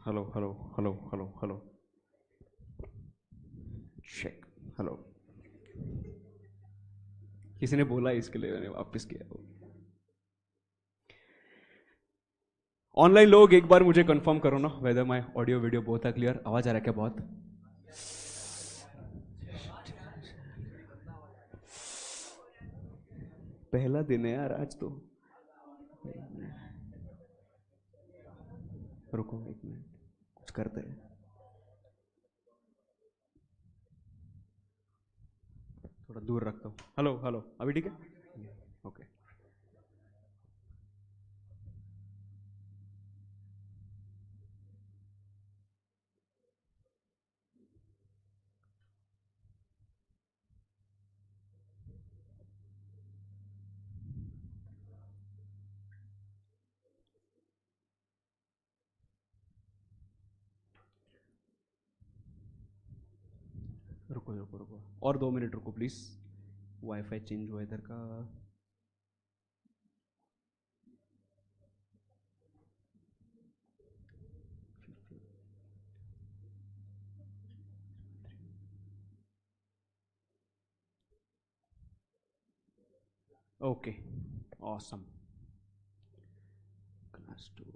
Hello hello hello hello hello check hello. किसी ने बोला इसके लिए मैंने वापस किया वो। ऑनलाइन लोग एक बार मुझे कंफर्म करो ना वेदर माय ऑडियो वीडियो बहुत है क्लियर। आवाज आ रहा है क्या बहुत? पहला दिन है यार आज तो। रुको एक मिनट कुछ करते हैं। थोड़ा दूर रखता हूँ। हेलो हेलो अभी ठीक है? ओके। रुको रुको रुको और 2 मिनट रुको प्लीज। वाईफाई चेंज हुआ इधर का। Okay awesome. Class 2।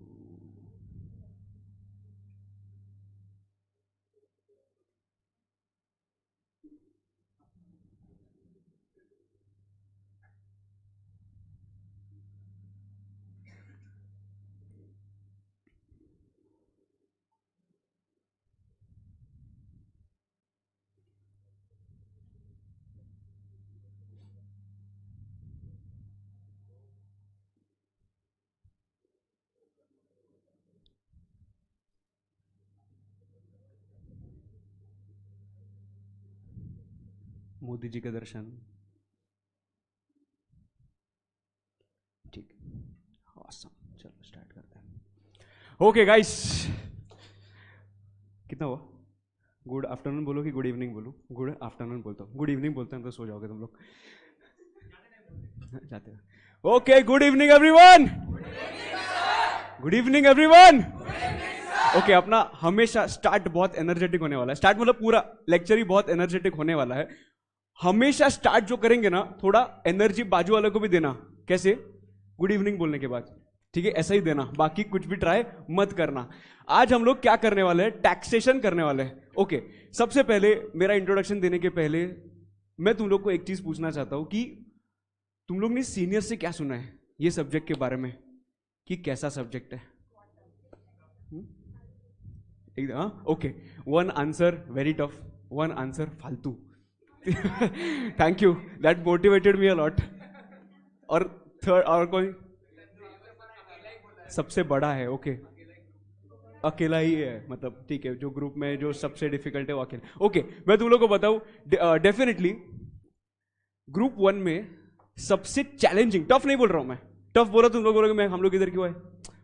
Modi ji के दर्शन। ठीक। ऑसम चलो स्टार्ट करते हैं। ओके गाइस कितना हुआ? गुड आफ्टरनून बोलो कि गुड इवनिंग बोलो? गुड आफ्टरनून बोलता हूँ। गुड इवनिंग बोलते हैं तो सो जाओगे तुम लोग। जाते हो। Okay good evening everyone. Good evening everyone. Okay अपना हमेशा स्टार्ट बहुत एनर्जेटिक होने वाला है। स्टार्ट मतलब पूरा लेक्चर ही बहुत एनर्जेटिक होने वाला है। हमेशा स्टार्ट जो करेंगे ना थोड़ा एनर्जी बाजू वाले को भी देना। कैसे? गुड इवनिंग बोलने के बाद। ठीक है ऐसा ही देना, बाकी कुछ भी ट्राई मत करना। आज हम लोग क्या करने वाले हैं? टैक्सेशन करने वाले हैं। ओके सबसे पहले मेरा इंट्रोडक्शन देने के पहले मैं तुम लोग को एक चीज पूछना चाहता हूं कि तुम लोग ने सीनियर से क्या सुना है ये सब्जेक्ट के बारे में कि कैसा सब्जेक्ट है? Okay one answer very tough, one answer फालतू। Thank you that motivated me a lot. और थर्ड और कोई? सबसे बड़ा है। ओके अकेला ही है मतलब ठीक है जो ग्रुप में जो सबसे डिफिकल्ट है वो अकेला। ओके मैं तुम लोग को बताऊं डेफिनेटली ग्रुप 1 में सबसे चैलेंजिंग, टफ नहीं बोल रहा हूं मैं। टफ बोला तुम लोग बोलोगे मैं हम लोग इधर क्यों है।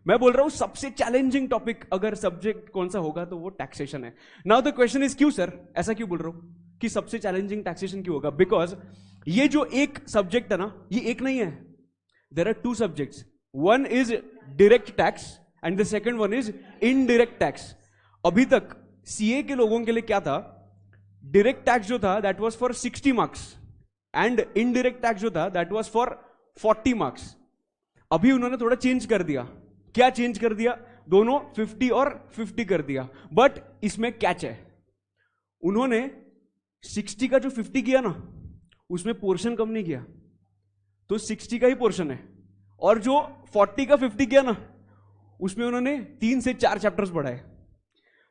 मैं बोल रहा हूं सबसे चैलेंजिंग टॉपिक अगर सब्जेक्ट कौन सा होगा तो वो टैक्सेशन है। नाउ द क्वेश्चन इज क्यों सर ऐसा क्यों बोल रहा हूं कि सबसे चैलेंजिंग टैक्सेशन क्यों होगा? बिकॉज ये जो एक सब्जेक्ट है ना ये एक नहीं है। There are two subjects. One is direct tax and the second one is indirect tax. अभी तक सीए के लोगों के लिए क्या था? डायरेक्ट टैक्स जो था that was for 60 marks and indirect tax जो था दैट वाज फॉर 40 मार्क्स। अभी उन्होंने थोड़ा चेंज कर दिया। क्या चेंज कर दिया? दोनों 50 और 50 कर दिया। बट इसमें कैच है, उन्होंने 60 का जो 50 किया ना उसमें पोर्शन कम नहीं किया, तो 60 का ही पोर्शन है। और जो 40 का 50 किया ना उसमें उन्होंने 3 से 4 चैप्टर्स पढ़ाए।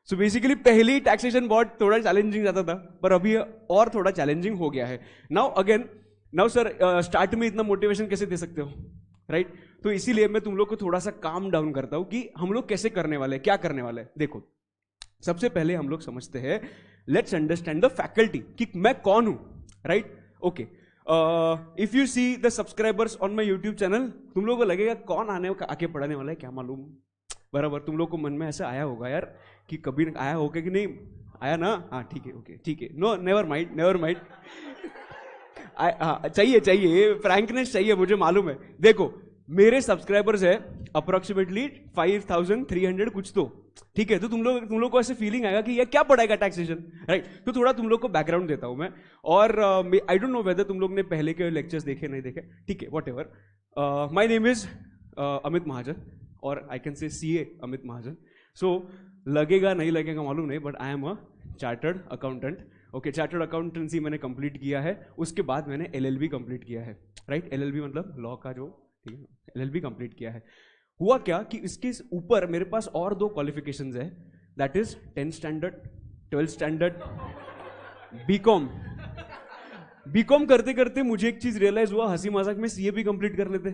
सो बेसिकली पहले ही टैक्सेशन बहुत थोड़ा चैलेंजिंग जाता था पर अभी और थोड़ा चैलेंजिंग हो गया है। Now again now sir start में इतना मोटिवेशन कैसे दे सकते हो राइट तो इसीलिए मैं तुम लोग को थोड़ा सा काम डाउन करता हूं कि हम लोग कैसे करने वाले हैं, क्या करने वाले हैं। देखो सबसे पहले हम लोग समझते हैं, लेट्स अंडरस्टैंड द फैकल्टी कि मैं कौन हूं right. Okay if you see the subscribers on my YouTube channel तुम लोगों को लगेगा कौन आके पढ़ाने वाला है क्या मालूम। बराबर तुम लोग को मन में ऐसा आया होगा यार कि कभी आया होगा कि नहीं आया ना। हाँ ठीक है ओके ठीक है no never mind never mind. हाँ चाहिए चाहिए फ्रैंकनेस चाहिए मुझे मालूम है। देखो मेरे सब्सक्राइबर्स है अप्रोक्सीमेटली 5300 कुछ तो, ठीक है। तो तुम लोग को ऐसे फीलिंग आएगा कि ये क्या पढ़ाएगा टैक्सेशन, राइट। तो थोड़ा तुम लोग को बैकग्राउंड देता हूं मैं, और आई डोंट नो वेदर तुम लोग ने पहले के लेक्चर्स देखे नहीं देखे, ठीक है, whatever. My name is Amit Mahajan, और I can say CA Amit Mahajan. So लगेगा नहीं लगेगा मालूम नहीं, but I am a chartered accountant. Okay, chartered accountancy मैंने कंप्लीट किया है, उसके बाद मैंने LLB कंप्लीट किया है, राइट। LLB मतलब लॉ का जो, ठीक है, LLB कंप्लीट किया है। हुआ क्या कि इसके ऊपर मेरे पास और 2 क्वालिफिकेशंस है, that is 10th standard, 12th standard, BCom करते करते मुझे एक चीज रियलाइज हुआ, हंसी मजाक में CA भी कंप्लीट कर लेते,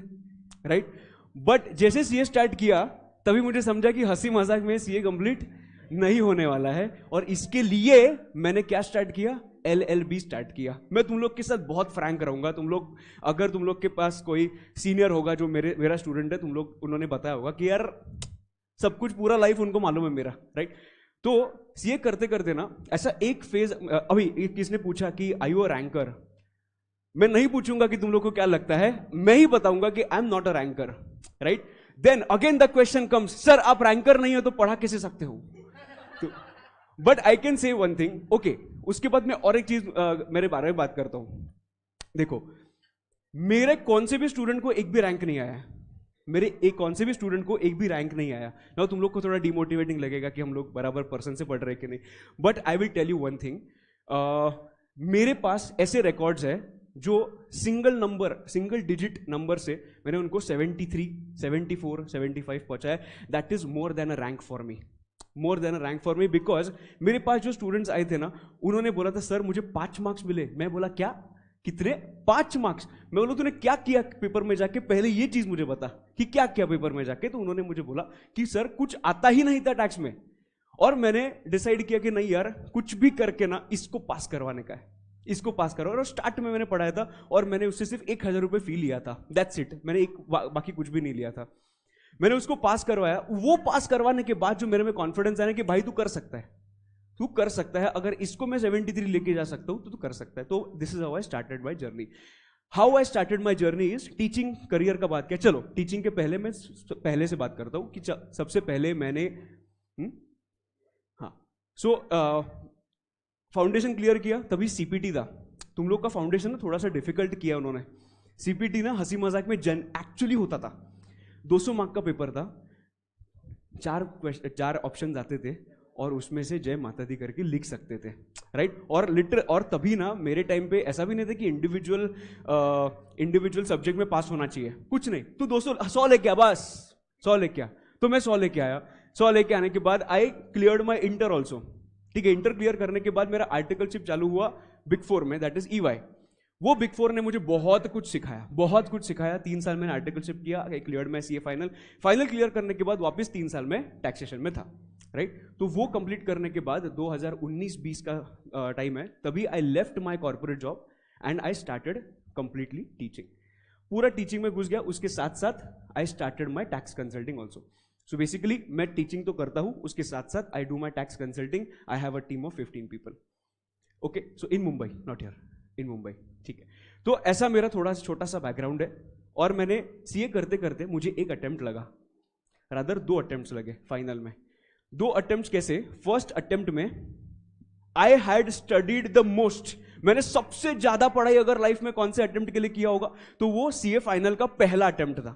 राइट। बट जैसे CA स्टार्ट किया तभी मुझे समझा कि हंसी मजाक में CA कंप्लीट नहीं होने वाला है, और इसके लिए मैंने क्या स्टार्ट किया, LLB स्टार्ट किया। मैं तुम लोग के साथ बहुत फ्रैंक रहूंगा, तुम लोग अगर तुम लोग के पास कोई सीनियर होगा जो मेरा स्टूडेंट है, उन्होंने बताया होगा कि यार सब कुछ पूरा लाइफ उनको मालूम है मेरा, राइट। तो CA करते करते ना ऐसा एक फेज, अभी किसने पूछा कि आई यू अ रैंकर, मैं नहीं पूछूंगा कि तुम लोग को क्या लगता है, मैं ही बताऊंगा कि I am not a ranker, right. Then again the question comes, sir आप रैंकर नहीं हो तो पढ़ा कैसे सकते हो, but I can say one thing, okay. उसके बाद मैं और एक चीज मेरे बारे में बात करता हूं। देखो, मेरे कौन से भी स्टूडेंट को एक भी रैंक नहीं आया, कौन से भी स्टूडेंट को एक भी रैंक नहीं आया ना। तुम लोग को थोड़ा डिमोटिवेटिंग लगेगा कि हम लोग बराबर पर्सन से पढ़ रहे कि नहीं, but I will tell you one thing, मेरे पास ऐसे रिकॉर्ड्स है जो सिंगल डिजिट नंबर से मैंने उनको 73, 74, 75 पहुंचाया। That is more than a rank for me, because मेरे पास जो स्टूडेंट्स आए थे ना, उन्होंने बोला था सर मुझे 5 मार्क्स मिले। मैं बोला क्या, कितने, 5 मार्क्स। मैं बोला तूने क्या किया पेपर में जाके, पहले ये चीज मुझे बता कि क्या किया पेपर में जाके। तो उन्होंने मुझे बोला कि सर कुछ आता ही नहीं था टैक्स में, और मैंने डिसाइड किया कि नहीं यार, कुछ भी करके ना इसको पास करवाने का है, इसको पास करो। और स्टार्ट में मैंने पढ़ाया था, और मैंने उससे सिर्फ 1000 रुपये फी लिया था, दैट्स इट। मैंने बाकी कुछ भी नहीं लिया था। मैंने उसको पास करवाया। वो पास करवाने के बाद जो मेरे में कॉन्फिडेंस आया कि भाई तू कर सकता है, अगर इसको मैं 73 लेके जा सकता हूं तो तू कर सकता है। तो this is how I started my journey. How I started my journey is teaching career का बात किया। चलो टीचिंग के पहले मैं पहले से बात करता हूं कि सबसे पहले मैंने फाउंडेशन क्लियर किया, तभी CPT था। तुम लोग का फाउंडेशन ना थोड़ा सा डिफिकल्ट किया उन्होंने। CPT ना हंसी मजाक में एक्चुअली होता था, 200 मार्क का पेपर था, 4 ऑप्शन आते थे, और उसमें से जय माता दी करके लिख सकते थे, राइट। और तभी ना मेरे टाइम पे ऐसा भी नहीं था कि इंडिविजुअल सब्जेक्ट में पास होना चाहिए, कुछ नहीं। तू 100 लेके आ, बस 100 लेके आ। तो मैं 100 लेके आया। 100 लेके आने के बाद आई क्लियर्ड माई इंटर ऑल्सो, ठीक है। इंटर क्लियर करने के बाद मेरा आर्टिकलशिप चालू हुआ बिग 4 में, दैट इज EY। वो बिग 4 ने मुझे बहुत कुछ सिखाया। 3 साल मैंने आर्टिकलशिप किया, आई क्लियर्ड माई CA फाइनल क्लियर करने के बाद वापस 3 साल में टैक्सेशन में था, राइट। तो वो कंप्लीट करने के बाद 2019-20 का टाइम है, तभी I left my corporate job and I started completely teaching. पूरा टीचिंग में घुस गया। उसके साथ साथ I started my tax consulting also. So basically मैं टीचिंग तो करता हूं, उसके साथ साथ I do my tax consulting. I have a team of 15 people, okay. So in Mumbai, not here, in Mumbai, ठीक है। तो ऐसा मेरा थोड़ा छोटा सा बैकग्राउंड है। और मैंने CA करते करते मुझे एक अटेम्प्ट लगा, रादर 2 अटेम्प्ट्स लगे फाइनल में। 2 अटेम्प्ट्स कैसे, फर्स्ट अटेम्प्ट में I had studied the most. मैंने सबसे ज्यादा पढ़ाई अगर लाइफ में कौन से अटेम्प्ट के लिए किया होगा तो वो CA फाइनल का पहला अटेम्प्ट था।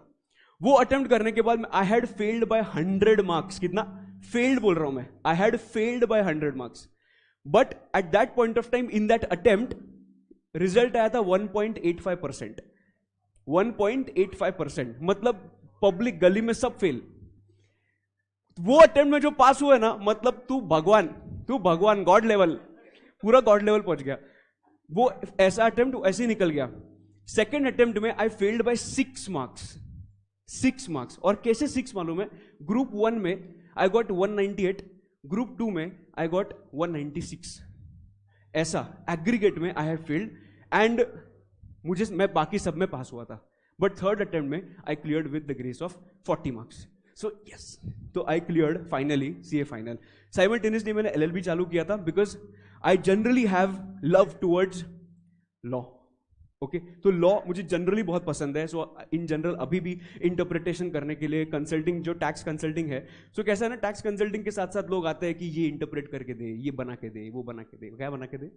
वो अटेम्प्ट करने के बाद I had failed by 100 marks. कितना फेल्ड बोल रहा हूं मैं, I had failed by 100 marks. But at that point of time in that attempt result आया था 1.85%। 1.85%, मतलब पब्लिक गली में सब फेल। वो अटेम्प्ट में जो पास हुआ ना, मतलब तू भगवान गॉड लेवल, पूरा गॉड लेवल पहुंच गया। वो ऐसा अटेम्प्ट ऐसे ही निकल गया। सेकेंड अटेम्प्ट में I failed by 6 marks. 6 marks. और कैसे 6 मालूम है, ग्रुप 1 में आई गॉट 198, ग्रुप 2 में आई गॉट 196। ऐसा एग्रीगेट में आई हैव फेल्ड एंड मैं बाकी सब में पास हुआ था। बट थर्ड अटेम्प्ट में I cleared with the grace of 40 marks. So yes, तो I cleared finally CA final. Simultaneously मैंने LLB चालू किया था because I generally have love towards law, okay तो लॉ मुझे जनरली बहुत पसंद है, सो इन जनरल अभी भी इंटरप्रिटेशन करने के लिए कंसल्टिंग जो टैक्स कंसल्टिंग है, सो कैसा है ना, टैक्स कंसल्टिंग के साथ साथ लोग आते हैं कि ये इंटरप्रेट करके दे, ये बना के दे, वो बना के दे, क्या बना के दे,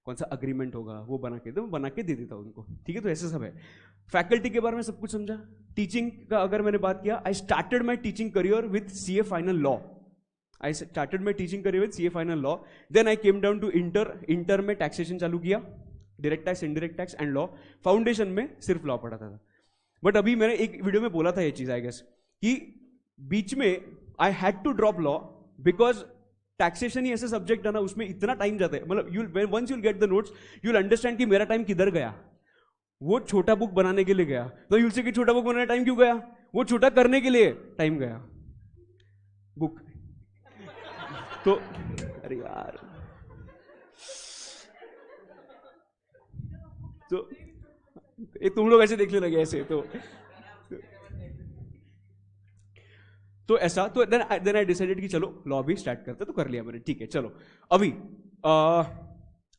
कौन सा अग्रीमेंट होगा वो बना के दे, मैं बना के दे देता हूँ उनको, ठीक है। तो ऐसे सब है। फैकल्टी के बारे में सब कुछ समझा। टीचिंग का अगर मैंने बात किया, I started my teaching career with CA final law. I started my teaching career with CA final law, then I came down to inter में टैक्सेशन चालू किया, direct tax, indirect tax and law. Foundation में सिर्फ law पढ़ाता था। But अभी मैंने एक वीडियो में बोला था ये चीज, आई गेस, कि बीच में I had to drop law because taxation ही ऐसा सब्जेक्ट है ना, उसमें इतना टाइम जाता है, मतलब once you'll get the notes you'll understand कि मेरा टाइम किधर गया। वो छोटा बुक बनाने के लिए गया, तो यूल से कि छोटा बुक बनाने टाइम क्यों गया, वो छोटा करने के लिए टाइम गया बुक। तो अरे यार, तो तुम लोग ऐसे देखने लगे ऐसे, तो ऐसा, तो देन आई डिसाइडेड कि चलो लॉ भी स्टार्ट करते, तो कर लिया मैंने, ठीक है। चलो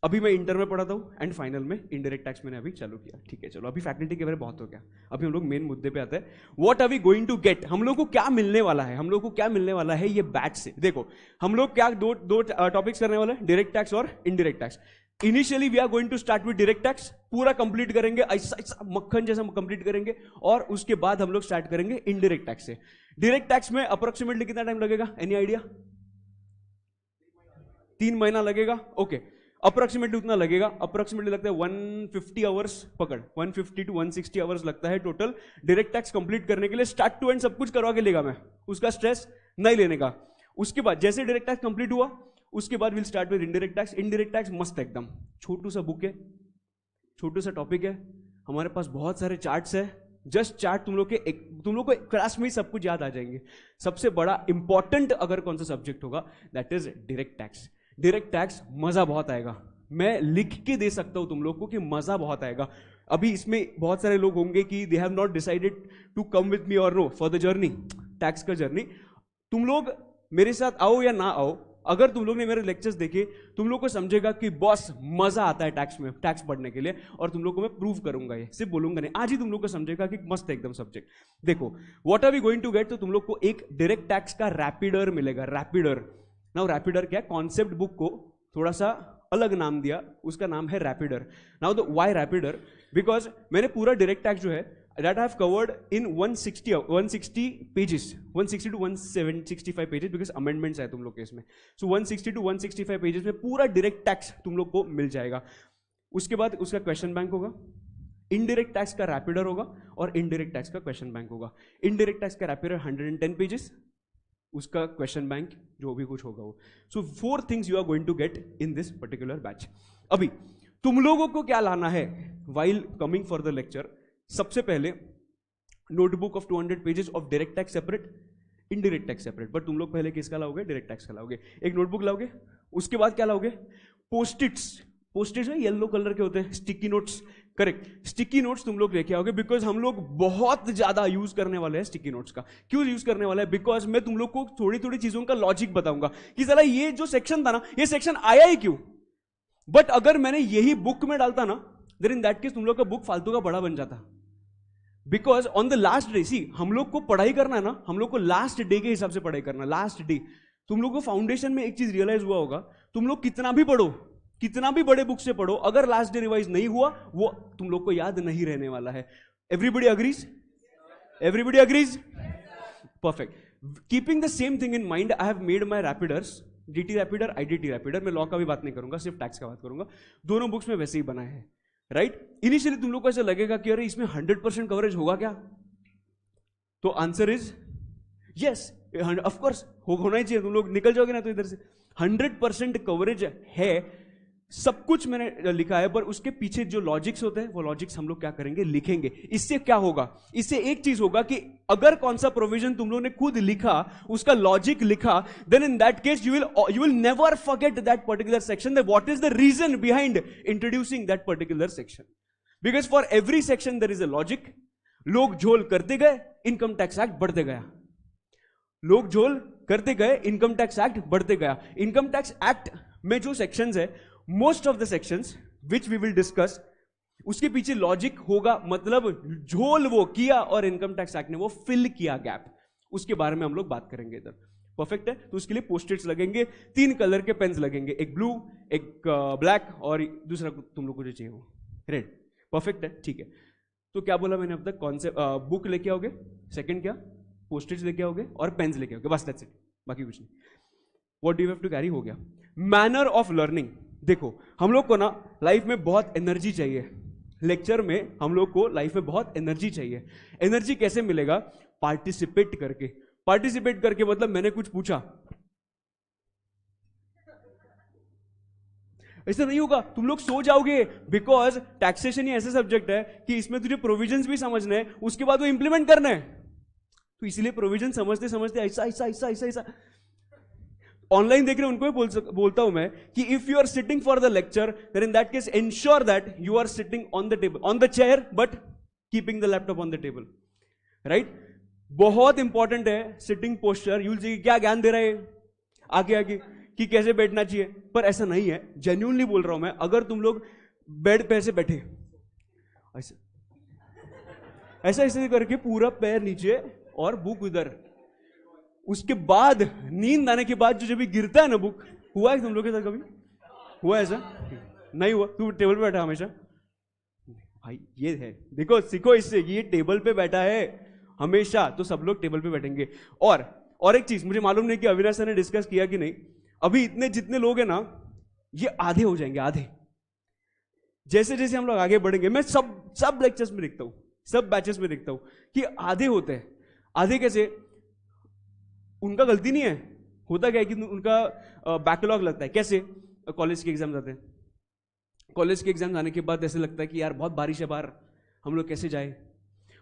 अभी मैं इंटर में पढ़ाता हूँ एंड फाइनल में इनडायरेक्ट टैक्स मैंने अभी चालू किया, ठीक है। चलो अभी फैकल्टी के बारे में बहुत हो गया, अभी हम लोग मेन मुद्दे पे आते हैं। What are we going to get, हम लोग को क्या मिलने वाला है, हम लोग को क्या मिलने वाला है ये बैच से। देखो हम लोग क्या दो टॉपिक्स करने वाले हैं, डायरेक्ट टैक्स और indirect tax. Initially we are going to start with direct tax, पूरा कंप्लीट करेंगे, ऐसा मक्खन जैसा कंप्लीट करेंगे, और उसके बाद हम लोग स्टार्ट करेंगे इनडायरेक्ट टैक्स से। डायरेक्ट टैक्स में अप्रोक्सीमेटली कितना टाइम लगेगा, एनी आइडिया? 3 महीना लगेगा, ओके। अप्रोक्सीमेटली उतना लगेगा, अप्रोक्सीमेटली लगता है 150 आवर्स, पकड़ 150 to 160 आवर्स लगता है टोटल डायरेक्ट टैक्स कंप्लीट करने के लिए। स्टार्ट टू एंड सब कुछ करवा के लेगा मैं, उसका स्ट्रेस नहीं लेने का। उसके बाद जैसे डायरेक्ट टैक्स कंप्लीट हुआ, उसके बाद will start with indirect tax. Indirect tax मस्त एकदम छोटू सा बुक है, छोटू सा टॉपिक है, हमारे पास बहुत सारे चार्ट्स है, जस्ट चार्ट तुम लोग को क्लास में ही सब कुछ याद आ जाएंगे। सबसे बड़ा इंपॉर्टेंट अगर कौन सा सब्जेक्ट होगा, that is direct tax. Direct tax मजा बहुत आएगा, मैं लिख के दे सकता हूं तुम लोग को कि मजा बहुत आएगा। अभी इसमें बहुत सारे लोग होंगे कि they have not decided to come with me और no for the journey, tax का जर्नी। तुम लोग मेरे साथ आओ या ना आओ, अगर तुम लोग ने मेरे लेक्चर्स देखे, तुम लोग को समझेगा कि बॉस मजा आता है टैक्स में, टैक्स पढ़ने के लिए, और तुम लोग को मैं प्रूव करूंगा, ये सिर्फ बोलूंगा नहीं, आज ही तुम लोग को समझेगा कि मस्त है एकदम सब्जेक्ट। देखो what are we going to get, तो तुम लोग को एक डायरेक्ट टैक्स का रैपिडर मिलेगा। रैपिडर नाउ, रैपिडर क्या, कॉन्सेप्ट बुक को थोड़ा सा अलग नाम दिया, उसका नाम है रैपिडर। नाउ द व्हाई रैपिडर, बिकॉज मैंने पूरा डायरेक्ट टैक्स जो है that I have covered in 160 pages, 160 to 165 pages, because amendments है तुम लोग के इसमें। So 160 to 165 pages में पूरा डायरेक्ट टैक्स तुम लोग को मिल जाएगा। उसके बाद उसका क्वेश्चन बैंक होगा, इनडायरेक्ट टैक्स का रैपिडर होगा, और इनडायरेक्ट टैक्स का क्वेश्चन बैंक होगा। इनडायरेक्ट टैक्स का रैपिडर 110 पेजेस, उसका क्वेश्चन बैंक जो भी कुछ होगा वो। So 4 things you are going to get in this particular batch. अभी तुम लोगों को क्या लाना है while coming for the lecture, सबसे पहले notebook of 200 pages of direct tax separate, indirect tax separate. But तुम लोग पहले किसका लाओगे, डायरेक्ट टैक्स का लाओगे। एक नोटबुक लाओगे, उसके बाद क्या लाओगे, पोस्टिट्स। पोस्टिट्स है येलो कलर के होते हैं, sticky notes, correct, sticky notes तुम लोग लेके आओगे, बिकॉज हम लोग बहुत ज्यादा यूज करने वाले हैं स्टिकी नोट्स का। क्यों यूज करने वाले हैं, बिकॉज मैं तुम लोग को थोड़ी थोड़ी चीजों का लॉजिक बताऊंगा कि साला ये जो सेक्शन था ना, ये सेक्शन आया ही क्यों। बट अगर मैंने यही बुक में डालता ना, देन इन दैट केस तुम लोग का बुक फालतू का बड़ा बन जाता। Because on the last day, see हम लोग को पढ़ाई करना है ना, हम लोग को लास्ट डे के हिसाब से पढ़ाई करना, लास्ट डे। तुम लोग को फाउंडेशन में एक चीज रियलाइज हुआ होगा, तुम लोग कितना भी पढ़ो, कितना भी बड़े बुक से पढ़ो, अगर लास्ट डे रिवाइज नहीं हुआ, वो तुम लोग को याद नहीं रहने वाला है। Everybody agrees, everybody agrees, perfect. Keeping the same thing in mind, I have made my rapiders, DT rapider, IDT rapider. मैं लॉ का भी बात नहीं करूंगा, सिर्फ टैक्स का बात करूंगा। दोनों बुक्स में वैसे ही बनाए हैं, राइट। इनिशियली तुम लोग को ऐसा लगेगा कि अरे इसमें 100% कवरेज होगा क्या, तो answer is yes, of course होना ही चाहिए। तुम लोग निकल जाओगे ना तो इधर से 100% कवरेज है, सब कुछ मैंने लिखा है, पर उसके पीछे जो लॉजिक्स होते हैं वो लॉजिक्स हम लोग क्या करेंगे, लिखेंगे। इससे क्या होगा, इससे एक चीज होगा कि अगर कौन सा प्रोविजन तुम लोग ने खुद लिखा, उसका लॉजिक लिखा, then in that case you will never forget that particular section, that what is the reason behind introducing that particular section. Because for every section there is a logic. लोग झोल करते गए, इनकम टैक्स एक्ट बढ़ते गया, लोग झोल करते गए, इनकम टैक्स एक्ट बढ़ते गया। इनकम टैक्स एक्ट में जो सेक्शंस है, most of the sections which we will discuss, उसके पीछे लॉजिक होगा, मतलब झोल वो किया और इनकम टैक्स एक्ट ने वो फिल किया गैप, उसके बारे में हम लोग बात करेंगे इधर। परफेक्ट है। तो उसके लिए पोस्टिट्स लगेंगे, 3 कलर के पेन्स लगेंगे, एक ब्लू, एक ब्लैक और दूसरा तुम लोग को जो चाहिए वो रेड। परफेक्ट है, ठीक है। तो क्या बोला मैंने अब तक? कॉन्सेप्ट, बुक लेके आओगे, सेकंड क्या, पोस्टिट्स लेके आओगे और पेन्स लेके आओगे, बस दैट्स इट, बाकी कुछ नहीं। What do you have to carry हो गया। मैनर ऑफ लर्निंग, देखो हम लोग को ना लाइफ में बहुत एनर्जी चाहिए, लेक्चर में हम लोग को लाइफ में बहुत एनर्जी चाहिए। एनर्जी कैसे मिलेगा? पार्टिसिपेट करके। पार्टिसिपेट करके मतलब मैंने कुछ पूछा, ऐसा नहीं होगा, तुम लोग सो जाओगे, बिकॉज टैक्सेशन ही ऐसा सब्जेक्ट है कि इसमें तुझे प्रोविजंस भी समझने हैं, उसके बाद वो इंप्लीमेंट करना है। तो इसलिए प्रोविजन समझते समझते ऐसा ऐसा ऐसा ऐसा ऐसा ऑनलाइन देख रहे हैं उनको भी बोलता हूं मैं कि if you are sitting for the lecture, then in that case ensure that you are sitting on the table, on the chair, but keeping the laptop on the table, right. बहुत इंपॉर्टेंट है sitting posture. You'll जी क्या ज्ञान दे रहे हैं आगे आगे कि कैसे बैठना चाहिए, पर ऐसा नहीं है, जेन्युइनली बोल रहा हूं मैं। अगर तुम लोग बेड पे ऐसे बैठे, ऐसे ऐसा ऐसे करके पूरा पैर नीचे और बुक उधर, उसके बाद नींद आने के बाद जो जब भी गिरता है ना बुक, हुआ है तुम लोग के साथ कभी? हुआ ऐसा? नहीं हुआ? तू टेबल पे बैठा हमेशा? भाई ये है, देखो सीखो इससे, ये टेबल पे बैठा है हमेशा, तो सब लोग टेबल पे बैठेंगे। और एक चीज मुझे मालूम नहीं कि अविनाश सर ने डिस्कस किया कि नहीं, अभी इतने जितने लोग हैं ना, ये आधे हो जाएंगे, आधे। जैसे जैसे हम लोग आगे बढ़ेंगे, मैं सब लेक्चर्स में देखता हूं, सब बैचेस में देखता हूं कि आधे होते हैं। आधे कैसे? उनका गलती नहीं है, होता क्या है कि उनका बैकलॉग लगता है। कैसे? कॉलेज के एग्जाम आते हैं, कॉलेज के एग्जाम आने के बाद ऐसे लगता है कि यार बहुत बारिश है बाहर, हम लोग कैसे जाए,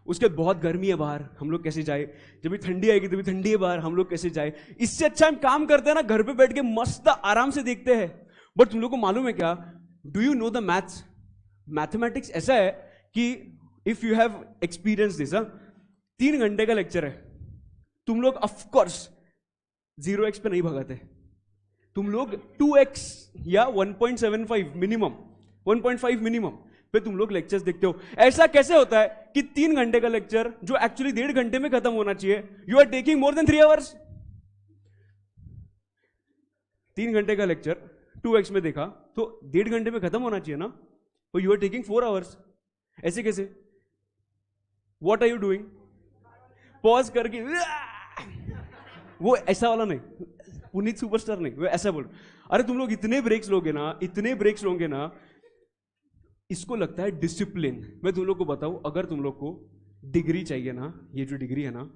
उसके बाद बहुत गर्मी है बाहर, हम लोग कैसे जाए, जब भी ठंडी आएगी तभी ठंडी है बाहर, हम लोग कैसे जाए। इससे अच्छा हम काम करते हैं ना, घर पे बैठ के मस्त आराम से देखते हैं। बट तुम लोग को मालूम है क्या, do you know the maths? Mathematics ऐसा है कि if you have experience this, 3 घंटे का लेक्चर है, तुम लोग ऑफकोर्स 0x पे नहीं भगाते, तुम लोग 2x या 1.75 मिनिमम, 1.5 मिनिमम पे तुम लोग लेक्चर्स देखते हो। ऐसा कैसे होता है कि 3 घंटे का लेक्चर जो एक्चुअली 1.5 घंटे में खत्म होना चाहिए, you are taking more than 3 hours. 3 घंटे का लेक्चर 2x में देखा तो 1.5 घंटे में खत्म होना चाहिए ना, तो यू आर टेकिंग 4 आवर्स। ऐसे कैसे? What are you doing? Pause करके वो ऐसा वाला नहीं, पुनीत सुपरस्टार नहीं, वो ऐसा बोल। अरे तुम लोग इतने ब्रेक्स लोगे ना, इतने ब्रेक्स लोगे ना, इसको लगता है डिसिप्लिन। मैं तुम लोग को बताऊं, अगर तुम लोग को डिग्री चाहिए ना, ये जो डिग्री है ना,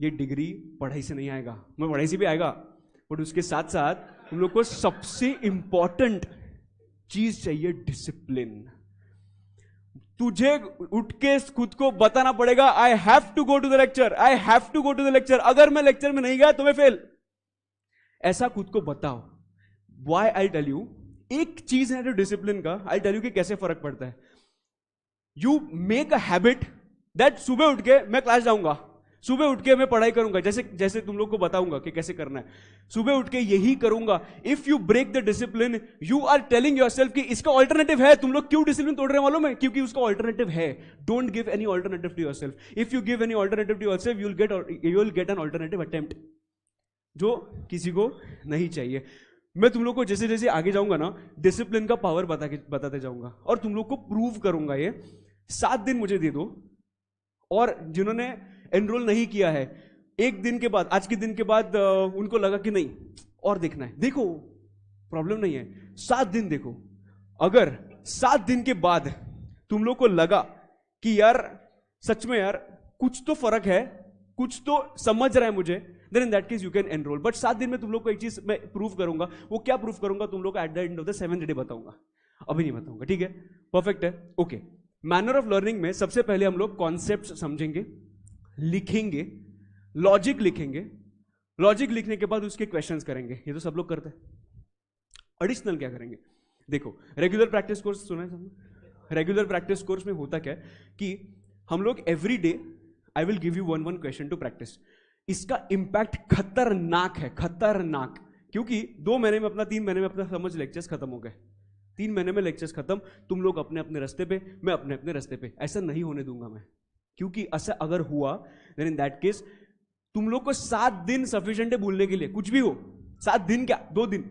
ये डिग्री पढ़ाई से नहीं आएगा, मैं पढ़ाई से भी आएगा, बट उसके साथ साथ तुम लोग को सबसे इंपॉर्टेंट चीज चाहिए डिसिप्लिन। तुझे उठ के खुद को बताना पड़ेगा, I have to go to the lecture, I have to go to the lecture, अगर मैं लेक्चर में नहीं गया तो मैं फेल। ऐसा खुद को बताओ। वाई? आई टेल यू, एक चीज है जो डिसिप्लिन का, आई टेल यू कि कैसे फर्क पड़ता है। You make a habit that सुबह उठ के मैं क्लास जाऊंगा, सुबह उठ के मैं पढ़ाई करूंगा, जैसे जैसे तुम लोग को बताऊंगा कि कैसे करना है, सुबह उठ के यही करूंगा। If you break the discipline, you are telling yourself कि इसका ऑल्टरनेटिव है। तुम लोग क्यों डिसिप्लिन तोड़ रहे हैं मालूम है? क्योंकि उसका ऑल्टरनेटिव है। Don't give any alternative to yourself. If you give any alternative to yourself, you will get an alternative attempt, जो किसी को नहीं चाहिए। मैं तुम लोग को जैसे जैसे आगे जाऊंगा ना, डिसिप्लिन का पावर बताते जाऊंगा और तुम लोग को प्रूव करूंगा। ये 7 दिन मुझे दे दो, और जिन्होंने एनरोल नहीं किया है, 1 दिन के बाद, आज के दिन के बाद उनको लगा कि नहीं और देखना है, देखो प्रॉब्लम नहीं है, 7 दिन देखो। अगर 7 दिन के बाद तुम लोग को लगा कि यार सच में यार कुछ तो फर्क है, कुछ तो समझ रहा है मुझे, then in that case you can enrol. बट 7 दिन में तुम लोग को एक चीज मैं प्रूव करूंगा। वो क्या प्रूव करूंगा तुम लोग को at the end of the 7th day बताऊंगा, अभी नहीं बताऊंगा, ठीक है? परफेक्ट है, ओके। मैनर ऑफ लर्निंग में सबसे पहले हम लोग कॉन्सेप्ट समझेंगे, लिखेंगे, लॉजिक लिखेंगे, लॉजिक लिखने के बाद उसके क्वेश्चंस करेंगे। ये तो सब लोग करते हैं। एडिशनल क्या करेंगे? देखो, रेगुलर प्रैक्टिस कोर्स सुना है सबने? रेगुलर प्रैक्टिस कोर्स में होता क्या है कि हम लोग every day I will give you 1 question to practise. इसका इंपैक्ट खतरनाक है, खतरनाक, क्योंकि 2 महीने में अपना, 3 महीने में अपना समझ लेक्चर्स खत्म हो गए। 3 महीने में लेक्चर्स खत्म, तुम लोग अपने अपने रास्ते पे, मैं अपने अपने रास्ते पे। ऐसा नहीं होने दूंगा मैं, क्योंकि ऐसा अगर हुआ देन इन दैट केस तुम लोग को 7 दिन सफिशिएंट है भूलने के लिए, कुछ भी हो। 7 दिन क्या, 2 दिन,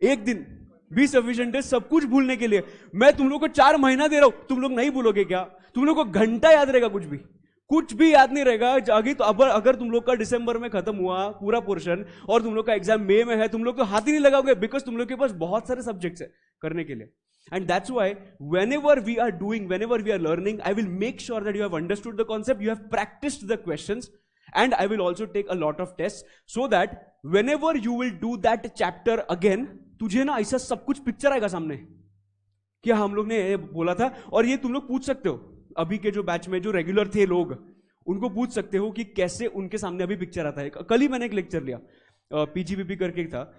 1 दिन भी सफिशिएंट है सब कुछ भूलने के लिए। मैं तुम लोग को 4 महीना दे रहा हूं, तुम लोग नहीं भूलोगे क्या? तुम लोग को घंटा याद रहेगा, कुछ भी याद नहीं रहेगा। आगे तो अगर तुम लोग का दिसंबर में खत्म हुआ पूरा पोर्शन और तुम लोग का एग्जाम मई में है, तुम लोग तो हाथ ही नहीं लगाओगे, बिकॉज तुम लोग के पास बहुत सारे सब्जेक्ट्स है करने के लिए। And that's why whenever we are learning, I will make sure that you have understood the concept, you have practiced the questions, and I will also take a lot of tests so that whenever you will do that chapter again, तुझे ना ऐसा सब कुछ picture आएगा सामने कि हम लोग ने ये बोला था। और ये तुम लोग पूछ सकते हो, अभी के जो बैच में जो रेगुलर थे लोग, उनको पूछ सकते हो कि कैसे उनके सामने अभी पिक्चर आता है। कल ही मैंने एक लेक्चर लिया, पीजीबीपी करके था,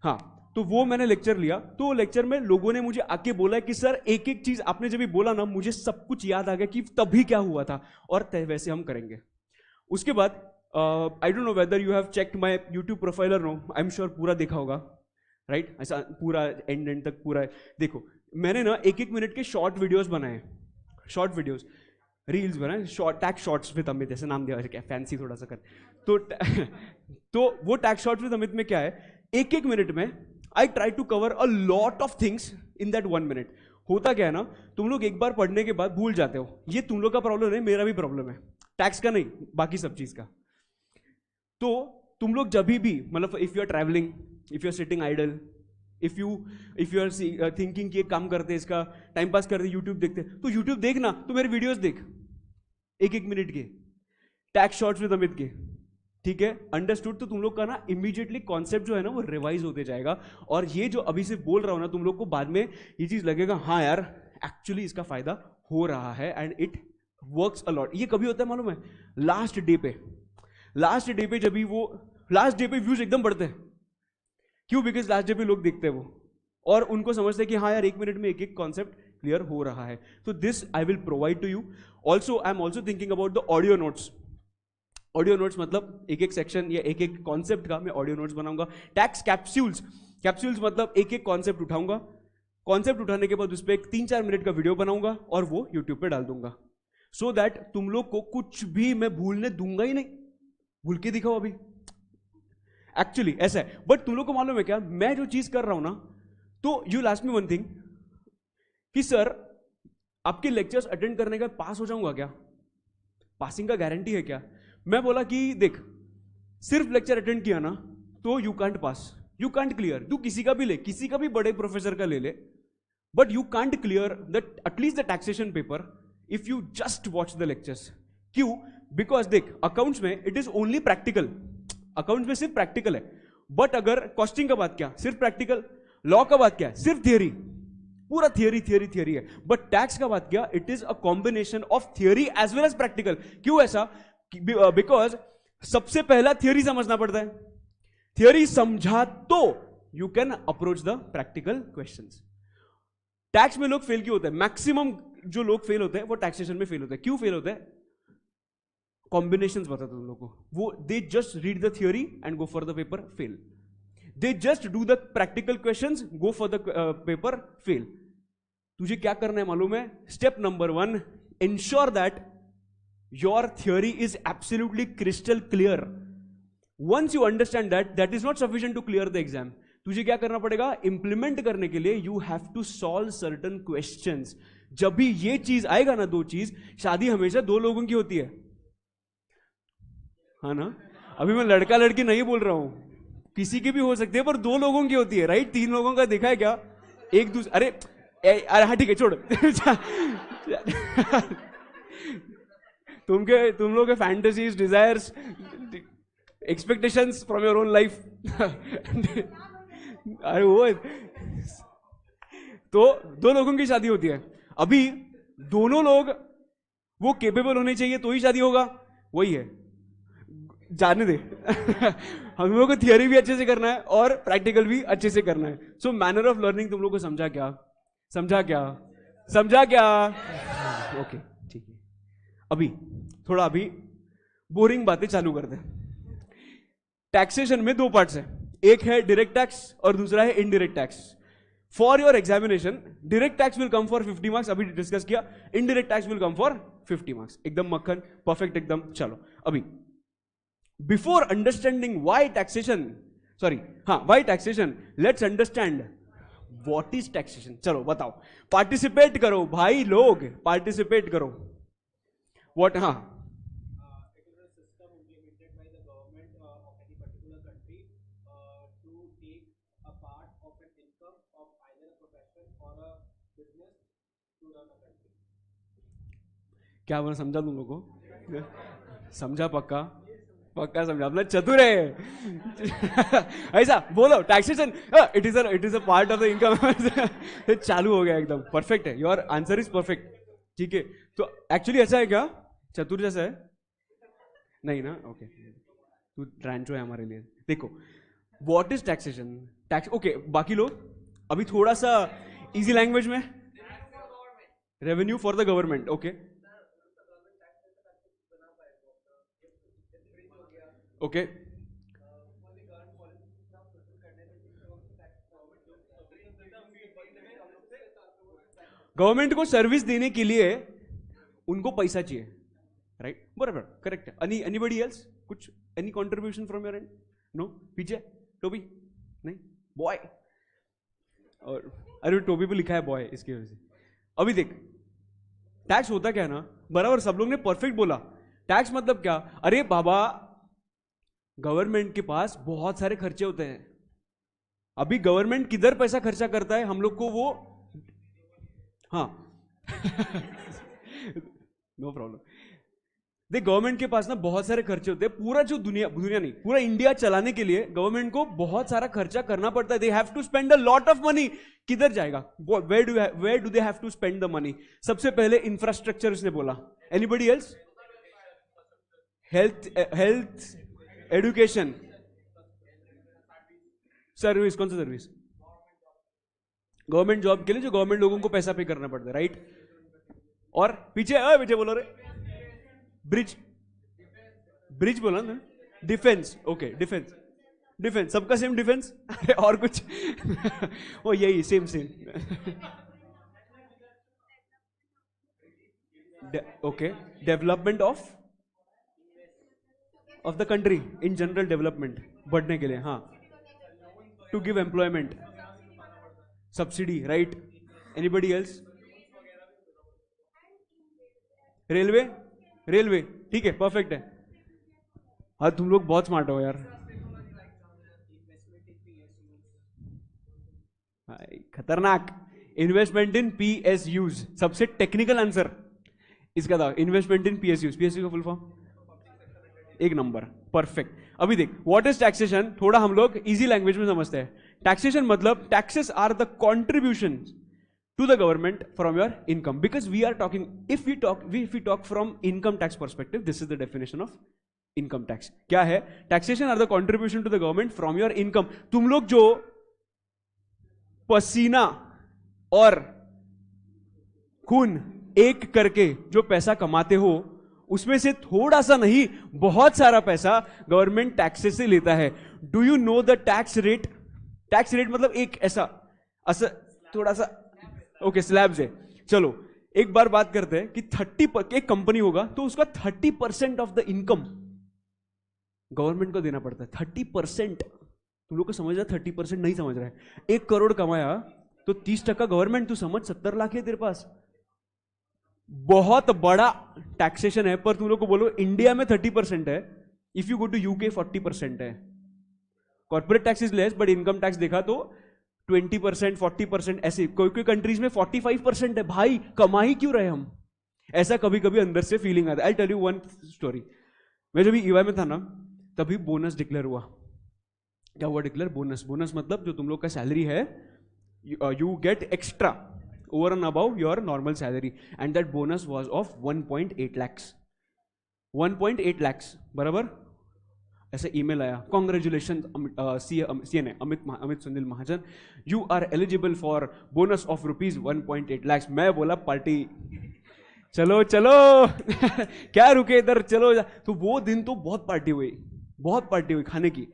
हाँ, तो वो मैंने लेक्चर लिया। तो लेक्चर में लोगों ने मुझे आके बोला कि सर एक एक चीज आपने जब भी बोला ना, मुझे सब कुछ याद आ गया कि तभी क्या हुआ था, और वैसे हम करेंगे। उसके बाद I don't know whether you have checked my YouTube profile और नो, आई एम श्योर पूरा देखा होगा, राइट? ऐसा पूरा एंड तक पूरा देखो। मैंने ना 1-1 मिनट के शॉर्ट वीडियोस बनाए, शॉर्ट वीडियोस, रील्स बनाए, टैग शॉर्ट्स विद अमित, ऐसे नाम दिया, क्या फैंसी थोड़ा सा कर। तो वो टैग शॉर्ट्स विद अमित में क्या है, 1-1 मिनट में I try to cover a lot of things in that 1 minute. होता क्या है ना, तुम लोग एक बार पढ़ने के बाद भूल जाते हो, ये तुम लोग का प्रॉब्लम है, मेरा भी प्रॉब्लम है, टैक्स का नहीं, बाकी सब चीज का। तो तुम लोग जब भी, मतलब if you are travelling, if you are sitting idle, if you are thinking कि एक काम करते, इसका टाइम पास करते, यूट्यूब देखते, तो यूट्यूब देखना, तो मेरे वीडियोस देख 1-1 मिनट के, टैक्स शॉर्ट्स विद अमित के, ठीक है? अंडरस्टूड? तो तुम लोग का ना इमीडिएटली कॉन्सेप्ट जो है ना वो रिवाइज होते जाएगा, और ये जो अभी से बोल रहा हूं ना, तुम लोग को बाद में ये चीज लगेगा, हाँ यार एक्चुअली इसका फायदा हो रहा है, and it works a lot. ये कभी होता है मालूम है, लास्ट डे पे जब भी वो लास्ट डे पे व्यूज एकदम बढ़ते हैं। क्यों? बिकॉज लास्ट डे पे लोग देखते हैं वो, और उनको समझते हैं कि हाँ यार 1 मिनट में एक कॉन्सेप्ट क्लियर हो रहा है। तो this I will provide to you. Also I am also thinking about the audio notes. Audio notes मतलब एक सेक्शन या एक कॉन्सेप्ट का मैं ऑडियो नोट्स बनाऊंगा। टैक्स कैप्सूल्स मतलब एक कॉन्सेप्ट उठाऊंगा, कॉन्सेप्ट उठाने के बाद उस पर एक 3-4 मिनट का वीडियो बनाऊंगा और वो यूट्यूब पे डाल दूंगा, सो दैट तुम लोग को कुछ भी मैं भूलने दूंगा ही नहीं। भूल के दिखाओ अभी, एक्चुअली ऐसा है। बट तुम लोग को मालूम है क्या, मैं जो चीज कर रहा हूं ना, तो you last me one thing कि सर आपके लेक्चर्स अटेंड करने का पास हो जाऊंगा क्या? पासिंग का गारंटी है क्या? मैं बोला कि देख, सिर्फ लेक्चर अटेंड किया ना तो you can't pass, you can't clear. तू किसी का भी ले, किसी का भी बड़े प्रोफेसर का ले ले, but you can't clear the at least the taxation paper if you just watch the lectures. क्यों? बिकॉज देख, अकाउंट्स में it is only practical, accounts में सिर्फ प्रैक्टिकल है। बट अगर कॉस्टिंग का बात क्या, सिर्फ प्रैक्टिकल। लॉ का बात क्या, सिर्फ थियरी, पूरा थियरी है। बट टैक्स का बात क्या, it is a combination of theory as well as practical. क्यों ऐसा? बिकॉज सबसे पहला थियरी समझना पड़ता है, थियरी समझा तो you can approach the practical questions. Tax में लोग फेल क्यों होते हैं? मैक्सिमम जो लोग फेल होते हैं वो टैक्सेशन में फेल होते हैं। क्यों फेल होते हैं? कॉम्बिनेशंस बताते हैं तुम लोग को, वो they just read the theory and go for the paper, fail. They just do the practical questions, go for the paper, fail. तुझे क्या करना है मालूम है? Step number 1, ensure that your theory is absolutely crystal clear. Once you understand that is not sufficient to clear the exam. तुझे क्या करना पड़ेगा? इंप्लीमेंट करने के लिए you have to solve certain questions. जब भी ये चीज आएगा ना, 2 चीज, शादी हमेशा 2 लोगों की होती है, हाँ ना? अभी मैं लड़का लड़की नहीं बोल रहा हूं, किसी की भी हो सकती है, पर 2 लोगों की होती है, राइट? 3 लोगों का देखा है क्या? एक दूसरे, अरे हाँ ठीक है, छोड़। तुम लोग के fantasies, desires, expectations from your own life. अरे वो तो 2 लोगों की शादी होती है। अभी दोनों लोग वो केपेबल होने चाहिए तो ही शादी होगा, वही है, जाने दे। हम लोगों को थियरी भी अच्छे से करना है और प्रैक्टिकल भी अच्छे से करना है। सो मैनर ऑफ लर्निंग तुम लोग को समझा क्या? ओके, ठीक है। अभी बोरिंग बातें चालू करते हैं। टैक्सेशन में 2 पार्ट्स है, एक है डायरेक्ट टैक्स और दूसरा है indirect tax. For your examination direct tax will come for 50 marks, अभी डिस्कस किया. Indirect tax will come for 50 marks. एकदम मक्खन, परफेक्ट एकदम. चलो अभी before understanding why taxation, why taxation, let's understand what is taxation. चलो बताओ, पार्टिसिपेट करो भाई लोग, पार्टिसिपेट करो. व्हाट, हाँ, क्या बोला, समझा तुम लोगों को? समझा पक्का? पक्का समझा, अपना चतुर है. ऐसा बोलो taxation, it is a part of the income. चालू हो गया एकदम, परफेक्ट है. Your answer is perfect. ठीक है, तो एक्चुअली ऐसा है क्या? चतुर जैसा है नहीं ना? ओके, तू ट्रांचो है हमारे लिए. देखो, what is taxation, tax. Okay, बाकी लोग अभी थोड़ा सा इजी लैंग्वेज में. Revenue for the government. Okay okay, government को सर्विस देने के लिए उनको पैसा चाहिए, राइट? बराबर, करेक्ट है. एनीबडी एल्स, कुछ any contribution from your end? No? पीछे टोबी नहीं, बॉय. और अरे टोबी पे लिखा है बॉय, इसकी वजह से. अभी देख, टैक्स होता क्या है ना, बराबर सब लोग ने परफेक्ट बोला. टैक्स मतलब क्या? अरे बाबा, गवर्नमेंट के पास बहुत सारे खर्चे होते हैं. अभी गवर्नमेंट किधर पैसा खर्चा करता है हम लोग को वो, हाँ. No problem. देख, गवर्नमेंट के पास ना बहुत सारे खर्चे होते हैं. पूरा जो दुनिया नहीं, पूरा इंडिया चलाने के लिए गवर्नमेंट को बहुत सारा खर्चा करना पड़ता है. They have to spend a lot of money. किधर जाएगा? Where do they have to spend the money? सबसे पहले इंफ्रास्ट्रक्चर उसने बोला. Anybody else? Health, education, service. कौन सा सर्विस? गवर्नमेंट जॉब के लिए जो गवर्नमेंट लोगों को पैसा पे करना पड़ता है, राइट? और पीछे बोलो रे, ब्रिज बोला ना. डिफेंस. ओके, डिफेंस सबका सेम डिफेंस. अरे और कुछ? वो यही same. Okay, development of the country in general, development बढ़ने के लिए. हाँ, to give employment, subsidy, right? Anybody else? Railway. ठीक है, परफेक्ट है. हाँ, तुम लोग बहुत स्मार्ट हो यार. खतरनाक. इन्वेस्टमेंट इन PSUs, सबसे टेक्निकल आंसर इसका था. इन्वेस्टमेंट इन PSUs का फुल फॉर्म? एक नंबर, परफेक्ट. अभी देख, व्हाट इज टैक्सेशन, थोड़ा हम लोग इजी लैंग्वेज में समझते हैं. टैक्सेशन मतलब taxes are the contribution to the government from your income. Because we are talking, if we talk from income tax perspective, this is the definition of income tax. क्या है? Taxation are the contribution to the government from your income. तुम लोग जो पसीना और खून एक करके जो पैसा कमाते हो, उसमें से थोड़ा सा नहीं, बहुत सारा पैसा गवर्नमेंट टैक्सेस से लेता है. Do you know the tax rate? Tax rate मतलब एक ऐसा थोड़ा सा, ओके, स्लैब्स है. चलो एक बार बात करते हैं कि 30, एक कंपनी होगा तो उसका 30% ऑफ द इनकम गवर्नमेंट को देना पड़ता है. 30%. तुम लोग को समझ रहा है? 30% नहीं समझ रहा है. 1 करोड़ कमाया तो 30% गवर्नमेंट. तू समझ, 70 लाख है तेरे पास. बहुत बड़ा टैक्सेशन है. पर तुम लोग को बोलो इंडिया में 30% है, if you go to UK 40% है. Corporate tax is less, but income tax देखा तो 20%, 40% ऐसे. कोई कोई कंट्रीज में 45% है. भाई कमा ही क्यों रहे हम? ऐसा कभी कभी अंदर से फीलिंग आता है. I tell you one story. मैं जब EY में था ना, तभी बोनस डिक्लेयर हुआ. क्या हुआ डिक्लेयर? बोनस मतलब जो तुम लोग का सैलरी है, you get extra over and above your normal salary, and that bonus was of 1.8 lakhs. 1.8 lakhs, बराबर? ऐसे ईमेल आया, congratulation CNA Amit Sunil Mahajan, you are eligible for bonus of ₹1.8 lakhs. मैं बोला पार्टी, चलो क्या रुके इधर, चलो. तो वो दिन तो बहुत पार्टी हुई खाने की.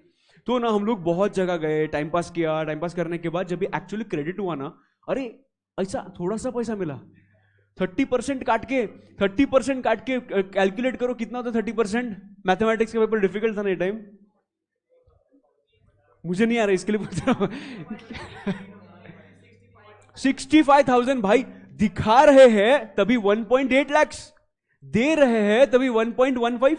तो ना हम लोग बहुत जगह गए, टाइम पास किया, टाइम पास करने के बाद जब भी एक्चुअली क्रेडिट हुआ ना, अरे ऐसा थोड़ा सा पैसा मिला। 30% काट के, 30% काट के कैलकुलेट करो कितना होता है 30%। मैथमेटिक्स का पेपर डिफिकल्ट था ना ये टाइम, मुझे नहीं आ रहा इसके लिए पूछ रहा हूं। 65,000 भाई, दिखा रहे हैं तभी 1.8 lakhs, दे रहे हैं तभी 1.15,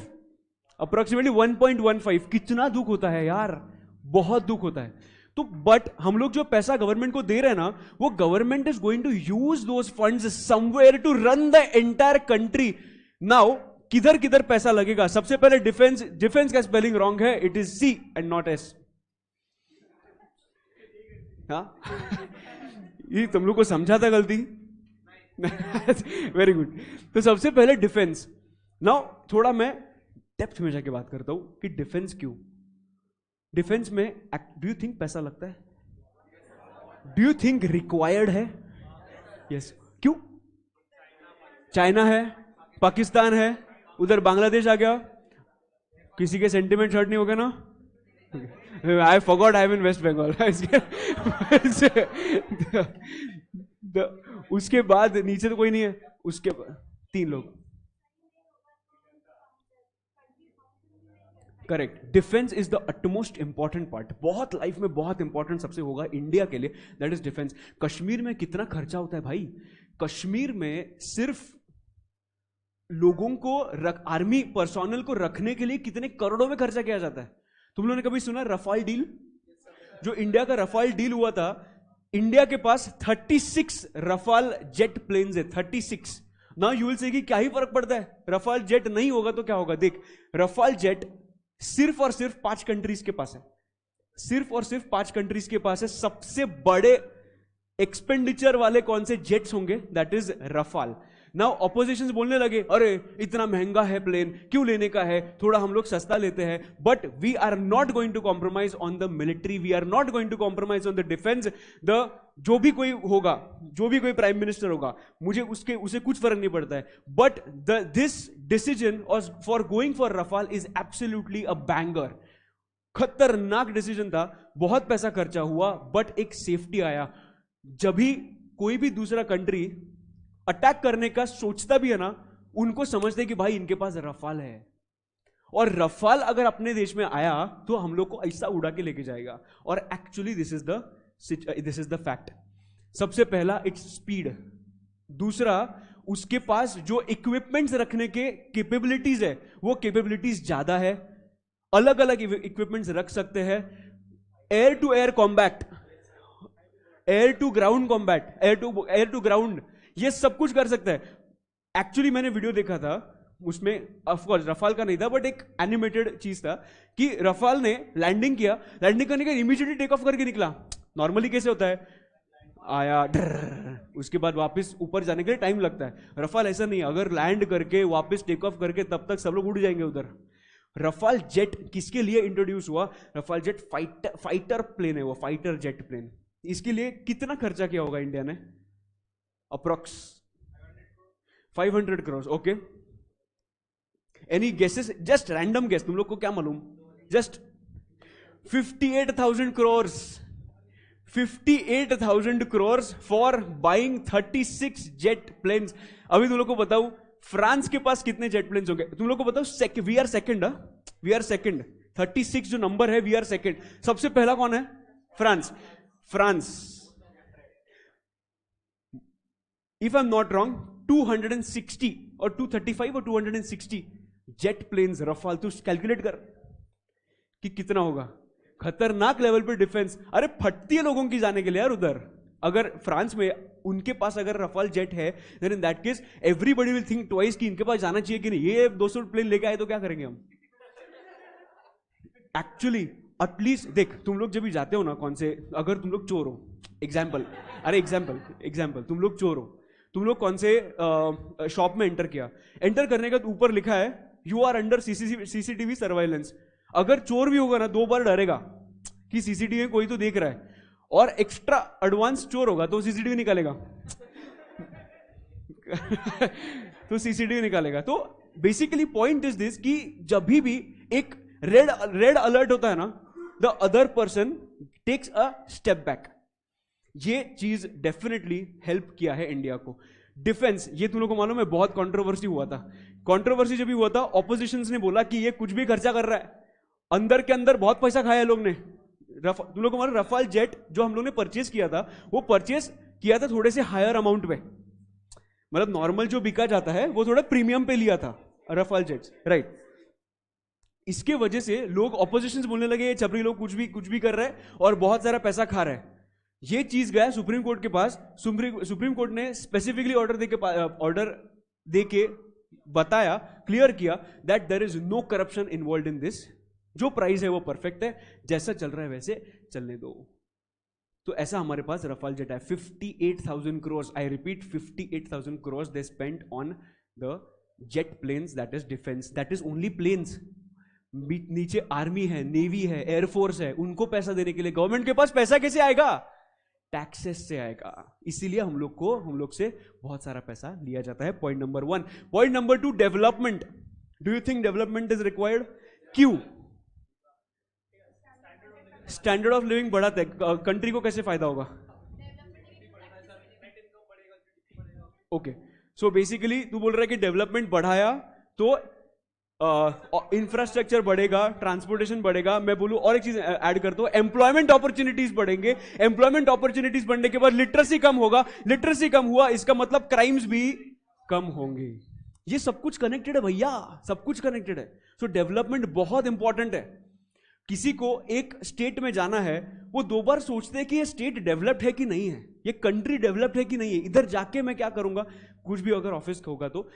अप्रोक्सीमेटली 1.15। कितना दुख होता है यार, बहुत दुख होता है। तो बट हम लोग जो पैसा गवर्नमेंट को दे रहे हैं ना, वो government is going to use those funds somewhere to run the entire country. Now किधर किधर पैसा लगेगा? सबसे पहले डिफेंस। डिफेंस का स्पेलिंग रॉन्ग है, it is C and not S. हाँ ये तुम लोग को समझा था गलती। Very good. तो सबसे पहले डिफेंस। नाउ थोड़ा मैं डेप्थ में जाके बात करता हूं कि डिफेंस क्यों, डिफेंस में डू यू थिंक पैसा लगता है? डू यू थिंक रिक्वायर्ड है? यस। क्यों? चाइना है, पाकिस्तान है, उधर बांग्लादेश आ गया, किसी के सेंटिमेंट हर्ट नहीं हो गया ना? I forgot I'm in West Bengal. उसके बाद नीचे तो कोई नहीं है, उसके बाद 3 लोग। Correct. Defence is the utmost important part, बहुत लाइफ में बहुत इंपॉर्टेंट सबसे होगा इंडिया के लिए, दैट इज डिफेंस। कश्मीर में कितना खर्चा होता है भाई? कश्मीर में सिर्फ लोगों को आर्मी पर्सोनल को रखने के लिए कितने करोड़ों में खर्चा किया जाता है? तुम लोगों ने कभी सुना रफाल डील? जो इंडिया का रफाल डील हुआ था, इंडिया के पास 36 रफाल जेट प्लेन्स है, 36। ना यू विल से कि क्या ही फर्क पड़ता है, रफाल जेट नहीं होगा तो क्या होगा? देख, रफाल जेट सिर्फ और सिर्फ 5 कंट्रीज के पास है, सिर्फ और सिर्फ 5 कंट्रीज के पास है। सबसे बड़े एक्सपेंडिचर वाले कौन से जेट्स होंगे? That is Rafale. Now opposition बोलने लगे अरे इतना महंगा है प्लेन, क्यों लेने का है, थोड़ा हम लोग सस्ता लेते हैं। But we are not going to compromise on the military, we are not going to compromise on the defence. जो भी कोई होगा, जो भी कोई प्राइम मिनिस्टर होगा, मुझे उसे कुछ फर्क नहीं पड़ता है। But this decision for going for Rafale is absolutely a banger. खतरनाक डिसीजन था, बहुत पैसा खर्चा हुआ, बट एक सेफ्टी आया। जब भी कोई भी दूसरा कंट्री अटैक करने का सोचता भी है ना, उनको समझते कि भाई इनके पास रफाल है, और रफाल अगर अपने देश में आया तो हम लोग को ऐसा उड़ा के लेके जाएगा। और actually this is the fact. सबसे पहला इट्स स्पीड, दूसरा उसके पास जो इक्विपमेंट्स रखने के कैपेबिलिटीज है वो कैपेबिलिटीज ज्यादा है, अलग अलग इक्विपमेंट्स रख सकते हैं। Air to air combat, air to ground combat, air to ground, ये सब कुछ कर सकता है। एक्चुअली मैंने वीडियो देखा था, उसमें ऑफकोर्स रफाल का नहीं था बट एक एनिमेटेड चीज था कि रफाल ने लैंडिंग किया, लैंडिंग करने के इमीडिएटली टेक ऑफ करके निकला। नॉर्मली कैसे होता है, आया उसके बाद वापस ऊपर जाने के लिए टाइम लगता है। रफाल ऐसा नहीं, अगर लैंड करके वापस टेक ऑफ करके तब तक सब लोग उड़ जाएंगे उधर। रफाल जेट किसके लिए इंट्रोड्यूस हुआ? रफाल जेट फाइटर प्लेन है, वो फाइटर जेट प्लेन। इसके लिए कितना खर्चा किया होगा इंडिया ने? Approx 500 crore. Okay, any guesses? Just random guess, तुम लोग को क्या मालूम? Just 58,000 crore, 58,000 crore for buying 36 jet planes. अभी तुम लोग को बताऊं फ्रांस के पास कितने जेट प्लेन्स होंगे? तुम लोग को बताओ, we are second, we are second. 36 जो नंबर है, वी आर सेकंड। सबसे पहला कौन है? France. France, if I am not wrong, 260 और 235 और 260 जेट प्लेन्स रफाल। तू कैलकुलेट कर कि कितना होगा। खतरनाक लेवल पे डिफेंस। अरे फटती है लोगों की जाने के लिए यार उधर। अगर फ्रांस में उनके पास अगर रफाल जेट है, then in that case everybody will think twice कि इनके पास जाना चाहिए कि नहीं। ये 200 प्लेन लेके आए तो क्या करेंगे हम? एक्चुअली एटलीस्ट देख, तुम लोग जब भी जाते हो ना, कौन से, अगर तुम लोग चोर हो, एग्जाम्पल, अरे एग्जाम्पल तुम लोग चोर हो, तुम लोग कौन से शॉप में एंटर किया, एंटर करने का ऊपर लिखा है you are under CCTV surveillance. अगर चोर भी होगा ना 2 बार डरेगा कि सीसीटीवी में कोई तो देख रहा है, और एक्स्ट्रा एडवांस चोर होगा तो सीसीटीवी निकालेगा। तो सीसीटीवी निकालेगा। तो बेसिकली पॉइंट इज दिस कि जब भी एक रेड अलर्ट होता है ना, the other person takes a step back. ये चीज डेफिनेटली हेल्प किया है इंडिया को। डिफेंस, ये तुम लोग को मालूम है बहुत कंट्रोवर्सी हुआ था। कंट्रोवर्सी जब भी हुआ था, ऑपोजिशन ने बोला कि ये कुछ भी खर्चा कर रहा है, अंदर के अंदर बहुत पैसा खाया लोग ने। तुम लोग को मालूम, रफाल जेट जो हम लोग ने परचेज किया था, वो परचेज किया था थोड़े से हायर अमाउंट पे, मतलब नॉर्मल जो बिका जाता है वो थोड़ा प्रीमियम पे लिया था रफाल जेट्स, राइट। इसके वजह से लोग ऑपोजिशन बोलने लगे ये छपरी लोग कुछ भी कर रहे हैं और बहुत सारा पैसा खा रहे हैं। ये चीज गया सुप्रीम कोर्ट के पास। सुप्रीम कोर्ट ने स्पेसिफिकली ऑर्डर देके बताया, क्लियर किया that there is no corruption involve in this. जो प्राइस है वो परफेक्ट है, जैसा चल रहा है वैसे चलने दो। तो ऐसा हमारे पास रफाल जेट है। 58,000 crores, I repeat 58,000 crores they spent on the jet planes, that is defence, that is only planes. नीचे आर्मी है, नेवी है, एयरफोर्स है, उनको पैसा देने के लिए गवर्नमेंट के पास पैसा कैसे आएगा? टैक्सेस से आएगा। इसीलिए हम लोग से बहुत सारा पैसा लिया जाता है। Point number 1। Point number 2, development. Do you think development is required? क्यों? स्टैंडर्ड ऑफ लिविंग बढ़ाता है, कंट्री को कैसे फायदा होगा? ओके, सो बेसिकली तू बोल रहा है कि डेवलपमेंट बढ़ाया तो इंफ्रास्ट्रक्चर बढ़ेगा, ट्रांसपोर्टेशन बढ़ेगा। मैं बोलूं और एक चीज ऐड करता हूं, एम्प्लॉयमेंट अपॉर्चुनिटीज बढ़ेंगे। एम्प्लॉयमेंट अपॉर्चुनिटीज बढ़ने के बाद लिटरेसी कम होगा, लिटरेसी कम हुआ इसका मतलब क्राइम्स भी कम होंगे। ये सब कुछ कनेक्टेड है भैया, सब कुछ कनेक्टेड है। सो डेवलपमेंट बहुत इंपॉर्टेंट है। किसी को एक स्टेट में जाना है, वो 2 बार सोचते हैं कि ये स्टेट डेवलप्ड है कि नहीं है, ये कंट्री डेवलप्ड है कि नहीं है, इधर जाके मैं क्या करूंगा, कुछ भी अगर ऑफिस होगा तो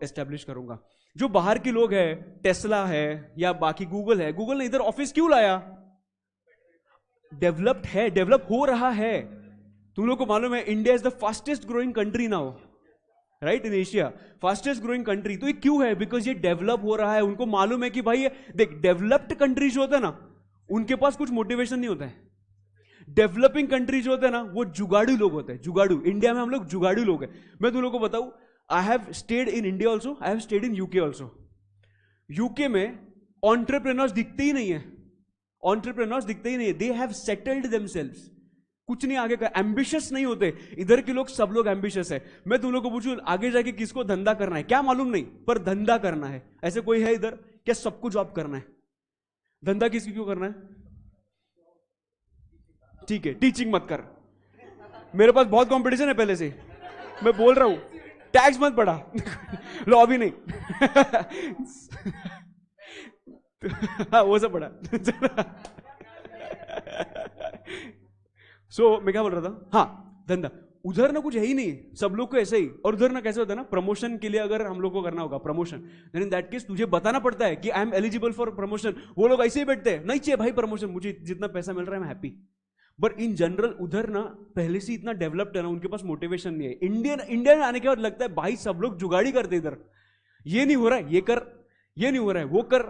एस्टेब्लिश करूंगा। जो बाहर के लोग हैं, टेस्ला है या बाकी गूगल है, गूगल ने इधर ऑफिस क्यों लाया? डेवलप्ड है, डेवलप हो रहा है। तुम लोग को मालूम है India is the fastest growing country now, right, in Asia, fastest growing country. तो ये क्यों है? बिकॉज ये डेवलप हो रहा है। उनको मालूम है कि भाई देख, डेवलप्ड कंट्री जो होता है ना, उनके पास कुछ मोटिवेशन नहीं होता है। डेवलपिंग कंट्री जो होता है ना, वो जुगाड़ू लोग होते हैं, जुगाड़ू। इंडिया में हम लोग जुगाड़ू लोग हैं। मैं तुम लोग को बताऊं, I have stayed in India also, I have stayed in UK also. UK में ऑन्टरप्रेन्योर्स दिखते ही नहीं है, ऑन्टरप्रेन्योर्स दिखते ही नहीं है। दे हैव सेटल्ड देमसेल्व्स, कुछ नहीं आगे कर, एम्बिशियस नहीं होते। इधर के लोग, सब लोग एम्बिशियस है। मैं तुम लोग को पूछूं आगे जाके किसको धंधा करना है, क्या मालूम नहीं, पर धंधा करना है। ऐसे कोई है इधर क्या सबको जॉब करना है? धंधा किसकी क्यों करना है? ठीक है, टीचिंग मत कर, मेरे पास बहुत कंपटीशन है पहले से, मैं बोल रहा हूं। टैक्स मत बढ़ा, लॉ भी नहीं। हाँ, वो सब पढ़ा। मैं क्या बोल रहा था? हाँ, धंधा। उधर ना कुछ है ही नहीं, सब लोग को ऐसे ही। और उधर ना कैसे होता है ना, प्रमोशन के लिए अगर हम लोग को करना होगा promotion, then in that case तुझे बताना पड़ता है कि I am eligible for promotion. वो लोग ऐसे ही बैठते हैं, नहीं चाहिए भाई प्रमोशन, मुझे जितना पैसा मिल रहा है मैं हैप्पी। बट इन जनरल उधर ना पहले से इतना डेवलप्ड है ना, उनके पास मोटिवेशन नहीं है। इंडिया में आने के बाद लगता है भाई सब लोग जुगाड़ी करते इधर, ये नहीं हो रहा है ये कर, ये नहीं हो रहा है वो कर।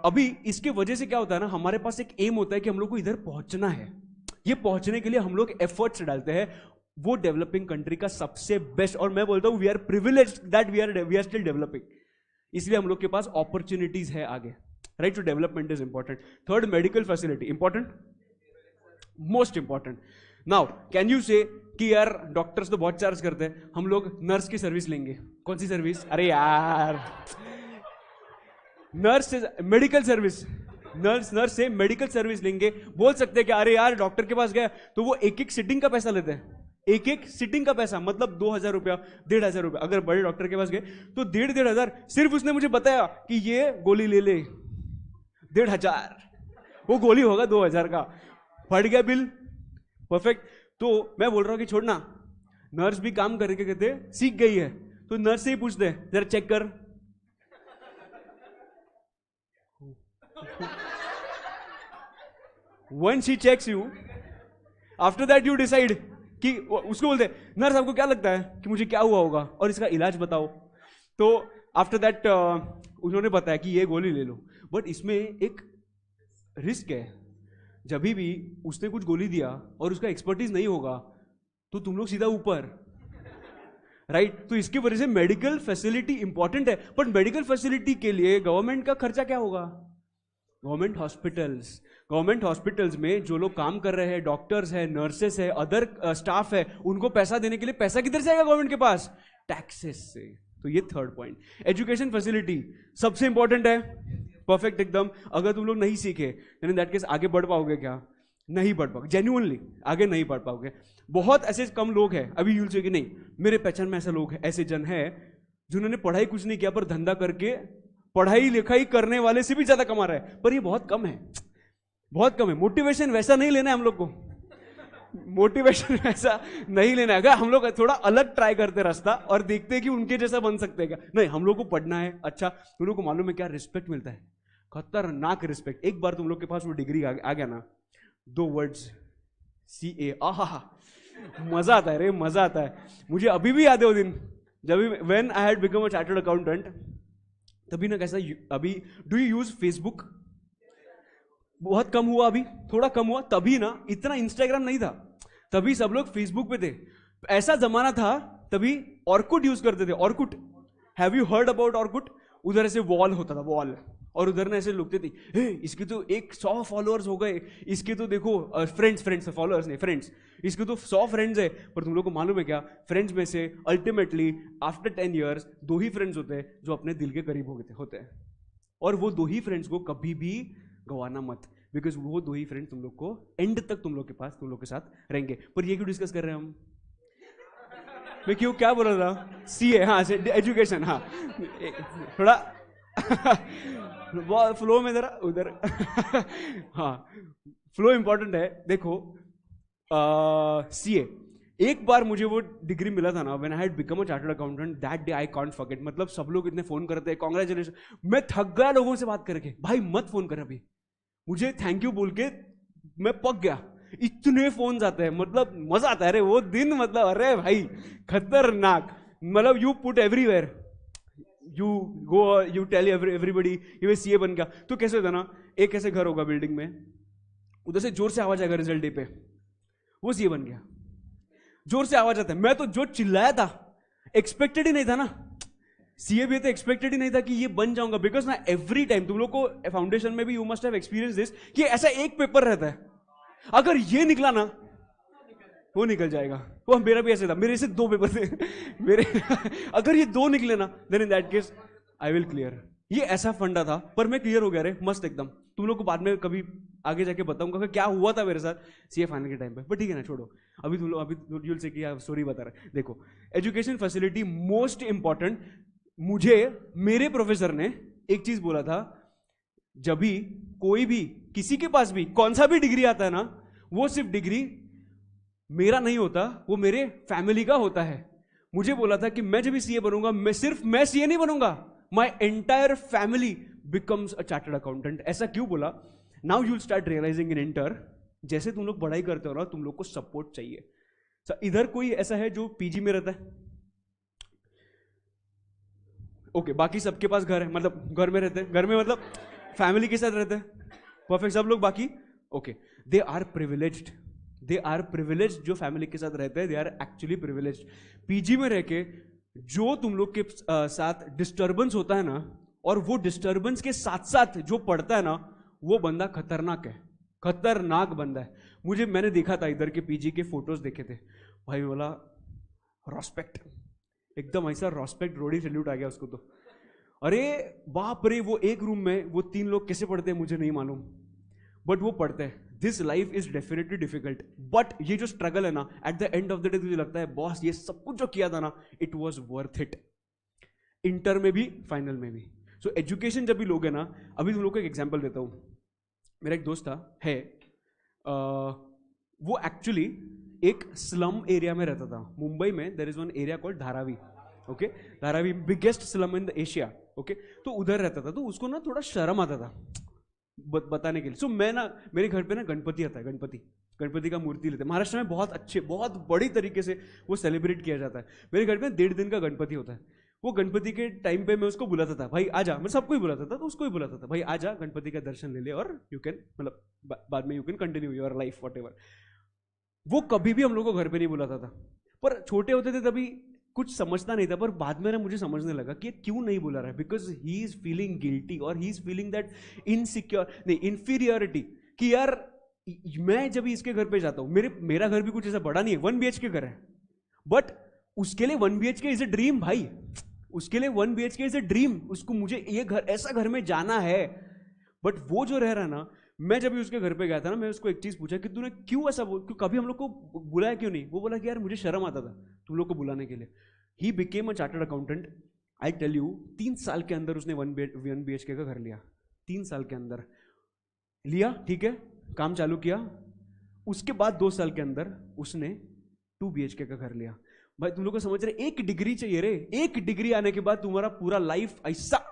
अभी इसके वजह से क्या होता है ना, हमारे पास एक एम होता है कि हम लोग को इधर पहुंचना है। ये पहुंचने के लिए हम लोग एफर्ट्स डालते हैं। वो डेवलपिंग कंट्री का सबसे बेस्ट, और मैं बोलता हूं we are privileged that we are still developing. इसलिए हम लोग के पास अपॉर्चुनिटीज है आगे, right. Two development is important. Third, medical facility important, most important. Now can you say कि यार डॉक्टर्स तो बहुत चार्ज करते हैं, हम लोग नर्स की सर्विस लेंगे। कौन सी सर्विस? अरे यार, नर्स से मेडिकल सर्विस, नर्स से मेडिकल सर्विस लेंगे। बोल सकते हैं कि अरे यार डॉक्टर के पास गया तो वो एक सिटिंग का पैसा लेते हैं, एक सिटिंग का पैसा, मतलब 2,000 रुपया, 1,500 रुपया। अगर बड़े डॉक्टर के पास गए तो 1,500, सिर्फ उसने मुझे बताया कि ये गोली ले ले, 1,500, वो गोली होगा 2,000 का, फट गया बिल, परफेक्ट। तो मैं बोल रहा हूं कि छोड़ना, नर्स भी काम करके कहते सीख गई है, तो नर्स से ही पूछते हैं जरा चेक कर। Once she checks you, after that you decide कि उसको बोलते नर्स आपको क्या लगता है कि मुझे क्या हुआ होगा और इसका इलाज बताओ। तो आफ्टर दैट उन्होंने बताया कि ये गोली ले लो। बट इसमें एक रिस्क है, जब भी उसने कुछ गोली दिया और उसका एक्सपर्टीज नहीं होगा तो तुम लोग सीधा ऊपर, राइट। तो इसकी वजह से मेडिकल फैसिलिटी इंपॉर्टेंट है। बट मेडिकल फैसिलिटी के लिए गवर्नमेंट का खर्चा क्या होगा? गवर्नमेंट हॉस्पिटल्स में जो लोग काम कर रहे हैं, डॉक्टर्स है, नर्सेस है, अदर स्टाफ है, उनको पैसा देने के लिए पैसा किधर से आएगा गवर्नमेंट के पास? टैक्सेस से। तो ये थर्ड पॉइंट। एजुकेशन फैसिलिटी सबसे इंपॉर्टेंट है, परफेक्ट एकदम। अगर तुम लोग नहीं सीखे इन दैट केस आगे बढ़ पाओगे क्या? नहीं बढ़ पाओगे, जेन्युइनली आगे नहीं बढ़ पाओगे। बहुत ऐसे कम लोग हैं, अभी यूल से कि नहीं मेरे पहचान में ऐसे लोग हैं, ऐसे जन है जिन्होंने पढ़ाई कुछ नहीं किया पर धंधा करके पढ़ाई लिखाई करने वाले से भी ज्यादा कमा रहा है, पर ये बहुत कम है, बहुत कम है। मोटिवेशन वैसा नहीं लेना है हम लोग को, मोटिवेशन ऐसा नहीं लेना है। अगर हम लोग थोड़ा अलग ट्राई करते रास्ता और देखते हैं कि उनके जैसा बन सकते हैं क्या, नहीं, हम लोग को पढ़ना है। अच्छा, तुम लोग को मालूम है क्या रिस्पेक्ट मिलता है? खतरनाक रिस्पेक्ट। एक बार तुम लोग के पास वो डिग्री आ गया ना, 2 वर्ड्स CA, आहा, मजा आता है रे, मजा आता है। मुझे अभी भी याद है वो दिन जब when I had become a chartered accountant, तभी ना कैसा, अभी डू यू यूज फेसबुक? बहुत कम हुआ, अभी थोड़ा कम हुआ। तभी ना इतना इंस्टाग्राम नहीं था, तभी सब लोग फेसबुक पे थे। ऐसा जमाना था, तभी ऑर्कुट यूज करते थे। Orkut, have you heard about Orkut? उधर ऐसे वॉल होता था, वॉल, और उधर ना ऐसे लिखते थे, हे इसके तो 100 फॉलोअर्स हो गए, इसके तो देखो फ्रेंड्स फॉलोअर्स नहीं, फ्रेंड्स, इसके तो 100 फ्रेंड्स है। पर तुम लोग को मालूम है क्या, फ्रेंड्स में से अल्टीमेटली आफ्टर 10 years 2 ही फ्रेंड्स होते हैं जो अपने दिल के करीब होते हैं। और वो 2 ही फ्रेंड्स को कभी भी गवाना मत, बिकॉज वो 2 ही फ्रेंड्स तुम लोग को एंड तक तुम लोग के पास, तुम लोग के साथ रहेंगे। पर ये क्यों डिस्कस कर रहे हैं हम? मैं क्यों, क्या बोल रहा था? CA, हाँ, एजुकेशन, हाँ, थोड़ा फ्लो में जरा उधर हाँ, फ्लो इंपॉर्टेंट है। देखो CA, एक बार मुझे वो डिग्री मिला था ना, when I had become a chartered accountant, that day I can't forget. मतलब सब लोग इतने फोन करते हैं, कांग्रेचुलेशन, मैं थक गया लोगों से बात करके, भाई मत फोन कर अभी, मुझे थैंक यू बोल के मैं पक गया। इतने फोन आते हैं, मतलब मजा आता है रे वो दिन, मतलब अरे भाई खतरनाक। मतलब you put everywhere, you go, you tell everybody ये CA बन गया। तो कैसे होता ना, एक ऐसे घर होगा बिल्डिंग में, उधर से जोर से आवाज आएगा रिजल्ट डे पे, वो CA बन गया। जोर से आवाज आता है, मैं तो जो चिल्लाया था, एक्सपेक्टेड ही नहीं था ना, CA भी तो एक्सपेक्टेड ही नहीं था कि ये बन जाऊंगा। बिकॉज ना एवरी टाइम तुम लोग को फाउंडेशन में भी you must have experience this, कि ऐसा एक पेपर रहता है, अगर ये निकला ना वो निकल जाएगा। वो मेरा भी ऐसे था, मेरे से 2 पेपर थे मेरे अगर ये 2 निकले ना, then in that case I will clear. ये ऐसा फंडा था, पर मैं क्लियर हो गया रे, मस्त एकदम। तुम लोग को बाद में कभी आगे जाके बताऊंगा कि क्या हुआ था मेरे साथ CA फाइनल के टाइम पे, पर ठीक है ना, छोड़ो। अभी तुम लोग, अभी यूल से कि स्टोरी बता रहे। देखो, एजुकेशन फैसिलिटी मोस्ट इंपॉर्टेंट। मुझे मेरे प्रोफेसर ने एक चीज बोला था, जब भी कोई भी किसी के पास भी कौन सा भी डिग्री आता है ना, वो सिर्फ डिग्री मेरा नहीं होता, वो मेरे फैमिली का होता है। मुझे बोला था कि मैं जब भी CA बनूंगा, मैं सिर्फ मैं CA नहीं बनूंगा, my entire family becomes a chartered accountant. ऐसा क्यों बोला? Now you will start realising in inter, जैसे तुम लोग पढ़ाई करते हो ना, तुम लोग को सपोर्ट चाहिए। इधर कोई ऐसा है जो PG में रहता है? ओके, बाकी सबके पास घर है, मतलब घर में रहते हैं, घर में मतलब फैमिली के साथ रहते हैं, परफेक्ट, सब लोग बाकी okay, they are privileged, they are privileged. जो फैमिली के साथ रहते हैं, they are actually privileged. PG में रह के जो तुम लोग के साथ डिस्टर्बेंस होता है ना, और वो डिस्टर्बेंस के साथ साथ जो पढ़ता है ना, वो बंदा खतरनाक है, खतरनाक बंदा है। मैंने देखा था इधर के PG के फोटोज देखे थे, भाई बोला रेस्पेक्ट, एकदम ऐसा रेस्पेक्ट, रोडी सैल्यूट आ गया उसको तो। अरे बाप रे, वो एक रूम में वो 3 लोग कैसे पढ़ते हैं मुझे नहीं मालूम, बट वो पढ़ते हैं। This life is definitely difficult, but ये जो स्ट्रगल है ना, at the end of the day तुझे लगता है बॉस ये सब कुछ जो किया था ना, it was worth it, inter में भी फाइनल में भी। सो एजुकेशन जब भी लोग है ना, अभी तुम लोग को एक एग्जाम्पल देता हूँ। मेरा एक दोस्त था, है वो एक्चुअली एक स्लम एरिया में रहता था मुंबई में। There is one area called Dharavi, okay, Dharavi biggest slum in the Asia, okay. तो उधर रहता था, तो उसको ना थोड़ा शर्म आता था बताने के लिए। सो मैं ना, मेरे घर पे ना गणपति आता है, गणपति का मूर्ति लेते हैं। महाराष्ट्र में बहुत अच्छे, बहुत बड़ी तरीके से वो सेलिब्रेट किया जाता है। मेरे घर में 1.5 दिन का गणपति होता है। वो गणपति के टाइम पे मैं उसको बुलाता था, भाई आजा, मैं सबको ही बुलाता था, तो उसको ही बुलाता था, भाई आजा गणपति का दर्शन ले ले और यू कैन, मतलब बाद में you can continue your life whatever. वो कभी भी हम लोग को घर पे नहीं बुलाता था, पर छोटे होते थे तभी कुछ समझता नहीं था, पर बाद में ना मुझे समझने लगा कि ये क्यों नहीं बोला रहा है, because he is feeling guilty और he is feeling that insecure, नहीं, इंफीरियरिटी, कि यार मैं जब इसके घर पे जाता हूं, मेरा घर भी कुछ ऐसा बड़ा नहीं है, 1 BHK घर है, बट उसके लिए 1 BHK इज ए ड्रीम भाई, उसके लिए 1 BHK इज ए ड्रीम, उसको मुझे ये घर, ऐसा घर में जाना है। बट वो जो रह रहा ना, मैं जब भी उसके घर पे गया था ना, मैं उसको एक चीज पूछा कि तूने क्यों ऐसा बोल, क्यों कभी हम लोग को बुलाया क्यों नहीं? वो बोला कि यार मुझे शर्म आता था तुम लोग को बुलाने के लिए। He became a chartered accountant, I tell you, 3 साल के अंदर उसने 1 BHK का घर लिया, 3 साल के अंदर लिया, ठीक है, काम चालू किया। उसके बाद 2 साल के अंदर उसने 2 BHK का घर लिया। भाई तुम लोग को समझ रहे, 1 डिग्री चाहिए रे, 1 डिग्री आने के बाद तुम्हारा पूरा लाइफ ऐसा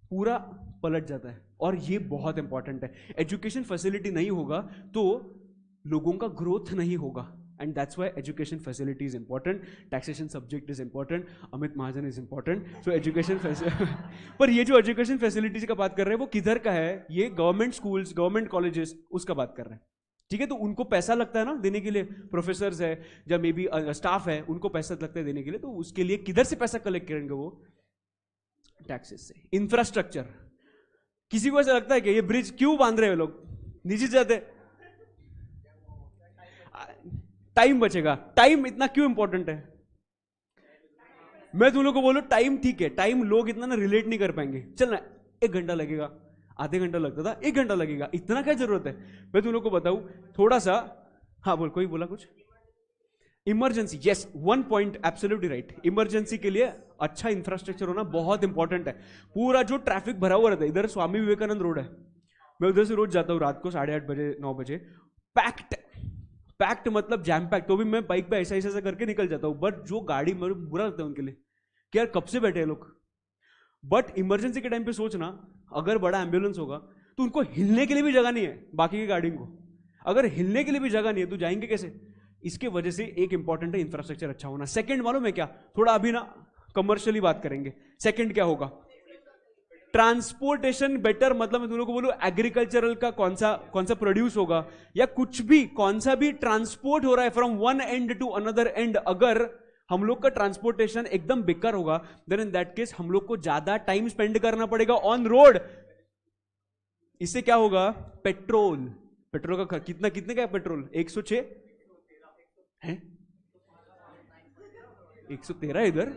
पूरा पलट जाता है। और ये बहुत इंपॉर्टेंट है, एजुकेशन फैसिलिटी नहीं होगा तो लोगों का ग्रोथ नहीं होगा, and that's why education facility is important, taxation subject is important, Amit Mahajan is important, so education पर ये जो एजुकेशन फैसिलिटीज का बात कर रहे हैं वो किधर का है? ये गवर्नमेंट स्कूल्स, गवर्नमेंट कॉलेजेस, उसका बात कर रहे हैं, ठीक है। तो उनको पैसा लगता है ना देने के लिए, प्रोफेसर्स है या मे बी स्टाफ है, उनको पैसा लगता है देने के लिए, तो उसके लिए किधर से पैसा कलेक्ट करेंगे? वो टैक्सेस से। इंफ्रास्ट्रक्चर, किसी को ऐसा लगता है कि ये ब्रिज क्यों बांध रहे हैं लोग, नीचे जाते, टाइम बचेगा, टाइम इतना क्यों इंपॉर्टेंट है? मैं तुम लोग को बोलूं टाइम, ठीक है, टाइम लोग इतना ना रिलेट नहीं कर पाएंगे, चल ना 1 घंटा लगेगा, आधे घंटा लगता था, 1 घंटा लगेगा, इतना क्या जरूरत है? मैं तुम लोग को बताऊं थोड़ा सा, हाँ बोल, कोई बोला कुछ? Emergency, yes, 1 point absolutely right, emergency के लिए अच्छा इंफ्रास्ट्रक्चर होना बहुत इंपॉर्टेंट है। पूरा जो ट्रैफिक भरा हुआ रहता है, इधर स्वामी विवेकानंद रोड है, मैं उधर से रोज जाता हूँ रात को 8:30 बजे 9 बजे, पैक्ट, पैक्ट मतलब जैम पैक्ट, तो भी मैं बाइक पे ऐसा ऐसा करके निकल जाता हूँ, बट जो गाड़ी मेरे बुरा लगता है उनके लिए कि यार कब से बैठे हैं लोग। बट इमरजेंसी के टाइम पे सोचना, अगर बड़ा एम्बुलेंस होगा तो उनको हिलने के लिए भी जगह नहीं है, बाकी की गाड़ी को अगर हिलने के लिए भी जगह नहीं है तो जाएंगे कैसे? इसके वजह से एक इंपॉर्टेंट है इंफ्रास्ट्रक्चर अच्छा होना। सेकंड मालूम है क्या? थोड़ा अभी ना कमर्शियली बात करेंगे, सेकंड क्या होगा? ट्रांसपोर्टेशन बेटर, मतलब मैं तुम लोग को बोलूं एग्रीकल्चरल का कौन सा प्रोड्यूस होगा या कुछ भी, कौन सा भी ट्रांसपोर्ट हो रहा है from one end to another end, अगर हम लोग का ट्रांसपोर्टेशन एकदम बेकार होगा, देन इन दैट केस हम लोग को ज्यादा टाइम स्पेंड करना पड़ेगा ऑन रोड। इससे क्या होगा? पेट्रोल का कितने का है पेट्रोल? 106 है, 113 इधर,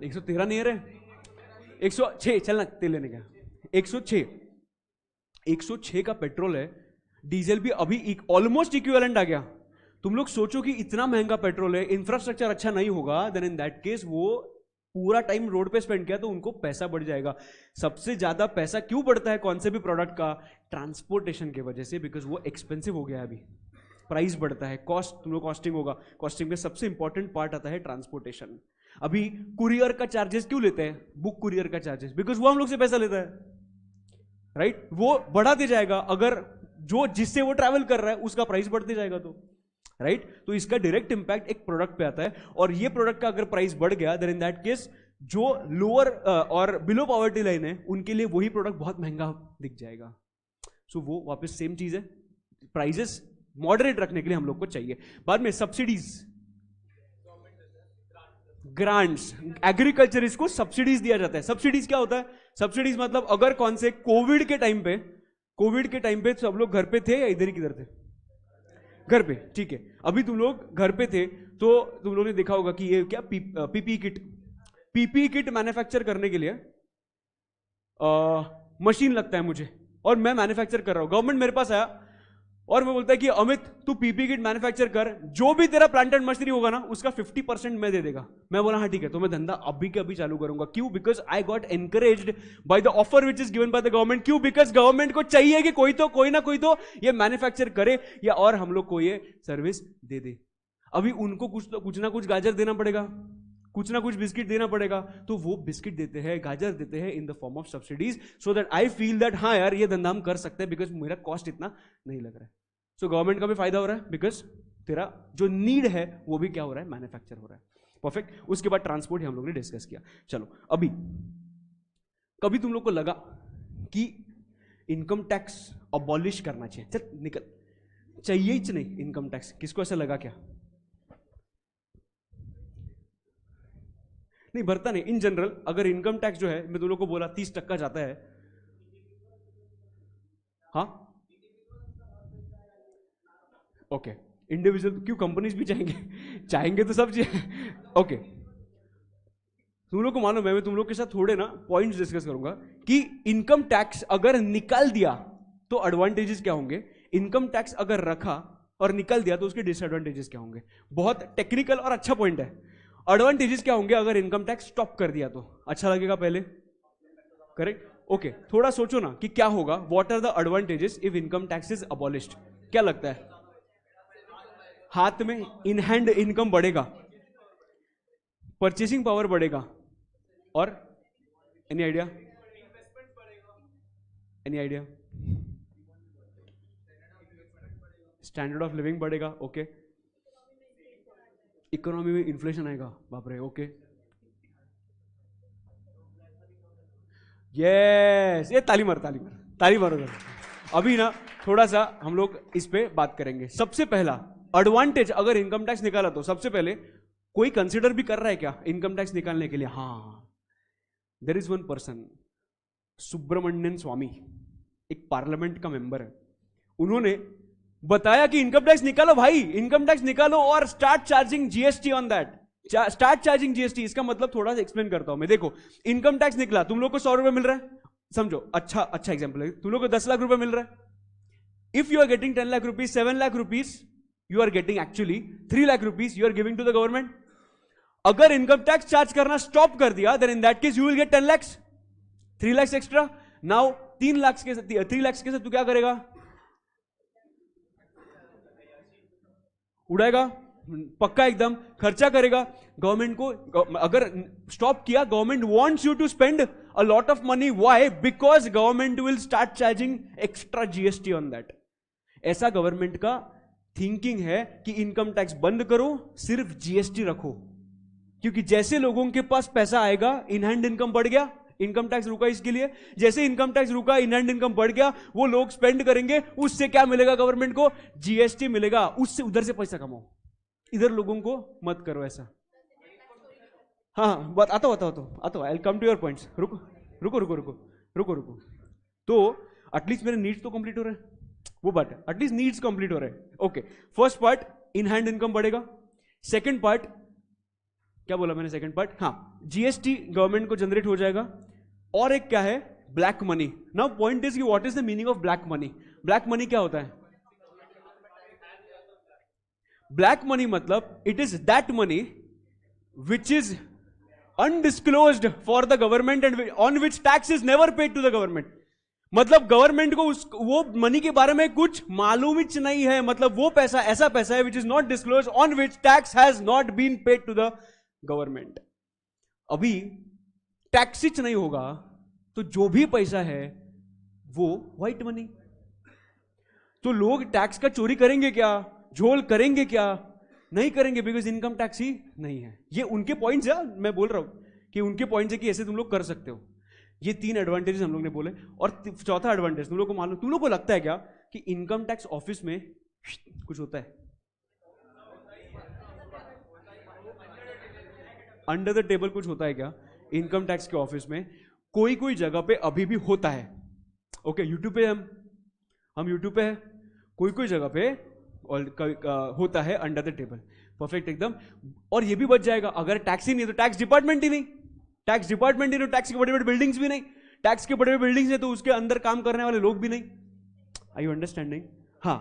113 नहीं है रे, 106 चलना तेल लेने का, 106 का पेट्रोल है, डीजल भी अभी ऑलमोस्ट इक्विवेलेंट आ गया। तुम लोग सोचो कि इतना महंगा पेट्रोल है, इंफ्रास्ट्रक्चर अच्छा नहीं होगा, देन इन दैट केस वो पूरा टाइम रोड पे स्पेंड किया तो उनको पैसा बढ़ जाएगा। सबसे ज्यादा पैसा क्यों बढ़ता है कौन से भी प्रोडक्ट का? ट्रांसपोर्टेशन की वजह से, बिकॉज वो एक्सपेंसिव हो गया है, अभी प्राइस बढ़ता है, कॉस्ट, तुम लोग कॉस्टिंग होगा, कॉस्टिंग में सबसे इंपॉर्टेंट पार्ट आता है ट्रांसपोर्टेशन। अभी कुरियर का चार्जेस क्यों लेते हैं? बुक कुरियर का चार्जेस, बिकॉज वो हम लोग से पैसा लेता है, राइट? वो बढ़ाते जाएगा, अगर जो जिससे वो ट्रैवल कर रहा है उसका प्राइस बढ़ते जाएगा तो, राइट? तो इसका डायरेक्ट इंपैक्ट एक प्रोडक्ट पे आता है, और ये प्रोडक्ट का अगर प्राइस बढ़ गया, देन इन दैट केस जो लोअर और बिलो पॉवर्टी लाइन है उनके लिए वही प्रोडक्ट बहुत महंगा दिख जाएगा। सो वो वापस सेम चीज है, प्राइजेस मॉडरेट रखने के लिए हम लोग को चाहिए। बाद में सब्सिडीज, ग्रांट्स, एग्रीकल्चर इसको सब्सिडीज दिया जाता है। सब्सिडीज क्या होता है? सब्सिडीज मतलब अगर कौन से कोविड के टाइम पे सब लोग घर पे थे या इधर ही किधर थे? घर पे, ठीक है। अभी तुम लोग घर पे थे तो तुम लोगों ने देखा होगा कि ये क्या पीपी किट मैन्युफैक्चर करने के लिए मशीन लगता है मुझे, और मैं मैन्युफैक्चर कर रहा हूं। गवर्नमेंट मेरे पास आया और वो बोलता है कि अमित तू पीपी किट मैन्युफैक्चर कर, जो भी तेरा प्लांट एंड मशीनरी होगा ना उसका 50% मैं दे देगा। मैं बोला हाँ ठीक है, तो मैं धंधा अभी के अभी चालू करूंगा। क्यों? Because I got encouraged by the offer which is given by the government. क्यों? बिकॉज गवर्नमेंट को चाहिए कि कोई ना कोई तो ये मैन्युफैक्चर करे या और हम लोग को ये सर्विस दे दे। अभी उनको कुछ ना कुछ गाजर देना पड़ेगा, कुछ ना कुछ बिस्किट देना पड़ेगा, तो वो बिस्किट देते हैं, गाजर देते हैं in the form of subsidies, so that I feel that हाँ यार ये धंधा हम कर सकते हैं बिकॉज मेरा कॉस्ट इतना नहीं लग रहा है। सो गवर्नमेंट का भी फायदा हो रहा है बिकॉज तेरा जो नीड है वो भी क्या हो रहा है? मैन्युफैक्चर हो रहा है। परफेक्ट। उसके बाद ट्रांसपोर्ट हम लोग ने डिस्कस किया। चलो अभी कभी तुम लोग को लगा कि इनकम टैक्स अबॉलिश करना चाहिए? चल निकल, चाहिए ही नहीं इनकम टैक्स, किसको ऐसा लगा क्या? नहीं भरता नहीं, इन जनरल अगर इनकम टैक्स जो है, मैं तुम लोग को बोला 30% जाता है। हाँ ओके, इंडिविजुअल क्यों, कंपनीज भी चाहेंगे चाहेंगे तो सब चाहिए। ओके, तुम लोग को मालूम है, मैं तुम लोग के साथ थोड़े ना पॉइंट्स डिस्कस करूंगा कि इनकम टैक्स अगर निकाल दिया तो एडवांटेजेस क्या होंगे, इनकम टैक्स अगर रखा और निकाल दिया तो उसके डिसएडवांटेजेस क्या होंगे। बहुत टेक्निकल और अच्छा पॉइंट है। एडवांटेजेस क्या होंगे अगर इनकम टैक्स स्टॉप कर दिया, तो अच्छा लगेगा पहले, करेक्ट। ओके, थोड़ा सोचो ना कि क्या होगा, what are the advantages if income tax is abolished, क्या लगता है। हाथ में इन हैंड इनकम बढ़ेगा, परचेसिंग पावर बढ़ेगा, और any idea, any idea, standard of living बढ़ेगा, ओके। इकोनॉमी में इन्फ्लेशन आएगा, बाप रे, ओके। यस, ये ताली मार ताली मार ताली मारो उधर। अभी ना थोड़ा सा हम लोग इस पे बात करेंगे। सबसे पहला एडवांटेज अगर इनकम टैक्स निकाला तो सबसे पहले कोई कंसिडर भी कर रहा है क्या इनकम टैक्स निकालने के लिए। हाँ, there is one person, Subramanian Swamy, एक पार्लियामेंट का मेंबर है। उन्होंने बताया कि इनकम टैक्स निकालो भाई, इनकम टैक्स निकालो और start charging GST on that, start charging GST. इसका मतलब थोड़ा सा एक्सप्लेन करता हूं मैं। देखो, इनकम टैक्स निकला, तुम लोग को 100 रुपए मिल रहा है, समझो, अच्छा अच्छा एग्जांपल है, तुम लोग को 10 लाख रुपए मिल रहा है। If you are getting 10 lakh rupees, 7 lakh rupees you are getting, actually 3 lakh rupees you are giving to the government. अगर इनकम टैक्स चार्ज करना स्टॉप कर दिया, then in that case you will get 10 lakhs, 3 lakhs extra. Now 3 lakh के साथ, 3 लाख के साथ तू क्या करेगा, उड़ाएगा, पक्का एकदम खर्चा करेगा। गवर्नमेंट को अगर स्टॉप किया, government wants you to spend a lot of money, why, because government will start charging extra GST on that. ऐसा गवर्नमेंट का थिंकिंग है कि इनकम टैक्स बंद करो, सिर्फ जीएसटी रखो, क्योंकि जैसे लोगों के पास पैसा आएगा, इन हैंड इनकम बढ़ गया, इनकम टैक्स रुका इसके लिए, जैसे इनकम टैक्स रुका, इन हैंड इनकम बढ़ गया, वो लोग स्पेंड करेंगे, उससे क्या मिलेगा गवर्नमेंट को, जीएसटी मिलेगा, उससे उधर से पैसा कमाओ, इधर लोगों को मत करो ऐसा। हाँ हाँ, बात आता आता आता, आई कम टू योर पॉइंट्स। रुको रुको रुको रुको रुको रुको, तो एटलीस्ट मेरे नीड्स तो कंप्लीट हो रहे हैं, वो बात है, एटलीस्ट नीड्स कंप्लीट हो रहे हैं। Okay, first part in hand income बढ़ेगा। सेकंड पार्ट क्या बोला मैंने, सेकंड पार्ट, हाँ, जीएसटी गवर्नमेंट को जनरेट हो जाएगा। और एक क्या है, black money. Now point is कि what is the meaning of black money. Black money क्या होता है, ब्लैक मनी मतलब it is that money which is undisclosed for the government and on which tax is never paid to the government. मतलब government को वो money के बारे में कुछ मालूम ही नहीं है, मतलब वो पैसा ऐसा पैसा है which is not disclose, on which tax has not been paid to the government. अभी टैक्स ही नहीं होगा तो जो भी पैसा है वो व्हाइट मनी। तो लोग टैक्स का चोरी करेंगे क्या, झोल करेंगे क्या, नहीं करेंगे, बिकॉज इनकम टैक्स ही नहीं है। ये उनके पॉइंट्स है, मैं बोल रहा हूं कि उनके पॉइंट्स है कि ऐसे तुम लोग कर सकते हो। ये 3 एडवांटेजेस हम लोग ने बोले। और चौथा एडवांटेज तुम लोग को मालूम, तुम लोग को लगता है क्या कि इनकम टैक्स ऑफिस में कुछ होता है, अंडर द टेबल कुछ होता है क्या इनकम टैक्स के ऑफिस में। कोई कोई जगह पे अभी भी होता है। ओके, यूट्यूब पे हम यूट्यूब पे है, कोई कोई जगह पे और होता है अंडर द टेबल, परफेक्ट एकदम। और ये भी बच जाएगा अगर टैक्स ही नहीं तो टैक्स डिपार्टमेंट ही नहीं, टैक्स डिपार्टमेंट ही नहीं, टैक्स के बड़े बड़े बिल्डिंग्स भी नहीं, टैक्स के बड़े बड़े बिल्डिंग्स है तो उसके अंदर काम करने वाले लोग भी नहीं। आई यू अंडरस्टैंडिंग, हाँ,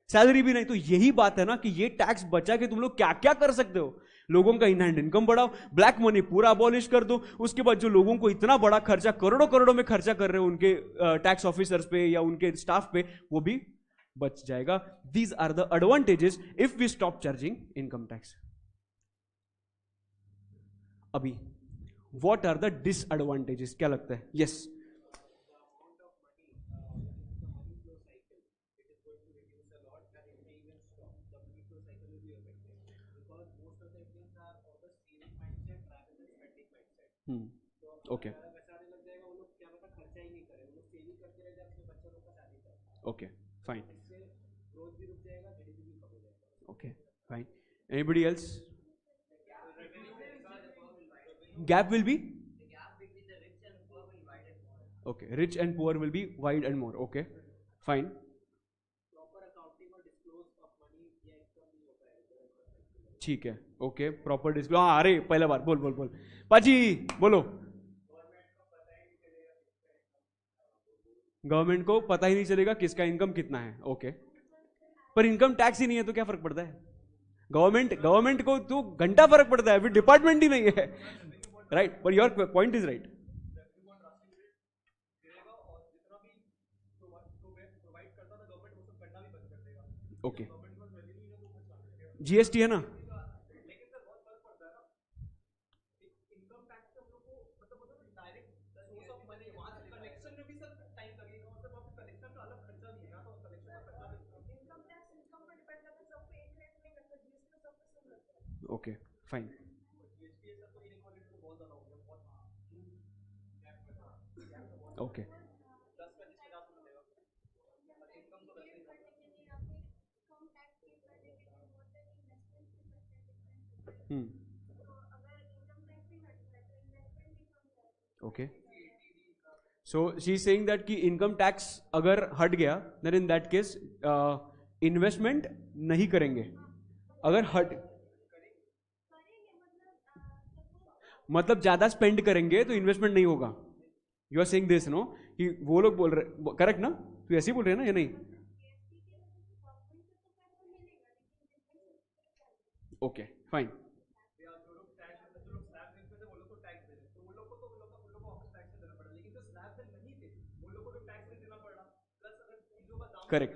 सैलरी भी नहीं। तो यही बात है ना कि ये टैक्स बचा के तुम लोग क्या क्या कर सकते हो। लोगों का इन हैंड इनकम बढ़ाओ, ब्लैक मनी पूरा अबॉलिश कर दो, उसके बाद जो लोगों को इतना बड़ा खर्चा करोड़ों करोड़ों में खर्चा कर रहे हो उनके टैक्स ऑफिसर्स पे या उनके स्टाफ पे, वो भी बच जाएगा। These are the advantages if we stop charging income tax. अभी व्हाट आर द डिसएडवांटेजेस, क्या लगता है। Yes, okay okay, fine, okay fine. Anybody else, gap will be okay, rich and poor will be wide and more, okay fine. ठीक है, okay, proper display. हाँ अरे पहला बार बोल बोल बोल पाजी बोलो. गवर्नमेंट को पता ही नहीं चलेगा किसका इनकम कितना है, ओके. पर इनकम टैक्स ही नहीं है तो क्या फर्क पड़ता है? गवर्नमेंट को तो घंटा फर्क पड़ता है, अभी डिपार्टमेंट ही नहीं है. राइट, पर your point is right. Okay, GST है ना. Okay fine. Okay okay. So she is saying that कि इनकम टैक्स अगर हट गया then in that case investment नहीं करेंगे. अगर हट मतलब ज्यादा स्पेंड करेंगे तो इन्वेस्टमेंट नहीं होगा. You are saying this no कि वो लोग बोल रहे, करेक्ट ना? तो ऐसे ही बोल रहे हैं ना या नहीं? Okay fine. Correct,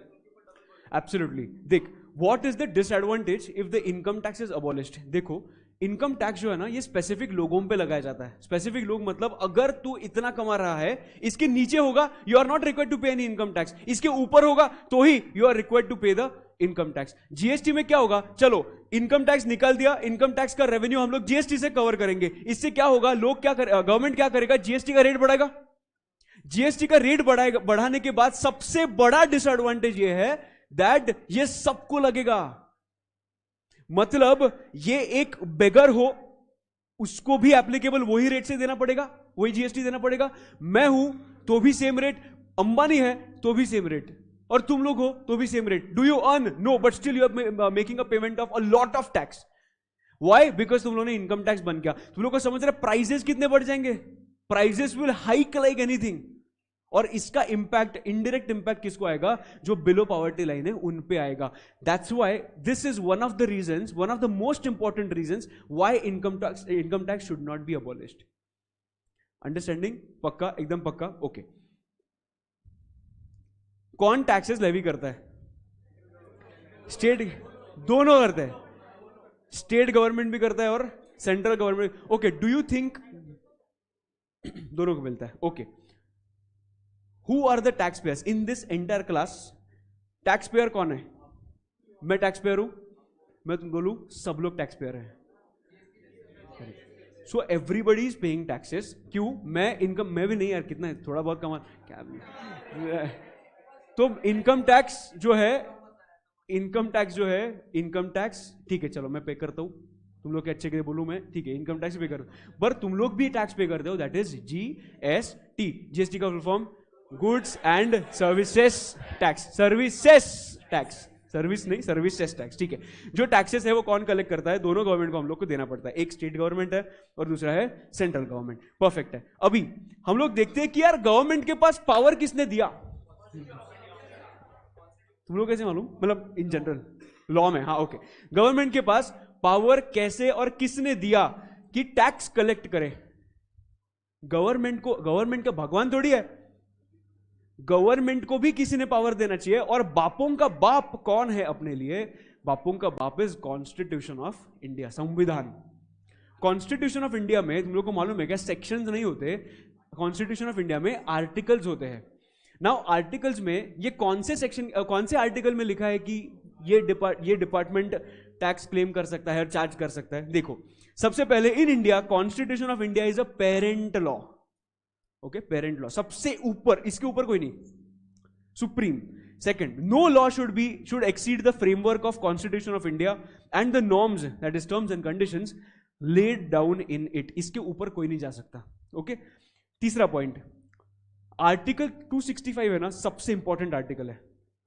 absolutely. देख, what is the disadvantage if the income tax is abolished? देखो, इनकम टैक्स जो है ना ये स्पेसिफिक लोगों पे लगाया जाता है. स्पेसिफिक लोग मतलब अगर तू इतना कमा रहा है, इसके नीचे होगा you are not required to pay any income tax, इसके ऊपर होगा तो ही you are required to pay the income tax. GST में क्या होगा? चलो इनकम टैक्स निकाल दिया, इनकम टैक्स का रेवेन्यू हम लोग जीएसटी से कवर करेंगे. इससे क्या होगा? लोग क्या कर, गवर्नमेंट क्या करेगा? जीएसटी का रेट बढ़ाएगा. जीएसटी का रेट बढ़ाएगा, बढ़ाने के बाद सबसे बड़ा डिसएडवांटेज ये है दैट ये सबको लगेगा. मतलब ये एक बेगर हो उसको भी एप्लीकेबल वही रेट से देना पड़ेगा, वही जीएसटी देना पड़ेगा. मैं हूं तो भी सेम रेट, अंबानी है तो भी सेम रेट, और तुम लोग हो तो भी same rate. Do you earn? No, but still you are making a payment of a lot of tax. Why? Because तुम लोगों ने इनकम टैक्स बंद किया. तुम लोग को समझ रहे प्राइजेस कितने बढ़ जाएंगे? Prices will hike like anything. और इसका इंपैक्ट, इनडायरेक्ट इंपैक्ट किसको आएगा? जो बिलो पॉवर्टी लाइन है उन पे आएगा. That's why this is one of the reasons, one of the most important reasons why income tax should not be abolished. Understanding? पक्का? एकदम पक्का? ओके. कौन टैक्सेस लेवी करता है? स्टेट, दोनों करते हैं. स्टेट गवर्नमेंट भी करता है और central government. Okay, do you think दोनों को मिलता है? Okay. Who are the taxpayers in this entire class? Tax payer कौन है? मैं टैक्स पेयर हूं. मैं तुम बोलूं सब लोग टैक्स पेयर हैं. So everybody is paying taxes. क्यों? मैं इनकम, मैं भी नहीं यार, कितना है, थोड़ा बहुत कमा क्या. तो इनकम टैक्स जो है, इनकम टैक्स ठीक है, चलो मैं पे करता हूं. तुम लोग के अच्छे के लिए बोलूं मैं, ठीक है, इनकम टैक्स पे कर. पर तुम लोग भी टैक्स पे करते हो, दैट इज जीएसटी. जीएसटी का full form goods and services tax. Services tax, service नहीं, सर्विसेस टैक्स. ठीक है. जो टैक्सेस है वो कौन कलेक्ट करता है? दोनों गवर्नमेंट को हम लोग को देना पड़ता है. एक स्टेट गवर्नमेंट है और दूसरा है सेंट्रल गवर्नमेंट. परफेक्ट है. अभी हम लोग देखते हैं कि यार गवर्नमेंट के पास पावर किसने दिया? तुम लोग कैसे मालूम? मतलब इन जनरल लॉ में. हाँ ओके. गवर्नमेंट के पास पावर कैसे और किसने दिया कि टैक्स कलेक्ट करे? गवर्नमेंट को, गवर्नमेंट का भगवान थोड़ी है. गवर्नमेंट को भी किसी ने पावर देना चाहिए. और बापों का बाप कौन है अपने लिए? बापों का बाप इज कॉन्स्टिट्यूशन ऑफ इंडिया, संविधान. कॉन्स्टिट्यूशन ऑफ इंडिया में तुम लोग को मालूम है क्या? सेक्शंस नहीं होते. कॉन्स्टिट्यूशन ऑफ इंडिया में आर्टिकल्स होते हैं. नाउ आर्टिकल्स में ये कौन से सेक्शन, कौन से आर्टिकल में लिखा है कि ये डिपार्टमेंट टैक्स क्लेम कर सकता है और चार्ज कर सकता है? देखो, सबसे पहले in India constitution of India is a parent law. Okay, parent law सबसे ऊपर, इसके ऊपर कोई नहीं, supreme. Second, no law should exceed the framework of constitution of India and the norms, that is terms and conditions laid down in it, इसके ऊपर कोई नहीं जा सकता. ओके, तीसरा पॉइंट, आर्टिकल 265 है ना, सबसे इंपॉर्टेंट आर्टिकल है.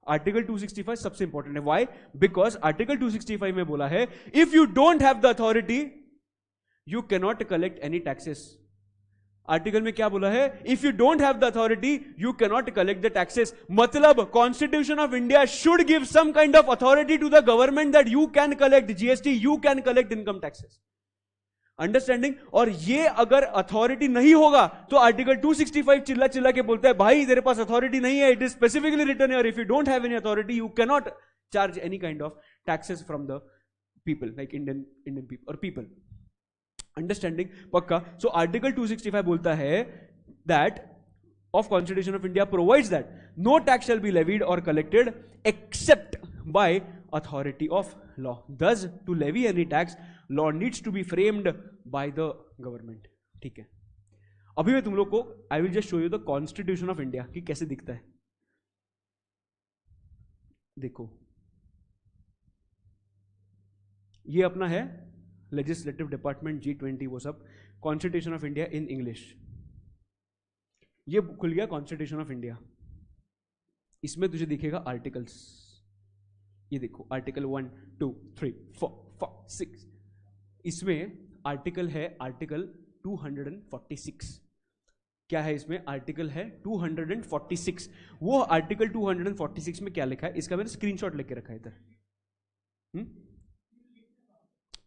आर्टिकल 265 सबसे इंपॉर्टेंट है. व्हाई? बिकॉज आर्टिकल 265 में बोला है if you don't have the authority you can not collect any taxes. Article में क्या बोला है? If you don't have the authority you can not collect the taxes. मतलब constitution of India should give some kind of authority to the government that you can collect GST, you can collect income taxes. Understanding? और ये अगर authority नहीं होगा तो article 265 चिल्ला चिल्ला के बोलता है भाई तेरे पास अथॉरिटी नहीं है. It is specifically written here, if you don't have any authority you can not charge any kind of taxes from the people, like Indian people और पीपल. अंडरस्टैंडिंग? पक्का? सो आर्टिकल 265 बोलता है that of constitution of India provides that no tax shall be levied और collected except by authority of law. Thus to levy any tax law needs to be framed by the government. ठीक है, अभी मैं तुम लोग को I will just show you the constitution of India कि कैसे दिखता है. देखो, ये अपना है लेजिस्लेटिव डिपार्टमेंट, G20, वो सब. Constitution of India in English. ये खुल गया कॉन्स्टिट्यूशन ऑफ इंडिया. इसमें तुझे दिखेगा आर्टिकल्स. ये देखो, आर्टिकल 1, 2, 3, 4, 5, 6. इसमें आर्टिकल है आर्टिकल 246. क्या है इसमें? आर्टिकल है 246. वो आर्टिकल 246 में क्या लिखा है इसका मैंने स्क्रीनशॉट लेके रखा है इधर.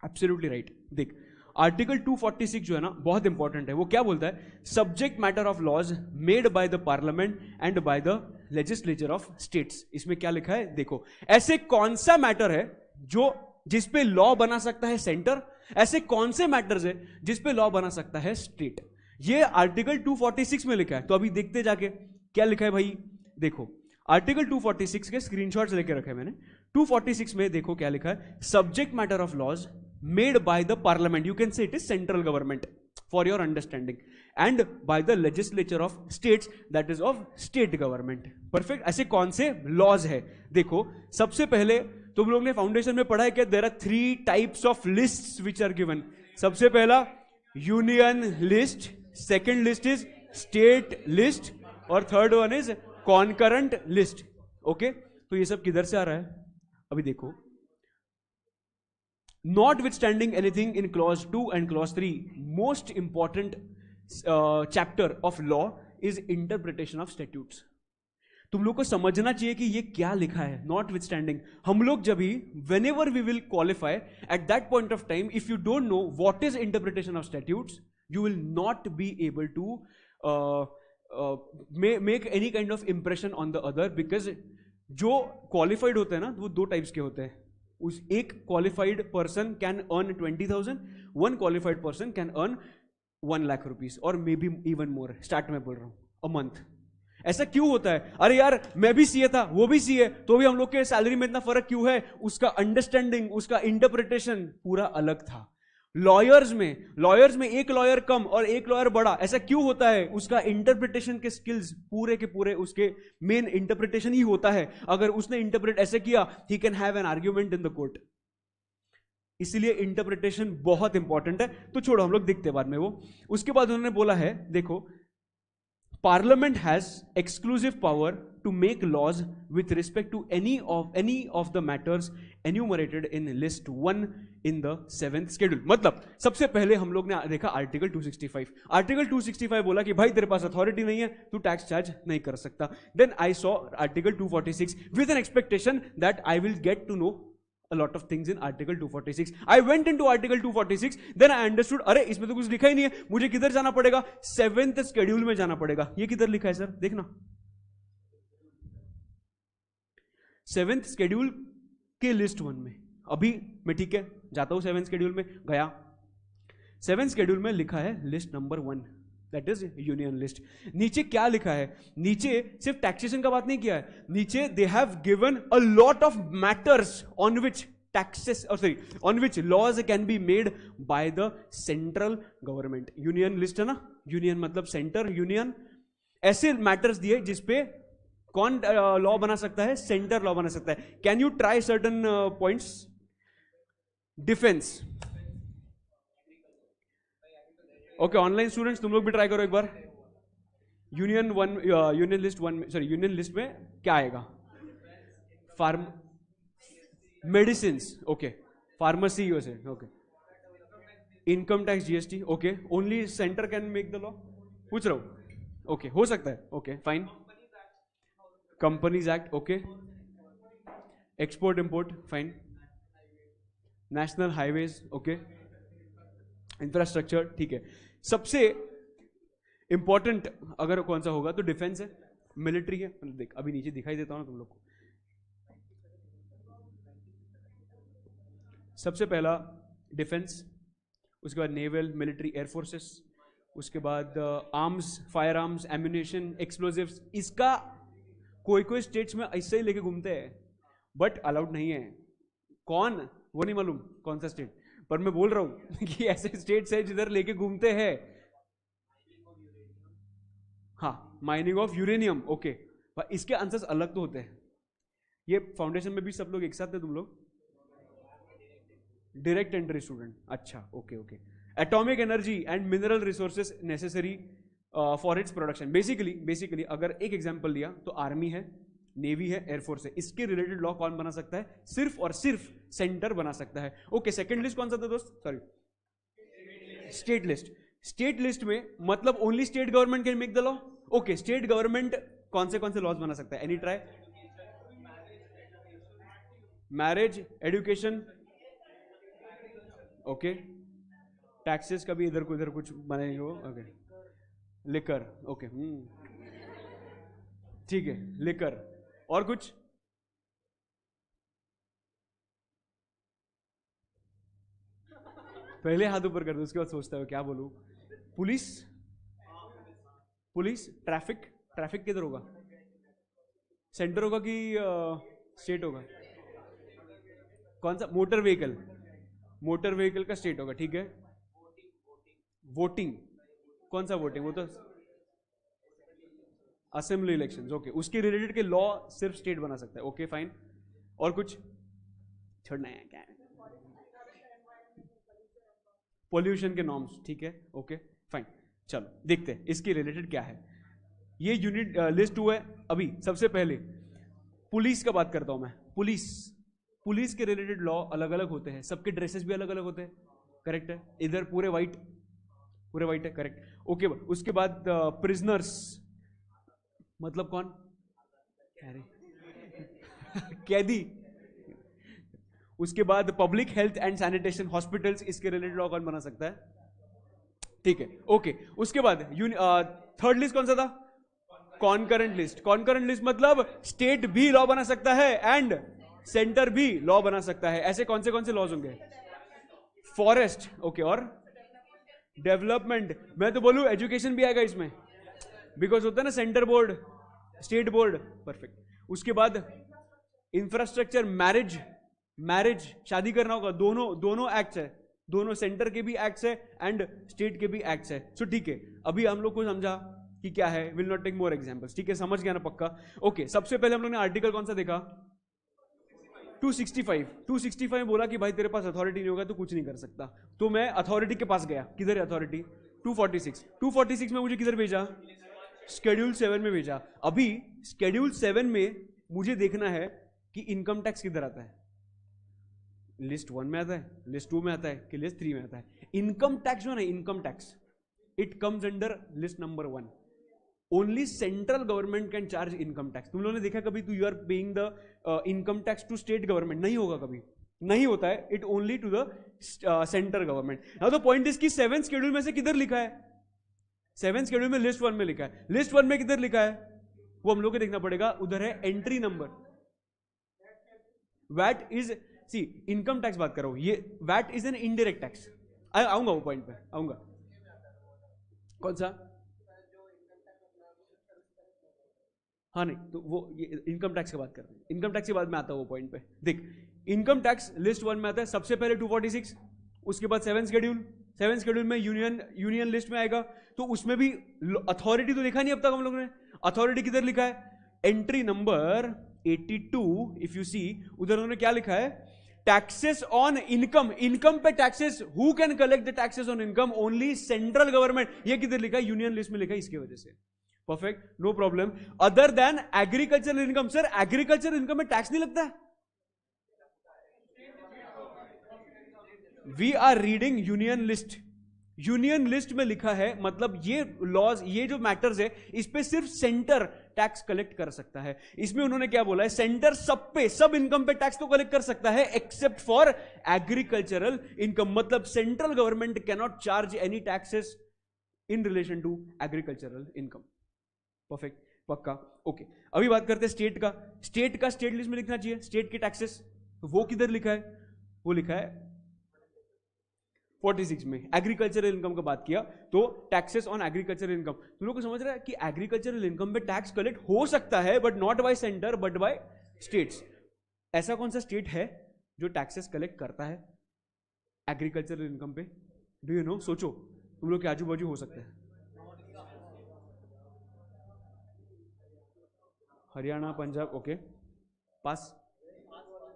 Absolutely right. देख, आर्टिकल 246 जो है ना बहुत इंपॉर्टेंट है. वो क्या बोलता है? Subject matter of laws made by the parliament and by the legislature of states. इसमें क्या लिखा है देखो, ऐसे कौन सा मैटर है जो जिस पे लॉ बना सकता है सेंटर, ऐसे कौन से मैटर्स है जिस पे लॉ बना सकता है स्टेट. ये आर्टिकल 246 में लिखा है. तो अभी देखते जाके क्या लिखा है भाई. देखो, आर्टिकल 246 के स्क्रीनशॉट्स लेके रखे मैंने. 246 में देखो क्या लिखा है, subject matter of laws made by the parliament, you can say it is central government for your understanding, and by the legislature of states, that is of state government. Perfect. ऐसे कौन से laws है? देखो, सबसे पहले तुम लोग ने फाउंडेशन में पढ़ा है कि there are 3 types of lists which are given. सबसे पहला union list, second list is state list, और third one is concurrent list. Okay? तो ये सब किधर से आ रहा है? अभी देखो, notwithstanding anything in clause 2 and clause 3, most important chapter of law is interpretation of statutes. तुम लोग को समझना चाहिए कि ये क्या लिखा है. notwithstanding, हम लोग जब भी whenever we will qualify at that point of time, if you don't know what is interpretation of statutes, you will not be able to make any kind of impression on the other, because जो qualified होते हैं ना वो 2 types के होते हैं. उस एक qualified person can earn 20,000, one qualified person can earn 1 lakh rupees और maybe even more. Start में बोल रहा हूं, अ मंथ. ऐसा क्यों होता है? अरे यार, मैं भी सीए था, वो भी सीए, तो भी हम लोग के सैलरी में इतना फर्क क्यों है? उसका अंडरस्टैंडिंग, उसका इंटरप्रिटेशन पूरा अलग था. लॉयर्स में एक लॉयर कम और एक लॉयर बड़ा, ऐसा क्यों होता है? उसका इंटरप्रिटेशन के स्किल्स पूरे के पूरे उसके मेन इंटरप्रिटेशन ही होता है. अगर उसने इंटरप्रेट ऐसे किया, he can have an argument in the court. इसलिए इंटरप्रिटेशन बहुत इंपॉर्टेंट है. तो छोड़ो, हम लोग देखते बाद में वो. उसके बाद उन्होंने बोला है, देखो, Parliament has exclusive power to make laws with respect to any of the matters enumerated in list 1 in the 7th schedule. मतलब सबसे पहले हम लोग ने देखा आर्टिकल 265. आर्टिकल 265 बोला कि भाई तेरे पास अथॉरिटी नहीं है, तू टैक्स चार्ज नहीं कर सकता. Then I saw article 246 with an expectation that I will get to know a lot of things in article 246. I went into article 246, then I understood, अरे इसमें तो कुछ लिखा ही नहीं है, मुझे किधर जाना पड़ेगा? 7th शेड्यूल में जाना पड़ेगा. ये किधर लिखा है सर? देखना, 7th शेड्यूल के लिस्ट 1 में. अभी मैं ठीक है जाता हूं 7th शेड्यूल में. गया 7th शेड्यूल में लिखा है list number 1, that is union list. नीचे क्या लिखा है? नीचे सिर्फ टैक्सेशन का बात नहीं किया है, नीचे they have given a lot of matters on which taxes on which laws can be made by the central government. Union list है ना, यूनियन मतलब सेंटर, यूनियन. ऐसे मैटर्स दिए जिसपे कौन लॉ बना सकता है? सेंटर लॉ बना सकता है. Can you try certain points? Defence, okay online students तुम लोग भी ट्राई करो एक बार. यूनियन लिस्ट में क्या आएगा? Farm medicine. Okay. Pharmacy USA. Okay. Income tax GST. Okay. Only centre can make the law. पूछ रहा हूं. ओके हो सकता है. Okay fine. Companies act. Okay. Export import. Fine. National highways. Okay. Infrastructure. ठीक है. सबसे इंपॉर्टेंट अगर कौन सा होगा तो डिफेंस है, मिलिट्री है. देख अभी नीचे दिखाई देता हूं ना तुम लोग को. सबसे पहला डिफेंस, उसके बाद नेवल, मिलिट्री, एयरफोर्सेस, उसके बाद arms, fire arms, ammunition, explosives. इसका कोई कोई स्टेट्स में ऐसे ही लेके घूमते हैं बट अलाउड नहीं है. कौन वो नहीं मालूम कौन सा स्टेट, पर मैं बोल रहा हूं कि ऐसे स्टेट्स है जिधर लेके घूमते हैं. हाँ, माइनिंग ऑफ यूरेनियम. ओके. इसके आंसर्स अलग तो होते हैं. ये फाउंडेशन में भी सब लोग एक साथ थे तुम लोग? Direct entry student. अच्छा. Okay okay. Atomic energy and mineral resources necessary for its production. Basically अगर एक एग्जांपल लिया तो आर्मी है, नेवी है, एयरफोर्स है. इसके रिलेटेड लॉ कौन बना सकता है? सिर्फ और सिर्फ सेंटर बना सकता है. ओके. सेकंड लिस्ट कौन सा था दोस्त? Sorry, state list. State list में मतलब only state government can make the law. Okay. State government कौन से लॉज बना सकता है? Any try. Marriage, education. Okay. Taxes का भी इधर को इधर कुछ बनेंगे वो. ओके. लिकर. ओके. ठीक है. लिकर. और कुछ? पहले हाथ ऊपर कर दो, उसके बाद सोचता है क्या बोलूं. पुलिस. पुलिस. ट्रैफिक किधर होगा? सेंटर होगा कि स्टेट होगा? कौन सा? मोटर व्हीकल का स्टेट होगा. ठीक है. वोटिंग. कौन सा वोटिंग? वो तो असेंबली इलेक्शंस. ओके. उसके रिलेटेड के लॉ सिर्फ स्टेट बना सकता है. Okay fine. और कुछ छोड़ना है क्या? पोल्यूशन के नॉर्म्स. ठीक है. Okay fine. चलो देखते हैं इसके रिलेटेड क्या है. ये यूनिट लिस्ट 2 है. अभी सबसे पहले पुलिस का बात करता हूं मैं. पुलिस के रिलेटेड लॉ अलग अलग होते हैं. सबके ड्रेसेस भी अलग अलग होते हैं. करेक्ट है. इधर पूरे वाइट है. करेक्ट. ओके. उसके बाद प्रिजनर्स मतलब कौन? अरे कैदी. उसके बाद public health and sanitation, hospitals. इसके रिलेटेड लॉ कौन बना सकता है? ठीक है. ओके. उसके बाद थर्ड लिस्ट कौन सा था? कॉन्करेंट लिस्ट मतलब स्टेट भी लॉ बना सकता है एंड सेंटर भी लॉ बना सकता है. ऐसे कौन से लॉज होंगे? फॉरेस्ट. ओके. और डेवलपमेंट. मैं तो बोलूं एजुकेशन भी आएगा इसमें, बिकॉज होता है ना centre board, state board. Perfect. उसके बाद इंफ्रास्ट्रक्चर, मैरिज, शादी करना होगा. दोनों एक्ट्स है. दोनों सेंटर के भी एक्ट्स है एंड स्टेट के भी एक्ट्स है. सो ठीक है. अभी हम लोग को समझा कि क्या है. Will not take more examples. ठीक है. समझ गया ना पक्का? ओके. सबसे पहले हम लोग ने आर्टिकल कौन सा देखा? 265 बोला कि भाई तेरे पास अथॉरिटी नहीं होगा तो कुछ नहीं कर सकता. तो मैं अथॉरिटी के पास गया. किधर है अथॉरिटी? 246 में मुझे किधर भेजा? शेड्यूल 7 में भेजा. अभी शेड्यूल 7 में मुझे देखना है कि इनकम टैक्स किधर आता है. लिस्ट 1 में आता है, लिस्ट 2 में आता है कि लिस्ट 3 में आता है. इनकम टैक्स जो है ना, income tax it comes under list number 1. Only central government can charge income tax. तुम लोगों ने देखा कभी you are paying the income tax to state government? नहीं होगा, कभी नहीं होता है. It only to the central government. Now the point is कि 7 शेड्यूल में से किधर लिखा है? 7 शेड्यूल में लिस्ट 1 में लिखा है. लिस्ट 1 में किधर लिखा है वो हम लोग को देखना पड़ेगा. उधर है entry number. VAT is see income tax बात कर रहा हूं. ये VAT is an indirect tax. आऊंगा वो पॉइंट पे आऊंगा. कौन सा? हाँ नहीं तो वो इनकम टैक्स की बात कर रहे हैं. इनकम टैक्स के बाद में आता है वो पॉइंट पे. देख इनकम टैक्स लिस्ट 1 में आता है. सबसे पहले 246, उसके बाद 7 शेड्यूल में यूनियन लिस्ट में आएगा. तो उसमें भी अथॉरिटी तो लिखा नहीं अब तक हम लोगों ने. अथॉरिटी किधर लिखा है? Entry number 82. If you see उधर उन्होंने क्या लिखा है? टैक्सेस ऑन इनकम, इनकम पे taxes, who can collect the taxes on income? Only central government. ये किधर लिखा है? यूनियन लिस्ट में लिखा है, इसकी वजह से। Perfect, no problem. Other than agricultural income, sir agricultural income में टैक्स नहीं लगता है? We are reading union list, union list में लिखा है, मतलब ये लॉज, ये जो मैटर्स है, इस पे सिर्फ सेंटर टैक्स कलेक्ट कर सकता है। इसमें उन्होंने क्या बोला है? सेंटर सब पे, सब इनकम पे टैक्स तो कलेक्ट कर सकता है एक्सेप्ट फॉर एग्रीकल्चरल इनकम। मतलब central government can not charge any taxes in relation to agricultural income. Perfect, पक्का, ओके। अभी बात करते हैं स्टेट का। स्टेट का स्टेट लिस्ट में लिखना चाहिए स्टेट के टैक्सेस, तो वो किधर लिखा है? वो लिखा है 46 में। एग्रीकल्चरल इनकम का बात किया तो टैक्सेस ऑन एग्रीकल्चरल इनकम। तुम लोग को समझ रहा है कि एग्रीकल्चरल इनकम पे टैक्स कलेक्ट हो सकता है, but not bye centre but by states. ऐसा कौन सा स्टेट है जो टैक्सेस कलेक्ट करता है एग्रीकल्चरल इनकम पे? Do you know? सोचो, तुम लोग के आजू बाजू हो सकते हैं। हरियाणा, पंजाब, ओके। पास?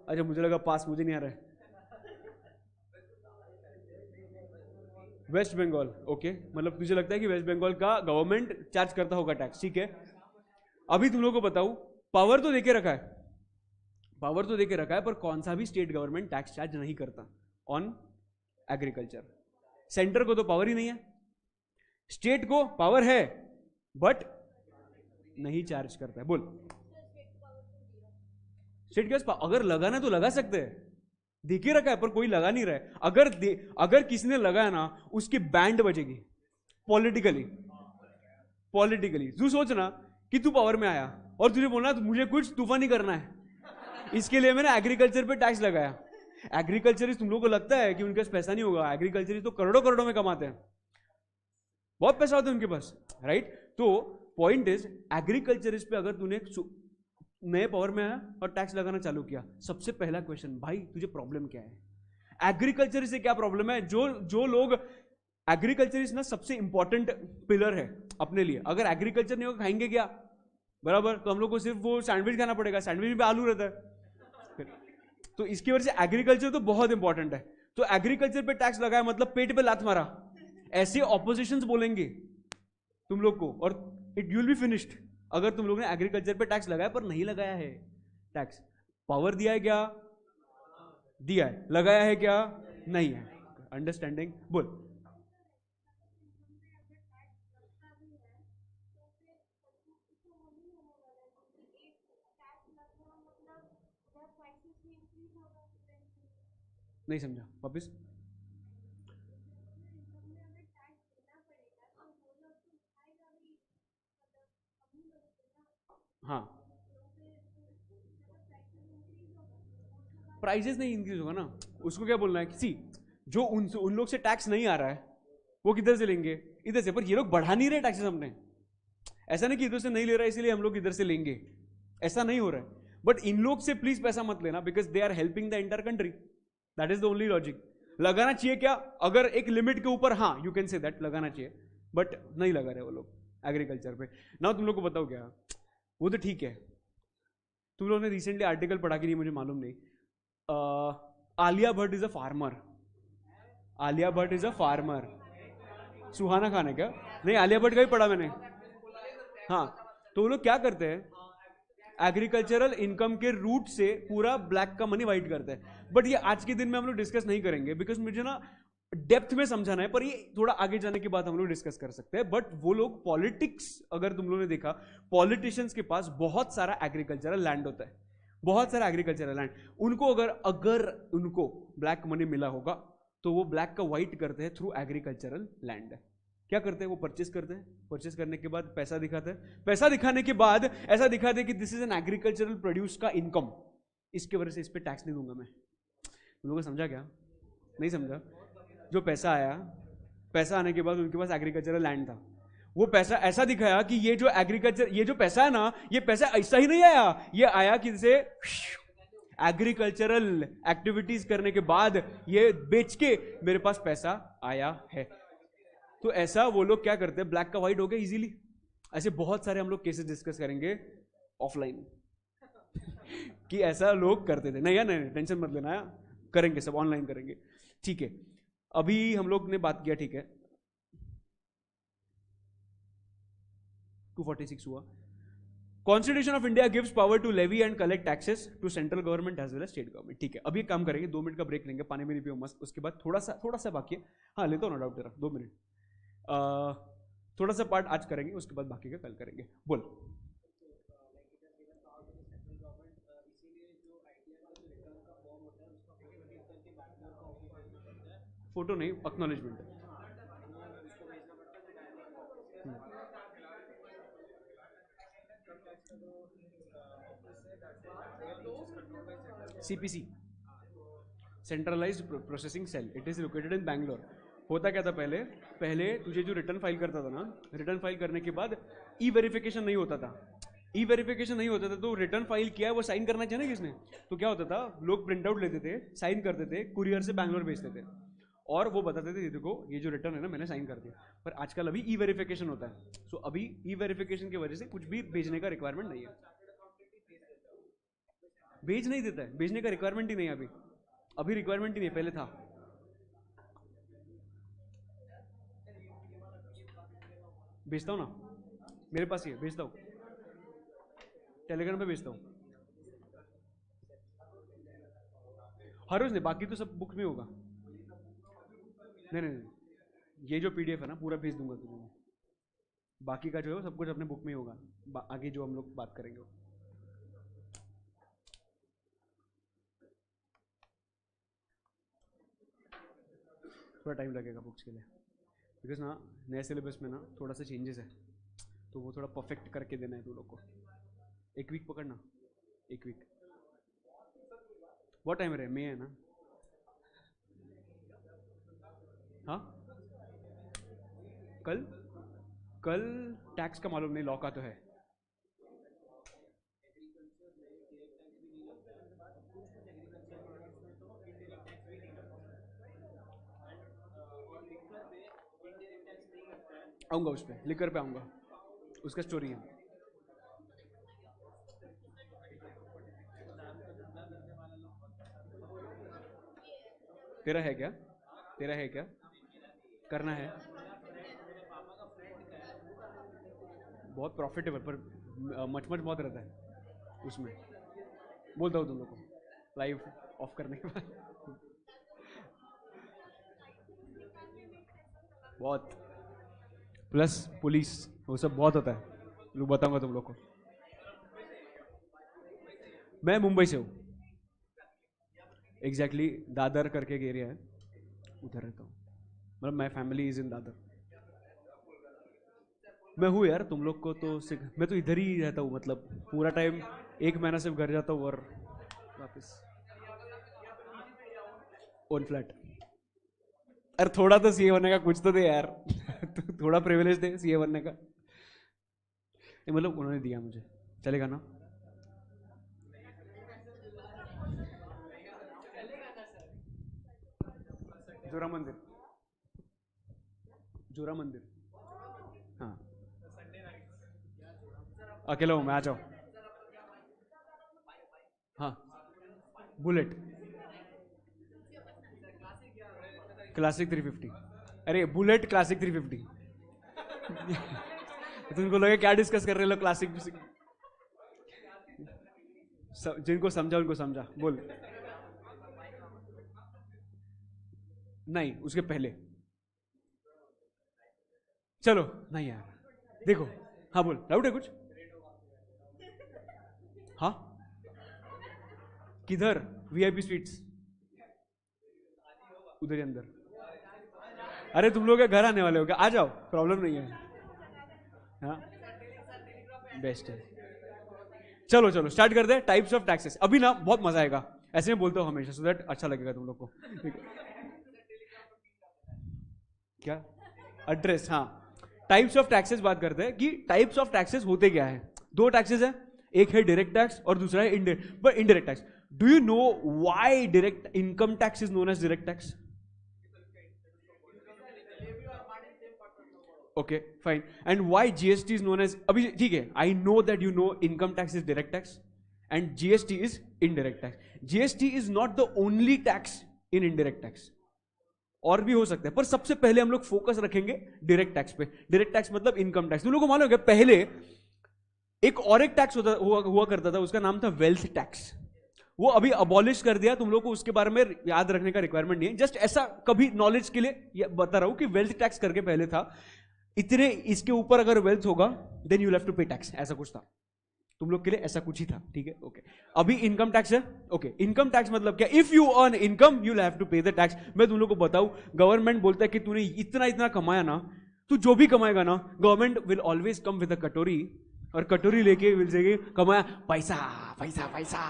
अच्छा, मुझे लगा पास, मुझे नहीं आ रहा है। वेस्ट बंगाल, ओके। मतलब तुझे लगता है कि वेस्ट बंगाल का गवर्नमेंट चार्ज करता होगा टैक्स, ठीक है। अभी तुम लोगों को बताऊं, पावर तो देके रखा है, पावर तो देके रखा है, पर कौन सा भी स्टेट गवर्नमेंट टैक्स चार्ज नहीं करता ऑन एग्रीकल्चर। सेंटर को तो पावर ही नहीं है, स्टेट को पावर है बट नहीं चार्ज करता है। बोल, स्टेट के पास अगर लगाना तो लगा सकते हैं, देखिए रखा है, पर कोई लगा नहीं रहा है। अगर किसी ने लगाया ना, उसकी बैंड बजेगी पॉलिटिकली। पॉलिटिकली तू सोचना कि तू पावर में आया और तुझे बोलना तो मुझे कुछ तूफानी करना है, इसके लिए मैंने एग्रीकल्चर पे टैक्स लगाया। एग्रीकल्चरिस्ट, तुम लोगों को लगता है कि उनके पास पैसा नहीं होगा? एग्रीकल्चरिस्ट तो करोड़ों करोड़ों में कमाते हैं, बहुत पैसा होता है उनके पास, राइट। तो पॉइंट इज, एग्रीकल्चरिस्ट पे अगर तूने नए पावर में आया और टैक्स लगाना चालू किया, सबसे पहला क्वेश्चन, भाई तुझे प्रॉब्लम क्या है? एग्रीकल्चर से क्या प्रॉब्लम है? जो लोग एग्रीकल्चर ना सबसे इंपॉर्टेंट पिलर है अपने लिए। अगर एग्रीकल्चर नहीं होगा, खाएंगे क्या? बराबर। तो हम लोग को सिर्फ वो सैंडविच खाना पड़ेगा, सैंडविच में आलू रहता है। तो इसकी वजह से एग्रीकल्चर तो बहुत इंपॉर्टेंट है। तो एग्रीकल्चर पे टैक्स लगाया मतलब पेट पे लात मारा, ऐसे ऑपोजिशंस बोलेंगे तुम लोग को, और इट विल बी फिनिश्ड। अगर तुम लोग ने एग्रीकल्चर पे टैक्स लगाया पर नहीं लगाया है टैक्स, पावर दिया है क्या? दिया है। लगाया है क्या? नहीं है। अंडरस्टैंडिंग? बोल। नहीं समझा, वापिस। हाँ, प्राइजेस नहीं इंक्रीज होगा ना, उसको क्या बोलना है? किसी जो उन लोग से टैक्स नहीं आ रहा है, वो किधर से लेंगे? इधर से। पर ये लोग बढ़ा नहीं रहे टैक्सेस हमने, ऐसा नहीं कि इधर से नहीं ले रहा है इसलिए हम लोग इधर से लेंगे, ऐसा नहीं हो रहा है। बट इन लोग से प्लीज पैसा मत लेना, because they are helping the entire country, that is the only logic. लगाना चाहिए क्या? अगर एक लिमिट के ऊपर, हाँ यू कैन से दैट, लगाना चाहिए, बट नहीं लगा रहे वो लोग एग्रीकल्चर पे ना। तुम लोग को बताओ क्या, वो तो ठीक है, तुम लोगों ने रिसेंटली आर्टिकल पढ़ा कि नहीं मुझे मालूम नहीं, Alia Bhatt is a farmer. Alia Bhatt is a farmer. Suhana Khan है क्या? नहीं, आलिया भट्ट का ही पढ़ा मैंने। हाँ, तो वो लोग क्या करते हैं, एग्रीकल्चरल इनकम के रूट से पूरा ब्लैक का मनी वाइट करते हैं। बट ये आज के दिन में हम लोग डिस्कस नहीं करेंगे, बिकॉज मुझे ना डेप्थ में समझाना है, पर ये थोड़ा आगे जाने के बाद हम लोग डिस्कस कर सकते हैं। बट वो लोग पॉलिटिक्स, अगर तुम लोगों ने देखा, पॉलिटिशियंस के पास बहुत सारा एग्रीकल्चरल लैंड होता है, बहुत सारा एग्रीकल्चरल लैंड। उनको अगर उनको ब्लैक मनी मिला होगा तो वो ब्लैक का व्हाइट करते हैं थ्रू एग्रीकल्चरल लैंड। क्या करते हैं? वो परचेस करते हैं, परचेस करने के बाद पैसा दिखाते हैं, पैसा दिखाने के बाद ऐसा दिखाते हैं कि this is an agricultural produce का इनकम, इसके वजह से इस पर टैक्स नहीं दूंगा मैं। तुम लोगों को समझा क्या? नहीं समझा? जो पैसा आया, पैसा आने के बाद उनके पास एग्रीकल्चरल लैंड था, वो पैसा ऐसा दिखाया कि ये जो एग्रीकल्चर, ये जो पैसा है ना, ये पैसा ऐसा ही नहीं आया, ये आया कि जैसे एग्रीकल्चरल एक्टिविटीज करने के बाद ये बेच के मेरे पास पैसा आया है। तो ऐसा वो लोग क्या करते हैं, ब्लैक का व्हाइट हो गया इजीली। ऐसे बहुत सारे हम लोग केसेस डिस्कस करेंगे ऑफलाइन कि ऐसा लोग करते थे। नहीं यार, नहीं टेंशन मत लेना यार, करेंगे, सब ऑनलाइन करेंगे, ठीक है। अभी हम लोग ने बात किया, ठीक है, 246 हुआ। Constitution of India gives power to levy and collect taxes to central government as well as state government, ठीक है। अभी एक काम करेंगे, 2 मिनट का ब्रेक लेंगे, पानी में नहीं पियो मस्त, उसके बाद थोड़ा सा बाकी है, हाँ लेता हूँ ना डाउट तेरा, 2 मिनट, थोड़ा सा पार्ट आज करेंगे, उसके बाद बाकी का कल करेंगे। बोल। फोटो नहीं, एक्नॉलेजमेंट है। CPC, centralised processing cell, it is located in Bangalore. होता क्या था पहले, तुझे जो रिटर्न फाइल करता था ना, रिटर्न फाइल करने के बाद ई वेरिफिकेशन नहीं होता था, ई वेरिफिकेशन नहीं होता था, तो रिटर्न फाइल किया है वो साइन करना चाहिए ना किसने, तो क्या होता था, लोग प्रिंट आउट लेते थे, साइन करते थे, कुरियर से बैंगलोर भेजते थे, और वो बताते थे देखो ये जो रिटर्न है ना मैंने साइन कर दिया। पर आजकल अभी ई वेरिफिकेशन होता है, सो अभी ई वेरिफिकेशन की वजह से कुछ भी भेजने का रिक्वायरमेंट नहीं है, भेज नहीं देता है, भेजने का रिक्वायरमेंट ही नहीं है अभी रिक्वायरमेंट ही नहीं, पहले था। भेजता हूँ ना, मेरे पास ही है, भेजता हूँ, टेलीग्राम पे भेजता हूँ हर रोज नहीं, बाकी तो सब बुक में होगा। नहीं, ये जो पीडीएफ है ना पूरा भेज दूंगा तुझे, बाकी का जो है सब कुछ अपने बुक में ही होगा, आगे जो हम लोग बात करेंगे। थोड़ा टाइम लगेगा बुक्स के लिए, बिकॉज ना नए सिलेबस में ना थोड़ा सा चेंजेस है, तो वो थोड़ा परफेक्ट करके देना है तू लोग को। 1 वीक पकड़ना, 1 वीक, बहुत टाइम रहे, मई है ना। हाँ कल टैक्स का मालूम नहीं, लॉ का तो है। आऊंगा उस पर, लिकर पे आऊंगा, उसका स्टोरी है। तेरा है क्या, तेरा है क्या, करना है, बहुत प्रॉफिटेबल, पर मच बहुत रहता है उसमें, बोलता हूँ तुम लोग को लाइव ऑफ करने के बाद बहुत, प्लस पुलिस, वो सब बहुत होता है, लोग बताऊंगा तुम लोग को। मैं मुंबई से हूँ, एग्जैक्टली दादर करके एक एरिया है, उधर रहता हूँ, मतलब my family is in Dadar. मैं हूँ यार, तुम लोग को तो मैं तो इधर ही रहता हूँ, मतलब पूरा टाइम, 1 महीना सिर्फ घर जाता हूँ और वापस ओन फ्लैट। अरे थोड़ा तो सीए बनने का कुछ तो दे यार थोड़ा प्रिविलेज दे सीए बनने का, मतलब उन्होंने दिया मुझे, चलेगा ना। जोरा मंदिर, जोरा मंदिर, हाँ अकेला हूँ मैं, आ जाओ। हाँ बुलेट, क्लासिक 350, अरे बुलेट क्लासिक 350 तुमको लगे क्या डिस्कस कर रहे लोग, क्लासिक जिनको समझा उनको समझा, बोल। नहीं उसके पहले, चलो नहीं यार, देखो, हाँ बोल, डाउट है कुछ, हाँ किधर, वीआईपी स्वीट्स, उधर ही अंदर। अरे तुम लोग घर आने वाले हो क्या, आ जाओ, प्रॉब्लम नहीं है, हाँ बेस्ट है। चलो चलो स्टार्ट कर दे, टाइप्स ऑफ टैक्सेस, अभी ना बहुत मजा आएगा, ऐसे में बोलता हूँ हमेशा, सो दैट अच्छा लगेगा तुम लोग को। क्या एड्रेस, हाँ टाइप्स ऑफ टैक्सेस बात करते हैं कि टाइप्स ऑफ टैक्सेस होते क्या है। 2 टैक्सेस है, एक है डायरेक्ट टैक्स और दूसरा है indirect tax. Do you know why direct income tax is known as direct tax? Okay fine, and why GST is known as, अभी ठीक है, I know that you know income tax is direct tax and GST is indirect tax. GST is not the only tax in indirect tax, और भी हो सकता है, पर सबसे पहले हम लोग फोकस रखेंगे डायरेक्ट टैक्स पे. डायरेक्ट टैक्स मतलब इनकम टैक्स. तुम लोगों को मालूम है पहले एक और एक टैक्स हुआ करता था, उसका नाम था वेल्थ टैक्स. वो अभी अबॉलिश कर दिया. तुम लोग को उसके बारे में याद रखने का रिक्वायरमेंट नहीं है, जस्ट ऐसा कभी नॉलेज के लिए बता रहा हूं कि वेल्थ टैक्स करके पहले था, इतने इसके ऊपर अगर वेल्थ होगा then you have to pay tax, ऐसा कुछ था. तुम लोग के लिए ऐसा कुछ ही था, ठीक है, ओके. अभी इनकम टैक्स है, ओके. इनकम टैक्स मतलब क्या? If you earn income you have to pay the tax. मैं तुम लोग को बताऊं, गवर्नमेंट बोलता है कि तूने इतना इतना कमाया ना, तू जो भी कमाएगा ना, government will always come with a कटोरी, और कटोरी लेके विल से कमाया पैसा पैसा पैसा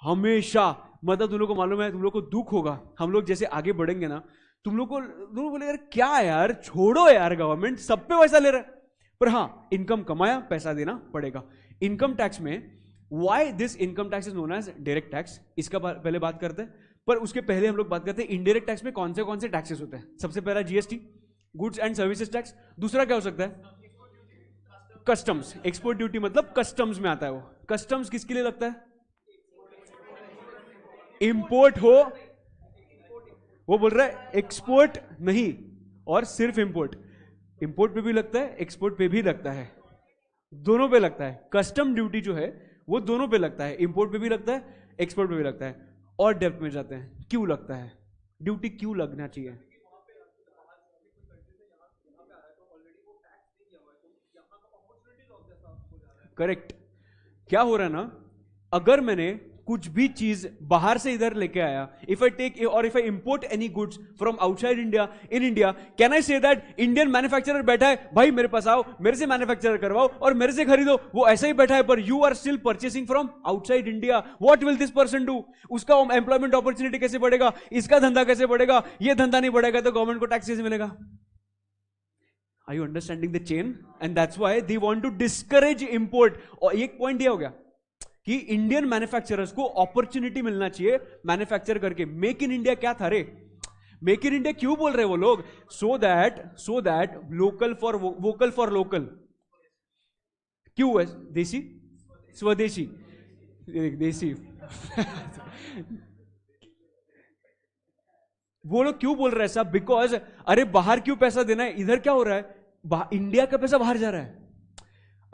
हमेशा. मतलब तुम लोग को मालूम है, तुम लोग को दुख होगा, हम लोग जैसे आगे बढ़ेंगे ना, तुम लोग बोले यार क्या यार, छोड़ो यार, गवर्नमेंट सब पे पैसा ले रहा है. पर हाँ, इनकम कमाया पैसा देना पड़ेगा. इनकम टैक्स में why this income tax is known as direct tax, इसका पहले बात करते हैं. पर उसके पहले हम लोग बात करते हैं इनडायरेक्ट टैक्स में कौन से टैक्सेस होते हैं. सबसे पहला GST, goods and services tax. दूसरा क्या हो सकता है? कस्टम्स. एक्सपोर्ट ड्यूटी मतलब कस्टम्स में आता है वो. कस्टम्स किसके लिए लगता है? इंपोर्ट हो, वो बोल रहा है एक्सपोर्ट नहीं, और सिर्फ इंपोर्ट. इंपोर्ट पे भी लगता है, एक्सपोर्ट पे भी लगता है, दोनों पे लगता है. कस्टम ड्यूटी जो है वो दोनों पे लगता है, इंपोर्ट पे भी लगता है, एक्सपोर्ट पे भी लगता है. और डेप्थ में जाते हैं, क्यों लगता है ड्यूटी, क्यों लगना चाहिए? करेक्ट. क्या हो रहा है ना, अगर मैंने कुछ भी चीज बाहर से इधर लेके आया, इफ आई टेक और if I import any goods from outside India in India, can I say that Indian manufacturer बैठा है, भाई मेरे पास आओ, मेरे से मैन्युफैक्चर करवाओ और मेरे से खरीदो, वो ऐसा ही बैठा है, पर you are still purchasing from outside India. What will this person do? उसका एम्प्लॉयमेंट अपॉर्चुनिटी कैसे बढ़ेगा? इसका धंधा कैसे बढ़ेगा? ये धंधा नहीं बढ़ेगा तो गवर्नमेंट को टैक्स कैसे मिलेगा? Are you understanding the chain? And that's why they want to discourage import. और एक पॉइंट दिया हो गया कि इंडियन मैन्युफैक्चरर्स को अपॉर्चुनिटी मिलना चाहिए मैन्युफैक्चर करके. मेक इन इंडिया क्या था रे? मेक इन इंडिया क्यों बोल रहे वो लोग? So that local for vocal for local. क्यों है? देसी स्वदेशी देसी वो लोग क्यों बोल रहे हैं साहब? बिकॉज अरे बाहर क्यों पैसा देना है, इधर क्या हो रहा है, इंडिया का पैसा बाहर जा रहा है.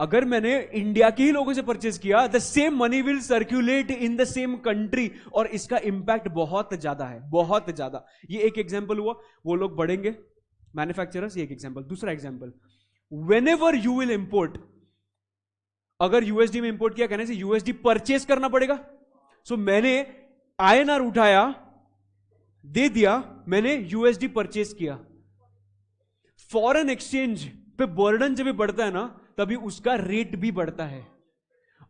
अगर मैंने इंडिया के ही लोगों से परचेज किया, the same money will circulate in the same country, और इसका इंपैक्ट बहुत ज्यादा है, बहुत ज्यादा. ये एक एग्जांपल हुआ, वो लोग बढ़ेंगे मैन्युफैक्चरर्स. ये एक एग्जांपल. दूसरा example, when ever you will import, अगर यूएसडी में इंपोर्ट किया, कहने से यूएसडी परचेज करना पड़ेगा. सो मैंने आईएनआर उठाया, दे दिया, मैंने यूएसडी परचेज किया. फॉरेन एक्सचेंज पे बर्डन जब भी बढ़ता है ना, तभी उसका रेट भी बढ़ता है.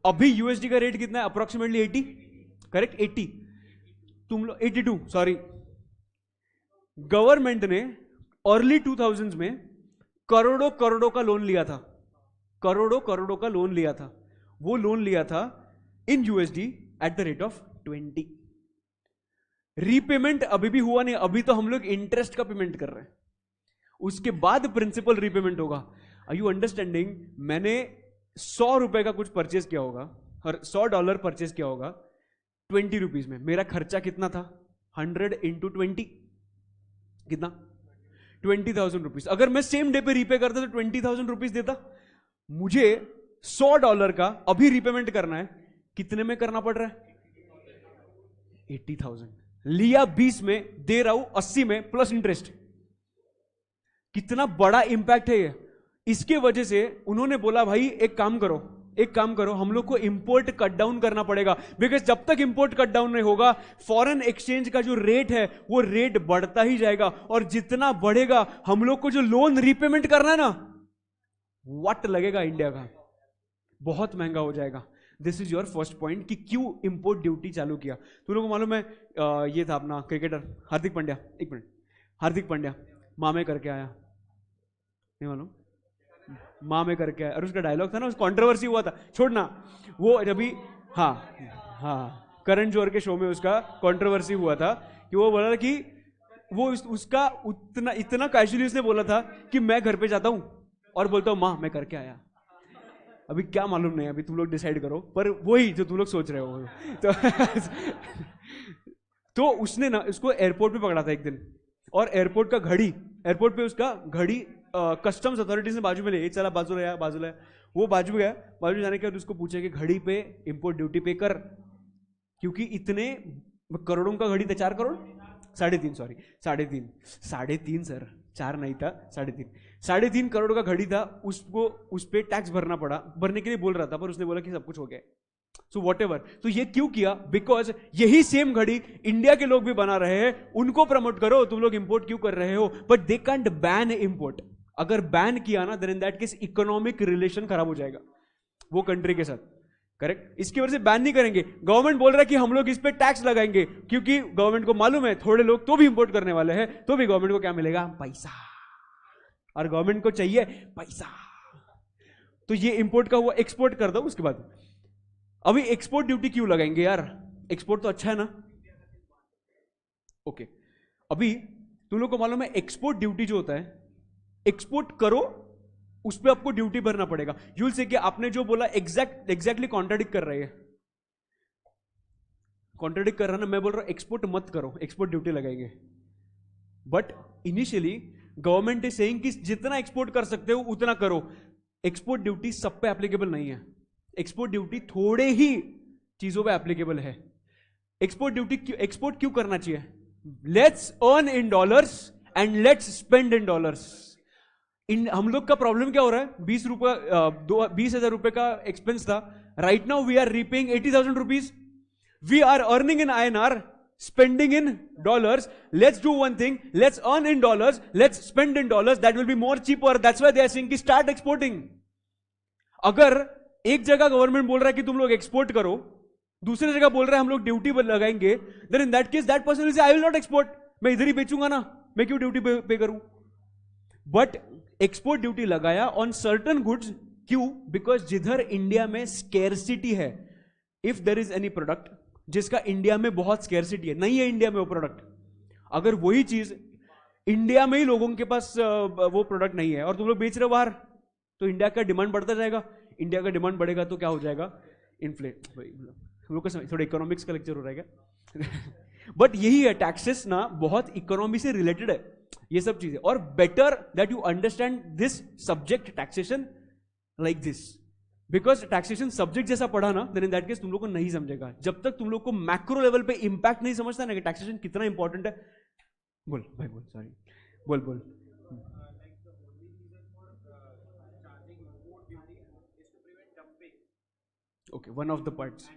अभी यूएसडी का रेट कितना है? Approximately 80, correct, 80. तुम लोग 82, सॉरी. गवर्नमेंट ने अर्ली 2000s में करोड़ों करोड़ों का लोन लिया था, करोड़ों करोड़ों का लोन लिया था. वो लोन लिया था इन USD at the rate of 20. Repayment अभी भी हुआ नहीं, अभी तो हम लोग इंटरेस्ट का पेमेंट कर रहे हैं, उसके बाद प्रिंसिपल रीपेमेंट होगा. Are you understanding? मैंने 100 रुपए का कुछ परचेज किया होगा, और $100 परचेज किया होगा 20 रुपीज में. मेरा खर्चा कितना था? 100 into 20, कितना? 20,000 रुपीज. अगर मैं सेम डे पे रीपे करता तो 20,000 रुपीज देता. मुझे $100 का अभी रीपेमेंट करना है, कितने में करना पड़ रहा है? 80,000. लिया 20 में, दे रहा हूं 80 में प्लस इंटरेस्ट. कितना बड़ा इंपैक्ट है ये. इसके वजह से उन्होंने बोला भाई एक काम करो, हम लोग को इंपोर्ट कट डाउन करना पड़ेगा. बिकॉज जब तक इंपोर्ट कट डाउन नहीं होगा, फॉरेन एक्सचेंज का जो रेट है वो रेट बढ़ता ही जाएगा, और जितना बढ़ेगा हम लोग को जो लोन रीपेमेंट करना है ना, व्हाट लगेगा इंडिया का, बहुत महंगा हो जाएगा. This is your first point कि क्यों इंपोर्ट ड्यूटी चालू किया. तुम लोगों को मालूम है, ये था अपना क्रिकेटर हार्दिक पांड्या. एक मिनट, हार्दिक पांड्या माँ में करके आया, नहीं मालूम? माँ में करके आया, और उसका डायलॉग था ना, कंट्रोवर्सी हुआ था, छोड़ना वो अभी. हाँ, करण जोहर के शो में उसका कंट्रोवर्सी हुआ था कि वो बोला कि वो उसका इतना कैजुअली उसने बोला था कि मैं घर पे जाता हूं और बोलता हूं माँ मैं करके आया. अभी क्या मालूम नहीं, अभी तुम लोग डिसाइड करो, पर वही जो तुम लोग सोच रहे हो। तो तो उसने ना इसको एयरपोर्ट पे पकड़ा था एक दिन, और एयरपोर्ट का घड़ी, एयरपोर्ट पे उसका घड़ी कस्टम्स अथॉरिटीज ने बाजू में ले, चला बाजू है, वो बाजू गया, बाजू जाने के बाद उसको पूछा कि घड़ी पे इंपोर्ट ड्यूटी पे कर, क्योंकि इतने करोड़ों का घड़ी था, 4 करोड़, 3.5, सॉरी 3.5 सर, 4 नहीं था, 3.5 करोड़ का घड़ी था, उसको उस पे टैक्स भरना पड़ा, भरने के लिए बोल रहा था, पर उसने बोला कि सब कुछ हो गया। सो वॉट एवर, तो ये क्यों किया? बिकॉज यही सेम घड़ी इंडिया के लोग भी बना रहे हैं, उनको प्रमोट करो, तुम लोग इंपोर्ट क्यों कर रहे हो? But they can't ban import. अगर बैन किया ना, then in that case economic relation खराब हो जाएगा वो कंट्री के साथ, करेक्ट? इसकी वजह से बैन नहीं करेंगे। गवर्नमेंट बोल रहा है कि हम लोग इस पे टैक्स लगाएंगे, क्योंकि गवर्नमेंट को मालूम है थोड़े लोग तो भी इंपोर्ट करने वाले हैं, तो भी गवर्नमेंट को क्या मिलेगा? पैसा, और गवर्नमेंट को चाहिए पैसा, तो ये इंपोर्ट का हुआ, एक्सपोर्ट कर दो। उसके बाद अभी एक्सपोर्ट ड्यूटी क्यों लगाएंगे यार? एक्सपोर्ट तो अच्छा है ना। ओके, अभी तुम लोग को मालूम है एक्सपोर्ट ड्यूटी जो होता है, एक्सपोर्ट करो उस पर आपको ड्यूटी भरना पड़ेगा। यूल से कि आपने जो बोला एग्जैक्टली कॉन्ट्राडिक्ट कर रहे हैं, कॉन्ट्राडिक्ट कर रहा ना, मैं बोल रहा हूं एक्सपोर्ट मत करो, एक्सपोर्ट ड्यूटी लगाएंगे। But initially government is saying कि जितना एक्सपोर्ट कर सकते हो उतना करो। एक्सपोर्ट ड्यूटी सब पे एप्लीकेबल नहीं है, एक्सपोर्ट ड्यूटी थोड़े ही चीजों पे एप्लीकेबल है। एक्सपोर्ट क्यों करना चाहिए? Let's earn in dollars and let's spend in dollars. हम लोग का प्रॉब्लम क्या हो रहा है? 20,000 रुपए का एक्सपेंस था, right now we are repaying 80,000 rupees, we are earning in INR, spending in dollars. Let's do one thing, let's earn in dollars, let's spend in dollars, that will be more cheaper. That's why they are saying कि start exporting. अगर एक जगह government बोल रहा है कि तुम लोग एक्सपोर्ट करो, दूसरी जगह बोल रहा है हम लोग ड्यूटी लगाएंगे, then in that case that person will say I will not export, मैं इधर ही बेचूंगा ना, मैं क्यों ड्यूटी पे करूं? बट एक्सपोर्ट ड्यूटी लगाया ऑन सर्टन गुड्स, क्यों? बिकॉज जिधर इंडिया में स्केर्सिटी है, if there is any product जिसका इंडिया में बहुत स्केर्सिटी है, नहीं है इंडिया में वो प्रोडक्ट, अगर वही चीज इंडिया में ही लोगों के पास वो प्रोडक्ट नहीं है और तुम लोग बेच रहे हो बाहर, तो इंडिया का डिमांड बढ़ता जाएगा। इंडिया का डिमांड बढ़ेगा तो क्या हो जाएगा? इन्फ्लेट। हम लोग का थोड़ा इकोनॉमिक्स का लेक्चर हो रहा है क्या? बट यही है, टैक्सेस ना बहुत इकोनॉमी से रिलेटेड है ये सब चीजें, और better that you understand this subject taxation like this, because taxation subject जैसा पढ़ा ना, देन इन दैट केस तुम लोग को नहीं समझेगा जब तक तुम लोग को मैक्रो लेवल पे इंपैक्ट नहीं समझता ना कि टैक्सेशन कितना इंपॉर्टेंट है। बोल भाई, बोल, सॉरी, बोल। Okay, one of the parts.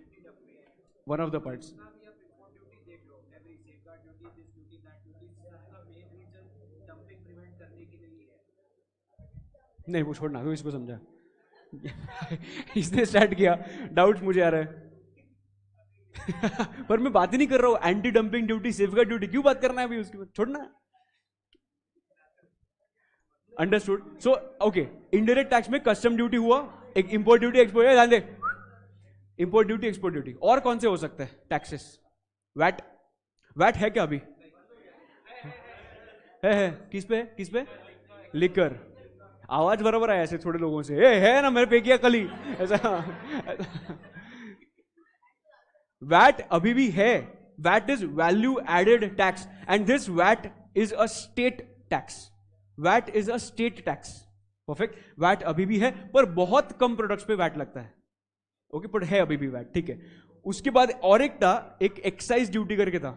नहीं वो छोड़ना, तो इसको समझा। इसने स्टार्ट किया, डाउट्स मुझे आ रहा है। पर मैं बात ही नहीं कर रहा हूं anti dumping duty, safeguard duty, क्यों बात करना है अभी उसकी? छोड़ना। Understood. So okay, indirect tax में कस्टम ड्यूटी हुआ, एक इंपोर्ट ड्यूटी, एक्सपोर्ट, ध्यान दे, इंपोर्ट ड्यूटी, एक्सपोर्ट ड्यूटी। और कौन से हो सकते हैं टैक्सेस? वैट है क्या अभी? है किस पे? लिकर। आवाज बराबर आया ऐसे थोड़े लोगों से, है ना मेरे पे किया कल ही ऐसा। वैट अभी भी है, VAT is value added tax, and this VAT is a state tax. VAT is a state tax, perfect. VAT अभी भी है, पर बहुत कम प्रोडक्ट्स पे वैट लगता है, ओके, पर है अभी भी वैट, ठीक है। उसके बाद और एक था, एक एक्साइज ड्यूटी करके था।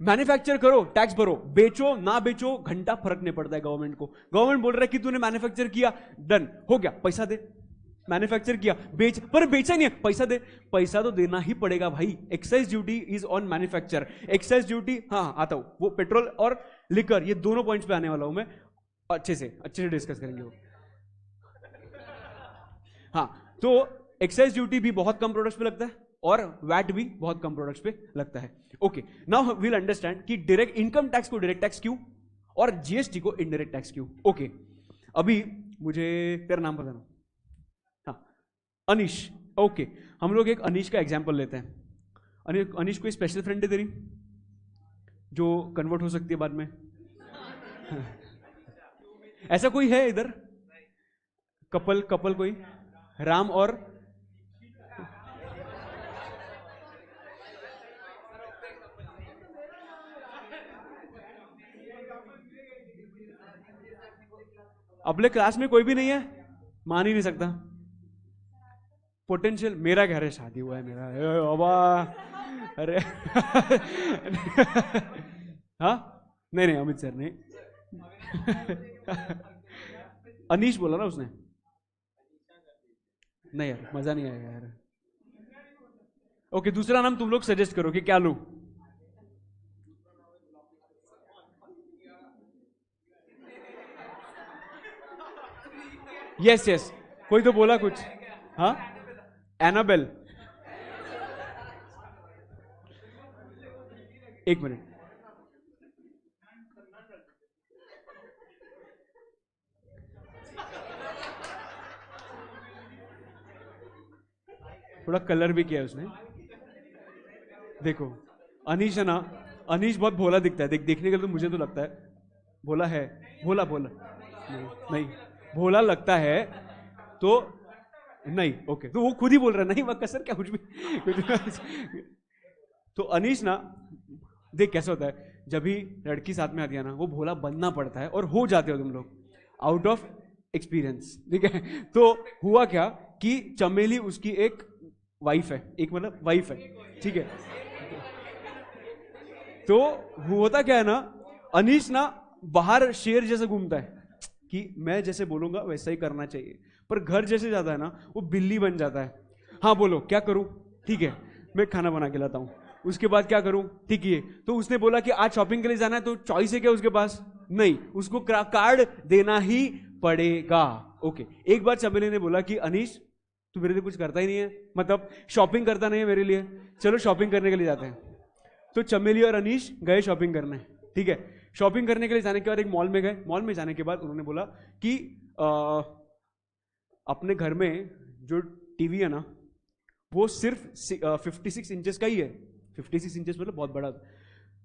मैन्युफैक्चर करो, टैक्स भरो, बेचो ना बेचो घंटा फर्क नहीं पड़ता है गवर्नमेंट को। गवर्नमेंट बोल रहा है कि तूने मैन्युफैक्चर किया, डन हो गया, पैसा दे। मैन्युफैक्चर किया, पर बेचा नहीं है, पैसा दे। पैसा तो देना ही पड़ेगा भाई। Excise duty is on manufacture. Excise duty, हाँ आता हूं, वो पेट्रोल और लिकर, ये दोनों पॉइंट्स पे आने वाला हूं मैं, अच्छे से डिस्कस करेंगे वो। हाँ, तो एक्साइज ड्यूटी भी बहुत कम प्रोडक्ट्स पे लगता है और वैट भी बहुत कम प्रोडक्ट्स पे लगता है। ओके, नाउ वील अंडरस्टैंड कि डायरेक्ट इनकम टैक्स को डायरेक्ट टैक्स क्यों और जीएसटी को इनडायरेक्ट टैक्स क्यों। ओके, अभी मुझे तेरा नाम बताना। हाँ, अनीश। ओके, हम लोग एक अनीश का एग्जांपल लेते हैं। अनीश कोई स्पेशल फ्रेंड है तेरी जो कन्वर्ट हो सकती है बाद में? ऐसा कोई है इधर कपल कपल कोई, राम और अपने क्लास में कोई भी नहीं है, मान ही नहीं सकता। पोटेंशियल, मेरा घर है, शादी हुआ है मेरा, बाबा अरे हाँ नहीं नहीं अमित सर नहीं अनीश बोला ना उसने, नहीं यार मजा नहीं आएगा यार। ओके दूसरा नाम तुम लोग सजेस्ट करो कि क्या लूं। यस यस, कोई तो बोला कुछ। हाँ एनाबेल, एक मिनट, थोड़ा कलर भी किया है उसने। देखो अनीश है ना, अनीश बहुत भोला दिखता है, देखने के लिए तो मुझे तो लगता है भोला है, भोला भोला नहीं, नहीं भोला लगता है तो नहीं। ओके तो वो खुद ही बोल रहा है नहीं वक्का सर क्या कुछ भी तो अनीश ना, देख कैसा होता है जब भी लड़की साथ में आती है ना, वो भोला बनना पड़ता है और हो जाते हो तुम लोग आउट ऑफ एक्सपीरियंस, ठीक है। तो हुआ क्या कि चमेली उसकी एक वाइफ है, एक मतलब वाइफ है, ठीक है। तो होता क्या है ना, अनीश ना बाहर शेर जैसे घूमता है कि मैं जैसे बोलूंगा वैसा ही करना चाहिए, पर घर जैसे जाता है ना वो बिल्ली बन जाता है। हाँ बोलो क्या करूं, ठीक है मैं खाना बना के लाता हूं, उसके बाद क्या करूं, ठीक है। तो उसने बोला कि आज शॉपिंग के लिए जाना है, तो चॉइस है क्या उसके पास, नहीं, उसको कार्ड देना ही पड़ेगा। ओके एक बार चमेली ने बोला कि अनीश तू मेरे लिए कुछ करता ही नहीं है, मतलब शॉपिंग करता नहीं है मेरे लिए, चलो शॉपिंग करने के लिए जाते हैं। तो चमेली और अनीश गए शॉपिंग करने, ठीक है। शॉपिंग करने के लिए जाने के बाद एक मॉल में गए, मॉल में जाने के बाद उन्होंने बोला कि अपने घर में जो टीवी है ना वो सिर्फ 56 इंचेस का ही है। 56 इंचेस मतलब बहुत बड़ा,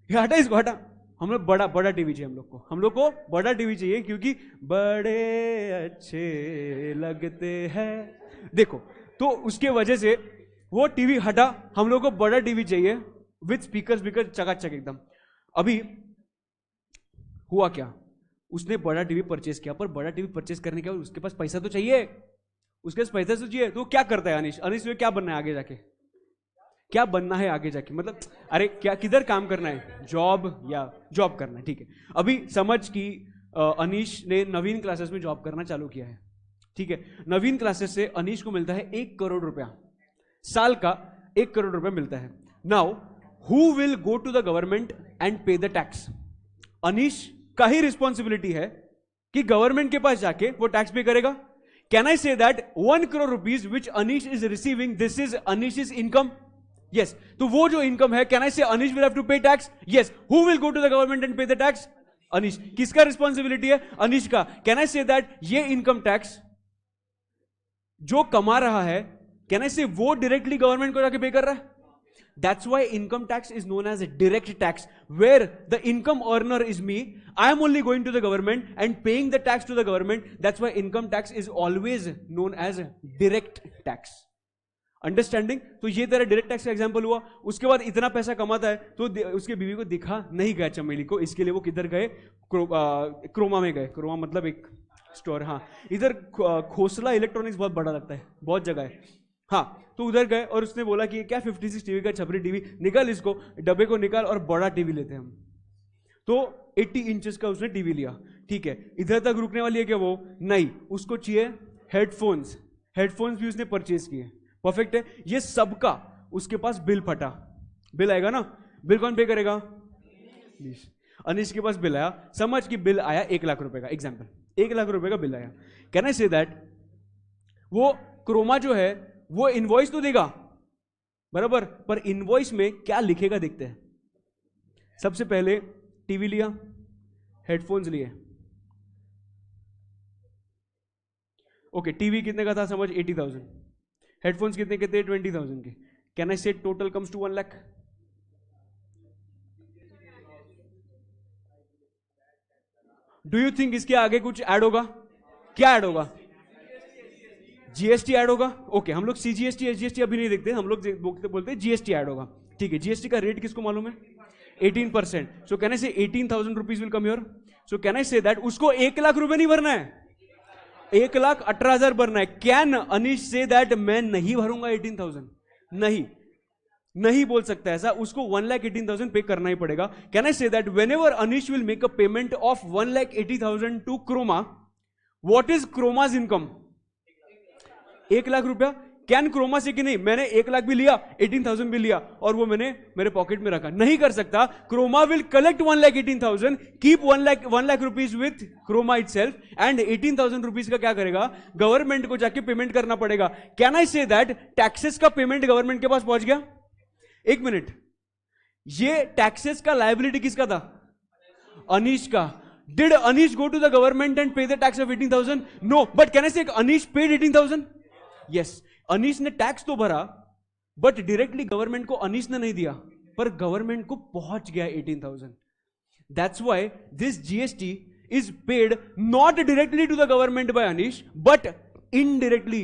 हटा इसको हटा, हम लोग बड़ा बड़ा टीवी चाहिए, हम लोग को बड़ा टीवी चाहिए क्योंकि बड़े अच्छे लगते हैं। देखो तो उसके वजह से वो टीवी हटा, हम लोग को बड़ा टीवी चाहिए विथ स्पीकर चकाचक एकदम। अभी हुआ क्या, उसने बड़ा टीवी परचेस किया, पर बड़ा टीवी परचेस करने के बाद उसके पास पैसा तो चाहिए, उसके पास पैसा तो चाहिए। तो क्या करता है अनीश, अनीश में क्या बनना है आगे जाके, क्या बनना है आगे जाके, मतलब अरे क्या किधर काम करना है, जॉब या जॉब करना है, ठीक है। अभी समझ कि अनीश ने नवीन क्लासेस में जॉब करना चालू किया है, ठीक है। नवीन क्लासेस से अनीश को मिलता है 1 करोड़ रुपया, साल का 1 करोड़ रुपया मिलता है। Now who will go to the government and pay the tax, Anish का ही रिस्पॉन्सिबिलिटी है कि गवर्नमेंट के पास जाके वो टैक्स पे करेगा। Can I say that 1 crore rupees which Anish is receiving, this is Anish is income, yes. तो वो जो इनकम है, can I say Anish will have to pay tax, yes. Who will go to the government and pay the tax, Anish. किसका responsibility है, अनीश का। Can I say that ये income tax जो कमा रहा है, कैन आई से वो डायरेक्टली गवर्नमेंट को जाके पे कर रहा है। That's why income tax is known as a direct tax, where the income earner is me. I am only going to the government and paying the tax to the government. That's why income tax is always known as direct tax. Understanding? तो ये तेरा direct tax का example हुआ। उसके बाद इतना पैसा कमाता है तो उसके बीवी को दिखा नहीं गया चमेली को, इसके लिए वो किधर गए, क्रोमा में गए। क्रोमा मतलब एक स्टोर, हाँ। इधर खोसला इलेक्ट्रॉनिक्स बहुत बड़ा लगता है, बहुत जगह है, हाँ। तो उधर गए और उसने बोला कि क्या 56 टीवी का छपरी टीवी, निकाल इसको, डब्बे को निकाल और बड़ा टीवी लेते हैं हम। तो 80 इंचेस का उसने टीवी लिया, ठीक है। इधर तक रुकने वाली है क्या वो, नहीं, उसको चाहिए हेडफोन्स, हेडफोन्स भी उसने परचेज किए, परफेक्ट है। ये सबका उसके पास बिल फटा, बिल आएगा ना, बिल कौन पे करेगा, अनीश के पास बिल आया, समझ कि बिल आया 1 लाख रुपए का, एग्जाम्पल 1 लाख रुपए का बिल आया। कैन आई से दैट वो क्रोमा जो है वो इनवॉइस तो देगा बराबर, पर इनवॉइस में क्या लिखेगा देखते हैं। सबसे पहले टीवी लिया, हेडफोन्स लिए, ओके। टीवी कितने का था समझ, 80,000। हेडफोन्स कितने के थे, 20,000 के। Can I say total comes to 1 lakh. Do you think इसके आगे कुछ ऐड होगा, क्या ऐड होगा, जीएसटी ऐड होगा, ओके हम लोग सीजीएसटी एसजीएसटी अभी नहीं देखते, हम लोग बोलते हैं जीएसटी ऐड होगा, ठीक है। जीएसटी का रेट किसको मालूम है? 18%। सो कैन आई से 18,000 rupees will come your, so can I say that उसको 1,00,000 रुपए नहीं भरना है, 1,18,000 भरना है। कैन अनिश से दैट मैं नहीं भरूंगा 18,000? नहीं, नहीं बोल सकता ऐसा, उसको 1,18,000 पे करना ही पड़ेगा। Can I say that whenever Anish will make a payment of 1,80,000 to Croma, what is Croma's income? 1,00,000 रुपया। कैन क्रोमा से कि नहीं मैंने 1,00,000 भी लिया, 18,000 भी लिया और वो मैंने मेरे पॉकेट में रखा, नहीं कर सकता। Croma will collect 1,18,000, keep 1,00,000 rupees with Croma itself, and 18,000 rupees का क्या करेगा? गवर्नमेंट को जाके पेमेंट करना पड़ेगा। Can I say that taxes का पेमेंट गवर्नमेंट के पास पहुंच गया? एक मिनट, ये टैक्सेस का लायबिलिटी किसका था? अनीश का। Did Anish go to the government and pay the tax of 18,000? No, but can I say Anish paid 18,000? Yes, Anish ने टैक्स तो भरा, बट डायरेक्टली गवर्नमेंट को अनीश ने नहीं दिया, पर गवर्नमेंट को पहुंच गया 18,000। That's why this GST is paid not directly to the government by Anish, but indirectly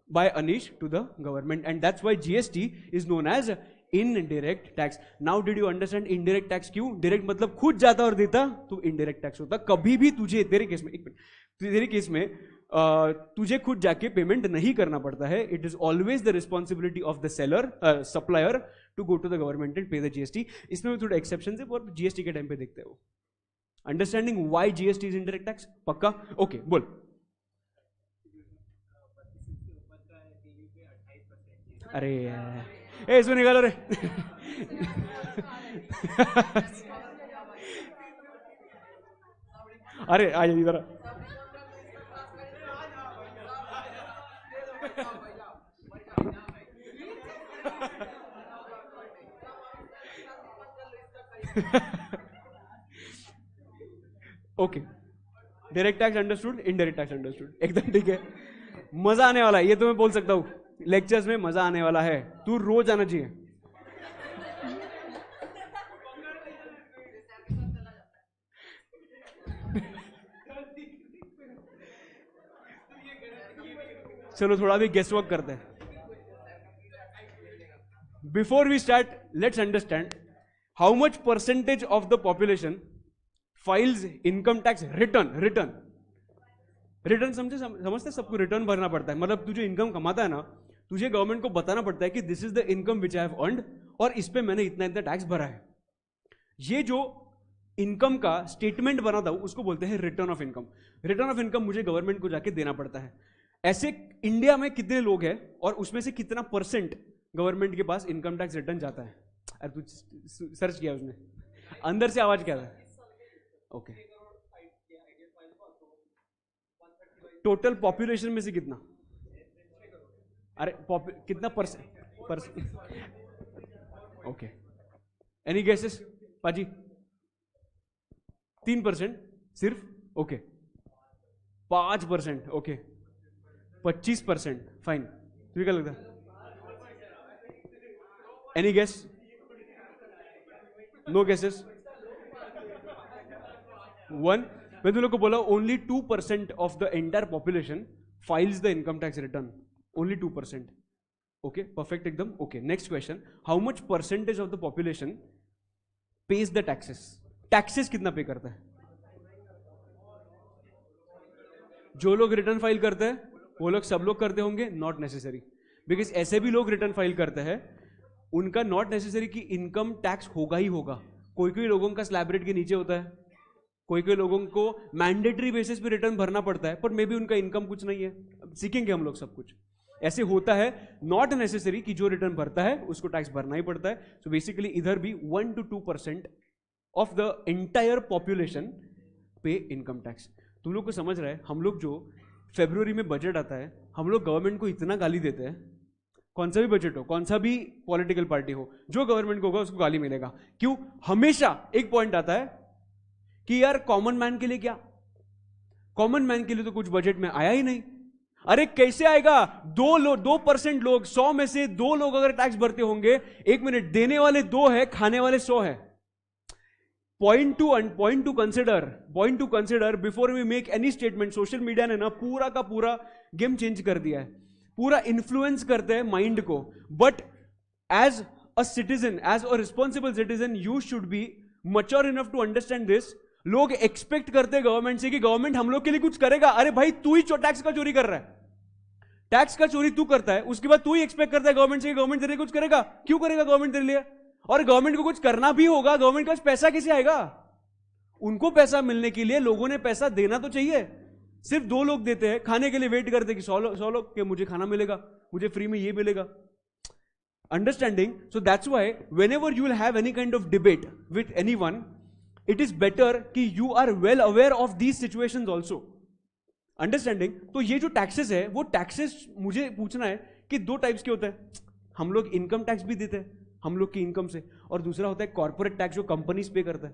by Anish to the government, and that's why GST is known as indirect tax. Now did you understand indirect tax? क्यों? direct मतलब खुद जाता और देता, तो indirect tax होता। कभी भी तुझे तेरे केस में, एक मिनट, तेरे केस में तुझे खुद जाके पेमेंट नहीं करना पड़ता है। It is always the responsibility of the seller supplier to go to the government and pay the GST. इसमें भी थोड़ा एक्सेप्शन है, पर जीएसटी के टाइम पे देखते हो। Understanding why GST is indirect tax? पक्का? ओके, बोल। अरे ए इसमें निकालो रे। अरे आ जाइए इधर। Okay, direct tax understood, indirect tax understood, एकदम ठीक है। मजा आने वाला है, ये तो मैं बोल सकता हूं, लेक्चर्स में मजा आने वाला है, तू रोज आना चाहिए। चलो थोड़ा भी गेस वर्क करते हैं। Before we start, let's understand how much percentage of the population files income tax return. Return समझते? सबको रिटर्न भरना पड़ता है, मतलब तू जो इनकम कमाता है ना, तुझे गवर्नमेंट को बताना पड़ता है कि this is the income which I have earned, और इस पे मैंने इतना इतना टैक्स भरा है। ये जो इनकम का स्टेटमेंट बनाता हूं उसको बोलते हैं return of income. Return of income मुझे गवर्नमेंट को जाके देना पड़ता है। ऐसे इंडिया में कितने लोग हैं और उसमें से कितना परसेंट गवर्नमेंट के पास इनकम टैक्स रिटर्न जाता है? अरे तू सर्च किया उसने, अंदर से आवाज क्या था? ओके, टोटल पॉपुलेशन में से कितना? अरे कितना परसेंट? ओके, एनी गेसेस पाजी? 3% सिर्फ? ओके, 5%? ओके, 25%? फाइन, तुझे क्या लगता है? Any guess? No guesses? 1? मैं तुम लोग को बोला only 2% of the entire population files the income tax return, only 2%। Okay, perfect एकदम। Okay, next question, how much percentage of the population pays the taxes? Taxes कितना पे करता है? जो लोग रिटर्न फाइल करते हैं वो लोग सब लोग करते होंगे? नॉट नेसेसरी, बिकॉज ऐसे भी लोग रिटर्न फाइल करते हैं, उनका नॉट नेसेसरी कि इनकम टैक्स होगा ही होगा। कोई कोई लोगों का स्लैब रेट के नीचे होता है, कोई कोई लोगों को मैंडेटरी बेसिस पे रिटर्न भरना पड़ता है, पर मे बी उनका इनकम कुछ नहीं है। सीखेंगे हम लोग सब कुछ, ऐसे होता है। नॉट नेसेसरी कि जो रिटर्न भरता है उसको टैक्स भरना ही पड़ता है। सो बेसिकली इधर भी 1 to 2% of the entire population पे इनकम टैक्स। तुम लोग को समझ रहा है? हम लोग जो फरवरी में बजट आता है, हम लोग गवर्नमेंट को इतना गाली देते हैं, कौन सा भी बजट हो, कौन सा भी पॉलिटिकल पार्टी हो, जो गवर्नमेंट को होगा उसको गाली मिलेगा। क्यों? हमेशा एक पॉइंट आता है कि यार कॉमन मैन के लिए क्या, कॉमन मैन के लिए तो कुछ बजट में आया ही नहीं। अरे कैसे आएगा? 2% लोग, 100 में से 2 लोग अगर टैक्स भरते होंगे, एक मिनट, देने वाले 2 है, खाने वाले 100 है। Point to consider before we make any statement. Social media ने ना पूरा का पूरा गेम चेंज कर दिया है, पूरा इन्फ्लुएंस करते हैं माइंड को. But as a citizen, as a responsible citizen, you should be mature enough to understand this. लोग एक्सपेक्ट करते हैं गवर्नमेंट से कि गवर्नमेंट हम लोग के लिए कुछ करेगा. अरे भाई, तू ही टैक्स का चोरी कर रहा है, टैक्स का चोरी तू करता है, उसके बाद तू ही एक्सपेक्ट करता है गवर्नमेंट से कि गवर्नमेंट तेरे लिए कुछ करेगा. क्यों करेगा गवर्नमेंट तेरे लिए? और गवर्नमेंट को कुछ करना भी होगा, गवर्नमेंट का पैसा कैसे आएगा? उनको पैसा मिलने के लिए लोगों ने पैसा देना तो चाहिए. सिर्फ 2 लोग देते हैं, खाने के लिए वेट करते हैं कि 100 लोग के मुझे खाना मिलेगा, मुझे फ्री में ये मिलेगा. Understanding. So that's why whenever you will have any kind of debate with anyone, it is better कि you are well aware of these situations also. Understanding. तो ये जो टैक्सेस है, वो टैक्सेस मुझे पूछना है कि 2 टाइप्स के होते हैं. हम लोग इनकम टैक्स भी देते हैं हम लोग की इनकम से, और दूसरा होता है कॉर्पोरेट टैक्स जो कंपनीज पे करता है.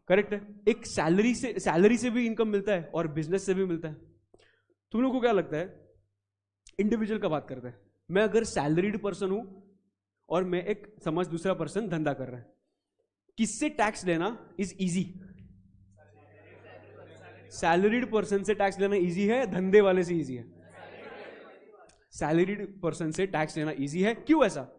करेक्ट है. एक सैलरी से भी इनकम मिलता है और बिजनेस से भी मिलता है. तुम लोग को क्या लगता है? इंडिविजुअल का बात करते हैं. मैं अगर सैलरीड पर्सन हूं और मैं एक समझ दूसरा पर्सन धंधा कर रहा है, किससे टैक्स लेना इज इजी? सैलरीड पर्सन से टैक्स लेना इजी है, धंधे वाले से इजी है? सैलरीड पर्सन से टैक्स लेना इजी है. क्यों ऐसा?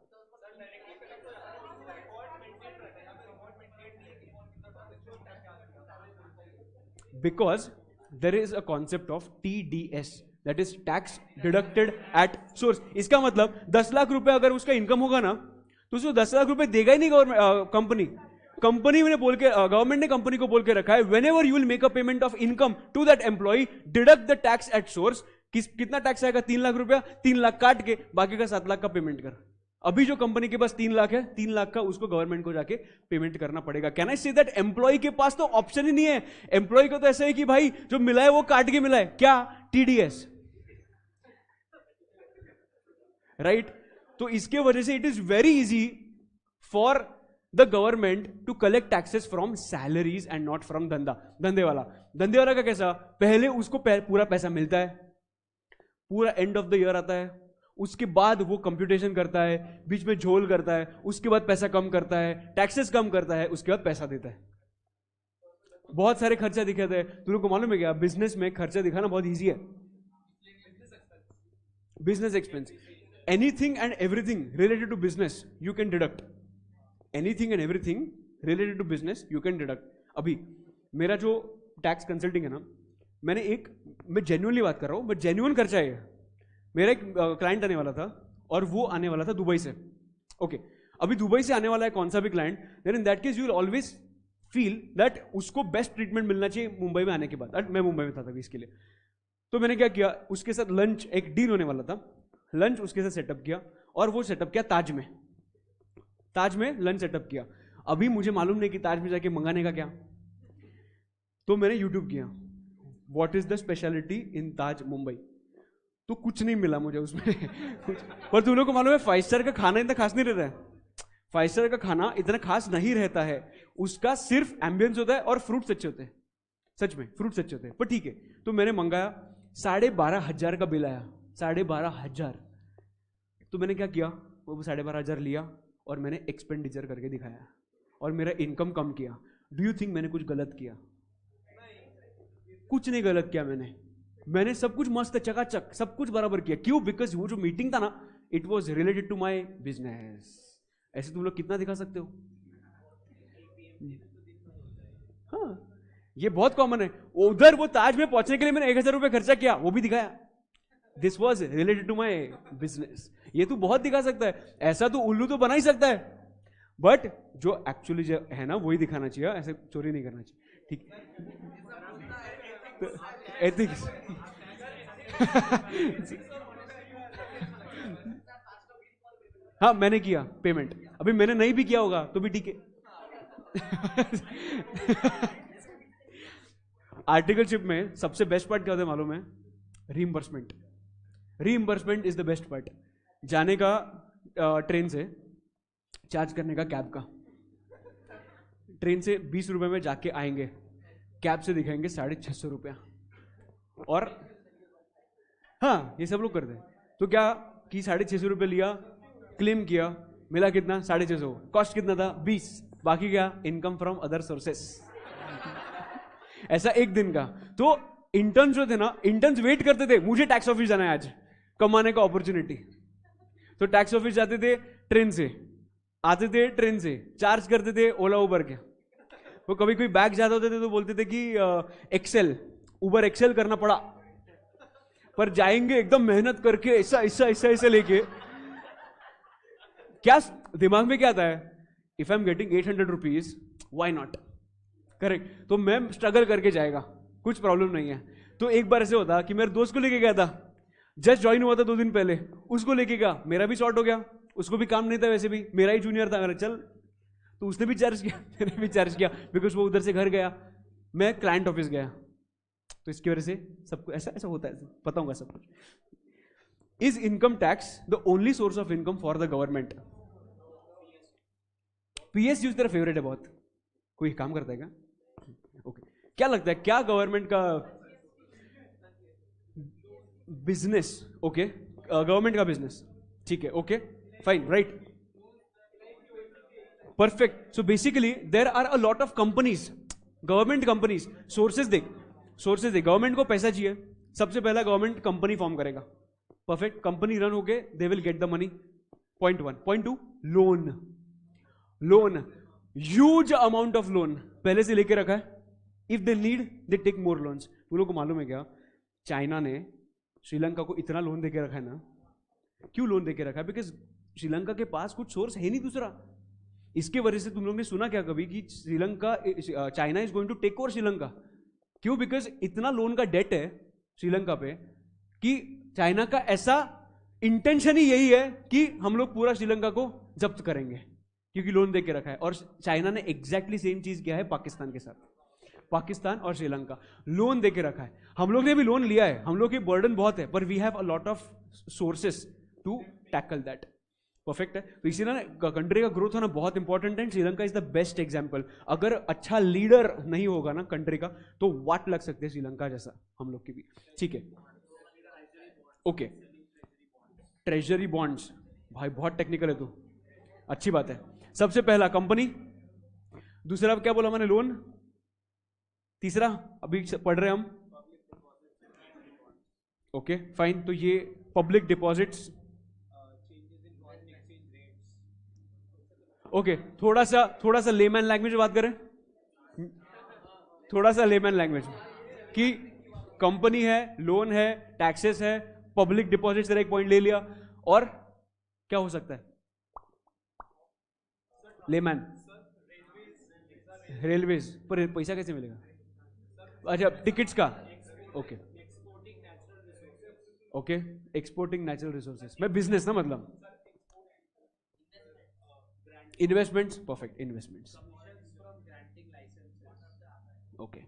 Because there is a concept of TDS, that is tax deducted at source. इसका मतलब 10 लाख रुपए अगर उसका इनकम होगा ना, तो उसको 10 लाख रुपए देगा ही नहीं गवर्नमेंट. कंपनी ने बोल के, गवर्नमेंट ने कंपनी को बोल के रखा है, whenever you will make a payment of income to that employ, deduct the tax at source. कितना टैक्स आएगा? 3 लाख रुपया. 3 लाख काट के बाकी का 7 लाख का पेमेंट कर. अभी जो कंपनी के पास 3 लाख है, 3 लाख का उसको गवर्नमेंट को जाके पेमेंट करना पड़ेगा. Can I say that employ के पास तो ऑप्शन ही नहीं है. एम्प्लॉय को तो ऐसा है कि भाई जो मिला है वो काट के मिला है. क्या? टीडीएस. राइट. तो इसके वजह से it is very easy for the government to collect taxes from salaries and not from धंधे वाला का कैसा? पहले उसको पूरा पैसा मिलता है, पूरा एंड ऑफ द ईयर आता है, उसके बाद वो कंप्यूटेशन करता है, बीच में झोल करता है, उसके बाद पैसा कम करता है, टैक्सेस कम करता है, उसके बाद पैसा देता है. बहुत सारे खर्चा दिखाते हैं. तुम लोग को मालूम है क्या? बिजनेस में खर्चा दिखाना बहुत इजी है. Business expense, anything and everything related to business you can deduct. Anything and everything related to business you can deduct. अभी मेरा जो टैक्स कंसल्टिंग है ना, मैं जेन्युइनली बात कर रहा हूं, बट जेन्युइन खर्चा है. मेरा एक क्लाइंट आने वाला था और वो आने वाला था दुबई से. ओके. अभी दुबई से आने वाला है कौन सा भी client, then in that case you will always feel that उसको बेस्ट ट्रीटमेंट मिलना चाहिए मुंबई में आने के बाद. मैं मुंबई में था तभी इसके लिए. तो मैंने क्या किया, उसके साथ लंच, एक डील होने वाला था, लंच उसके साथ सेटअप किया, और वो सेटअप किया ताज में लंच सेटअप किया. अभी मुझे मालूम नहीं कि ताज में जाके मंगाने का क्या, तो मैंने यूट्यूब किया what is the speciality in Taj Mumbai. तो कुछ नहीं मिला मुझे उसमें कुछ. पर तुम लोग को मालूम है 5 स्टार का खाना इतना खास नहीं रहता है. 5 स्टार का खाना इतना खास नहीं रहता है. उसका सिर्फ एम्बियंस होता है और फ्रूट्स अच्छे होते हैं. सच में फ्रूट्स अच्छे होते हैं. पर ठीक है, तो मैंने मंगाया, 12,500 का बिल आया. 12,500. तो मैंने क्या किया, वो 12,500 लिया और मैंने एक्सपेंडिचर करके दिखाया और मेरा इनकम कम किया. डू यू थिंक मैंने कुछ गलत किया? कुछ नहीं गलत किया. मैंने सब कुछ मस्त, चकाचक सब कुछ बराबर किया. क्यों? बिकॉज वो जो मीटिंग था ना, it was related to my business. ऐसे तुम लोग कितना दिखा सकते हो? हाँ, ये बहुत कॉमन है. उधर वो ताज में पहुंचने के लिए मैंने 1,000 रुपए खर्चा किया, वो भी दिखाया. This was related to my business. ये तू बहुत दिखा सकता है, ऐसा तो उल्लू तो बना ही सकता है, बट जो एक्चुअली जो है ना वही दिखाना चाहिए. ऐसे चोरी नहीं करना चाहिए. ठीक. एथिक्स. हाँ, मैंने किया पेमेंट. अभी मैंने नहीं भी किया होगा तो भी ठीक है. आर्टिकलशिप में सबसे बेस्ट पार्ट क्या होता है मालूम है? Reimbursement. Reimbursement is the best part. जाने का ट्रेन से, चार्ज करने का कैब का. ट्रेन से 20 रुपए में जाके आएंगे, कैब से दिखाएंगे 650 रुपया. और हाँ, ये सब लोग करते हैं. तो क्या कि 650 रुपये लिया, क्लेम किया, मिला कितना? 650. कॉस्ट कितना था? 20. बाकी क्या, इनकम फ्रॉम अदर सोर्सेस। ऐसा एक दिन का। तो इंटर्न जो थे ना, इंटर्न्स वेट करते थे मुझे टैक्स ऑफिस जाना है आज, कमाने का अपॉर्चुनिटी। तो टैक्स ऑफिस जाते थे ट्रेन से, आते थे ट्रेन से, चार्ज करते थे ओला उबर के। वो कभी कोई बैग ज्यादा होते थे तो बोलते थे कि एक्सेल, उबर एक्सेल करना पड़ा, पर जाएंगे एकदम मेहनत करके, ऐसा ऐसा ऐसा ऐसा लेके। क्या दिमाग में क्या आता है, if I am getting 800 rupees, why not, correct. तो मैं स्ट्रगल करके जाएगा, कुछ प्रॉब्लम नहीं है। तो एक बार ऐसे होता कि मेरे दोस्त को लेके गया था, जस्ट ज्वाइन हुआ था 2 दिन पहले, उसको लेके गया, मेरा भी शॉर्ट हो गया, उसको भी काम नहीं था, वैसे भी मेरा ही जूनियर था, मेरा चल, तो उसने भी चार्ज किया, मैंने भी चार्ज किया, बिकॉज वो उधर से घर गया, मैं क्लाइंट ऑफिस गया। तो इसकी वजह से सबको ऐसा ऐसा होता है, बताऊंगा सब कुछ। Is income tax the only source of income for the government? PSU तेरा फेवरेट है बहुत, कोई काम करता है क्या? ओके, क्या लगता है क्या गवर्नमेंट का बिजनेस? ओके, गवर्नमेंट का बिजनेस, ठीक है, okay fine, right, perfect. So basically there are a lot of companies, government companies. Sources देख, सोर्सेज देख, गवर्नमेंट को पैसा चाहिए, सबसे पहला गवर्नमेंट कंपनी फॉर्म करेगा, परफेक्ट, कंपनी रन होके they will get the money, point 1। Point 2, loan, loan, huge amount of loan पहले से लेके रखा है, if they need they take more loans. तुम लोग को मालूम है क्या, चाइना ने श्रीलंका को इतना लोन देके रखा है ना? क्यों लोन देके रखा है? बिकॉज श्रीलंका के पास कुछ सोर्स है नहीं दूसरा। इसके वजह से तुम लोग ने सुना क्या कभी कि Sri Lanka, China is going to take over Sri Lanka? क्यों? बिकॉज इतना लोन का डेट है श्रीलंका पे कि चाइना का ऐसा इंटेंशन ही यही है कि हम लोग पूरा श्रीलंका को जब्त करेंगे, क्योंकि लोन देके रखा है। और चाइना ने एग्जैक्टली सेम चीज किया है पाकिस्तान के साथ, पाकिस्तान और श्रीलंका लोन देके रखा है। हम लोग ने भी लोन लिया है, हम लोग की बर्डन बहुत है, पर we have a lot of sources to tackle that, perfect है। तो इसीलिए कंट्री का ग्रोथ होना बहुत इंपॉर्टेंट है। Sri Lanka is the best example. अगर अच्छा लीडर नहीं होगा ना कंट्री का, तो वाट लग सकते हैं श्रीलंका जैसा हम लोग की भी, ठीक है, ओके। ट्रेजरी बॉन्ड्स, भाई बहुत टेक्निकल है तू, अच्छी बात है। सबसे पहला कंपनी, दूसरा क्या बोला मैंने, लोन, तीसरा अभी पढ़ रहे हम, ओके फाइन। तो ये पब्लिक डिपॉजिट्स, ओके। थोड़ा सा लेमैन लैंग्वेज में बात करें, थोड़ा सा लेमैन लैंग्वेज में, कि कंपनी है, लोन है, टैक्सेस है, पब्लिक डिपॉजिट से एक पॉइंट ले लिया, और क्या हो सकता है लेमैन? रेलवेज, पर पैसा कैसे मिलेगा? अच्छा, टिकट्स का, okay okay, exporting natural resources में बिजनेस ना, मतलब investments, perfect, investments, okay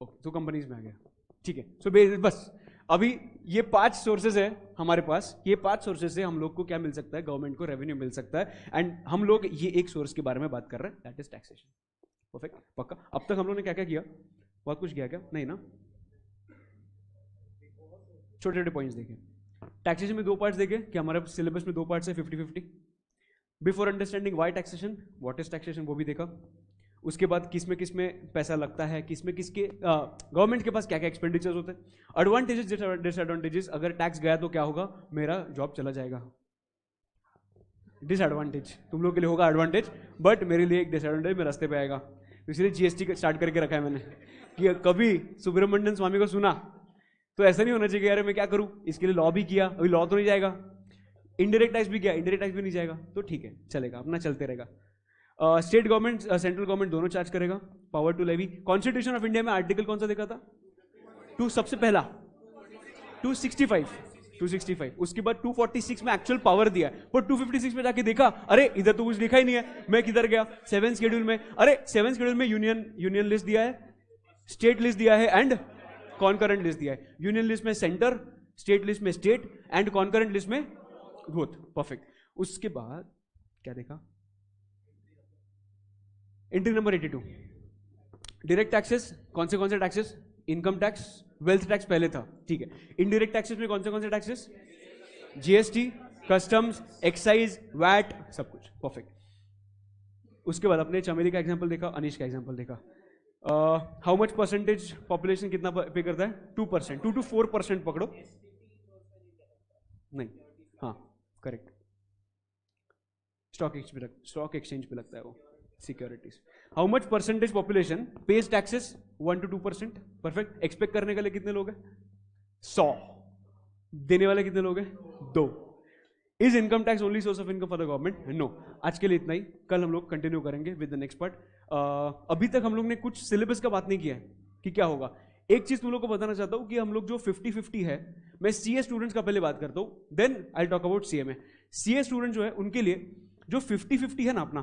okay. तो कंपनीज में आ गया, ठीक है। सो बस अभी ये 5 सोर्सेज है हमारे पास, ये 5 सोर्सेज से हम लोग को क्या मिल सकता है, गवर्नमेंट को रेवेन्यू मिल सकता है। एंड हम लोग ये एक सोर्स के बारे में बात कर रहे हैं, दैट इज टैक्सेशन, परफेक्ट, पक्का। अब तक हम लोग ने क्या क्या किया? बहुत कुछ किया क्या? नहीं ना, छोटे छोटे पॉइंट्स देखे। टैक्सेशन में 2 पार्ट्स देखे कि हमारे सिलेबस में 2 पार्ट्स है, 50-50। Before understanding why taxation, what is taxation, वो भी देखा। उसके बाद किसमें पैसा लगता है, किसमें किसके गवर्नमेंट के पास क्या क्या एक्सपेंडिचर्स होते हैं, एडवांटेजेस डिसएडवांटेजेस, अगर टैक्स गया तो क्या होगा, मेरा जॉब चला जाएगा। डिसएडवांटेज तुम लोग के लिए होगा एडवांटेज, बट मेरे लिए एक डिसएडवांटेज में रास्ते पे आएगा। तो इसलिए जीएसटी स्टार्ट करके रखा है मैंने, कि कभी सुब्रमण्यम स्वामी को सुना तो ऐसा नहीं होना चाहिए कि यार मैं क्या करूं, इसके लिए लॉ भी किया, अभी लॉ तो नहीं जाएगा, इनडायरेक्ट टैक्स भी किया, इनडायरेक्ट टैक्स भी नहीं जाएगा, तो ठीक है चलेगा, अपना चलते रहेगा। स्टेट गवर्नमेंट, सेंट्रल गवर्नमेंट दोनों चार्ज करेगा। Power to levy, constitution of India में आर्टिकल कौन सा देखा था? 2, सबसे पहला 265, उसके बाद 246 में एक्चुअल पावर दिया है, पर 256 में जाके देखा, अरे इधर तो कुछ लिखा ही नहीं है, मैं किधर गया? 7 शेड्यूल में, अरे 7 शेड्यूल में यूनियन लिस्ट दिया है, स्टेट लिस्ट दिया है, एंड कॉन्करेंट लिस्ट दिया है। यूनियन लिस्ट में सेंटर, स्टेट लिस्ट में स्टेट, एंड कॉन्करेंट लिस्ट में बोथ, परफेक्ट। उसके बाद क्या देखा? एंट्री नंबर 82, डायरेक्ट टैक्सेस, कौन से taxes? Income tax, wealth tax पहले था, ठीक है। इनडायरेक्ट टैक्सेस में कौन से taxes? GST, customs, excise, VAT, सब कुछ परफेक्ट। उसके बाद अपने चमेली का एग्जांपल देखा, अनीश का एग्जांपल देखा। हाउ मच परसेंटेज पॉपुलेशन कितना पे करता है? 2%, 2 to 4% पकड़ो। नहीं, हाँ करेक्ट, स्टॉक एक्सचेंज पे लगता है वो, securities. How much percentage population page taxes? 1 to 2%, perfect. Expect करने के लिए कितने लोग हैं? 100। देने वाले कितने लोग हैं? 2। Is income tax only source of income for the government? No. आज के लिए इतना ही, कल हम लोग कंटिन्यू करेंगे विद द नेक्स्ट पार्ट। अभी तक हम लोग ने कुछ सिलेबस का बात नहीं किया है कि क्या होगा। एक चीज तुम लोग को बताना चाहता हूं कि हम लोग जो 50-50 है, मैं सीए स्टूडेंट्स का पहले बात करता हूं, then I talk about CMA. CA student जो है उनके लिए जो 50-50 है ना अपना,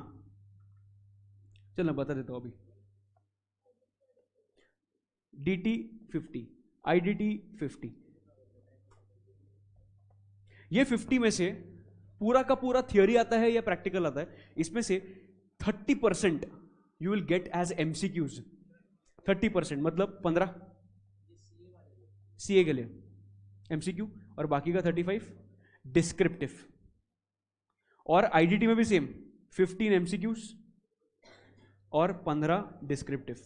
चल मैं बता देता हूं अभी। डीटी 50, आईडीटी 50, ये 50 में से पूरा का पूरा थियोरी आता है या प्रैक्टिकल आता है? इसमें से 30% you will get as MCQs. 30% मतलब 15 सीए के लिए एमसीक्यू, और बाकी का 35 डिस्क्रिप्टिव। और आईडीटी में भी सेम, 15 एमसीक्यूज और 15 डिस्क्रिप्टिव।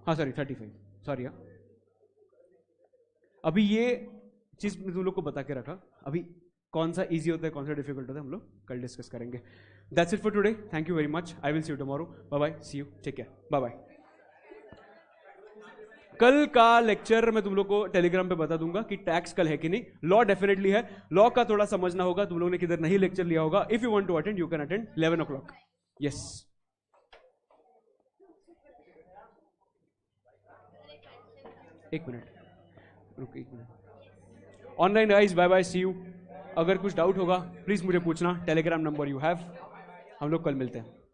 हाँ सॉरी 35, सॉरी। हाँ अभी ये चीज मैं तुम लोग को बता के रखा, अभी कौन सा इजी होता है कौन सा डिफिकल्ट होता है हम लोग कल डिस्कस करेंगे। That's it for today, thank you very much, I will see you tomorrow, bye bye, see you, take care, bye bye. कल का लेक्चर मैं तुम लोग को टेलीग्राम पे बता दूंगा कि टैक्स कल है कि नहीं। लॉ डेफिनेटली है, लॉ का थोड़ा समझना होगा, तुम लोगों ने किधर नहीं लेक्चर लिया होगा। If you want to attend you can attend 11 o'clock। Yes, एक मिनट रुक, एक minute. Online guys bye bye, see you. अगर कुछ डाउट होगा प्लीज मुझे पूछना, टेलीग्राम नंबर यू हैव। हम लोग कल मिलते हैं।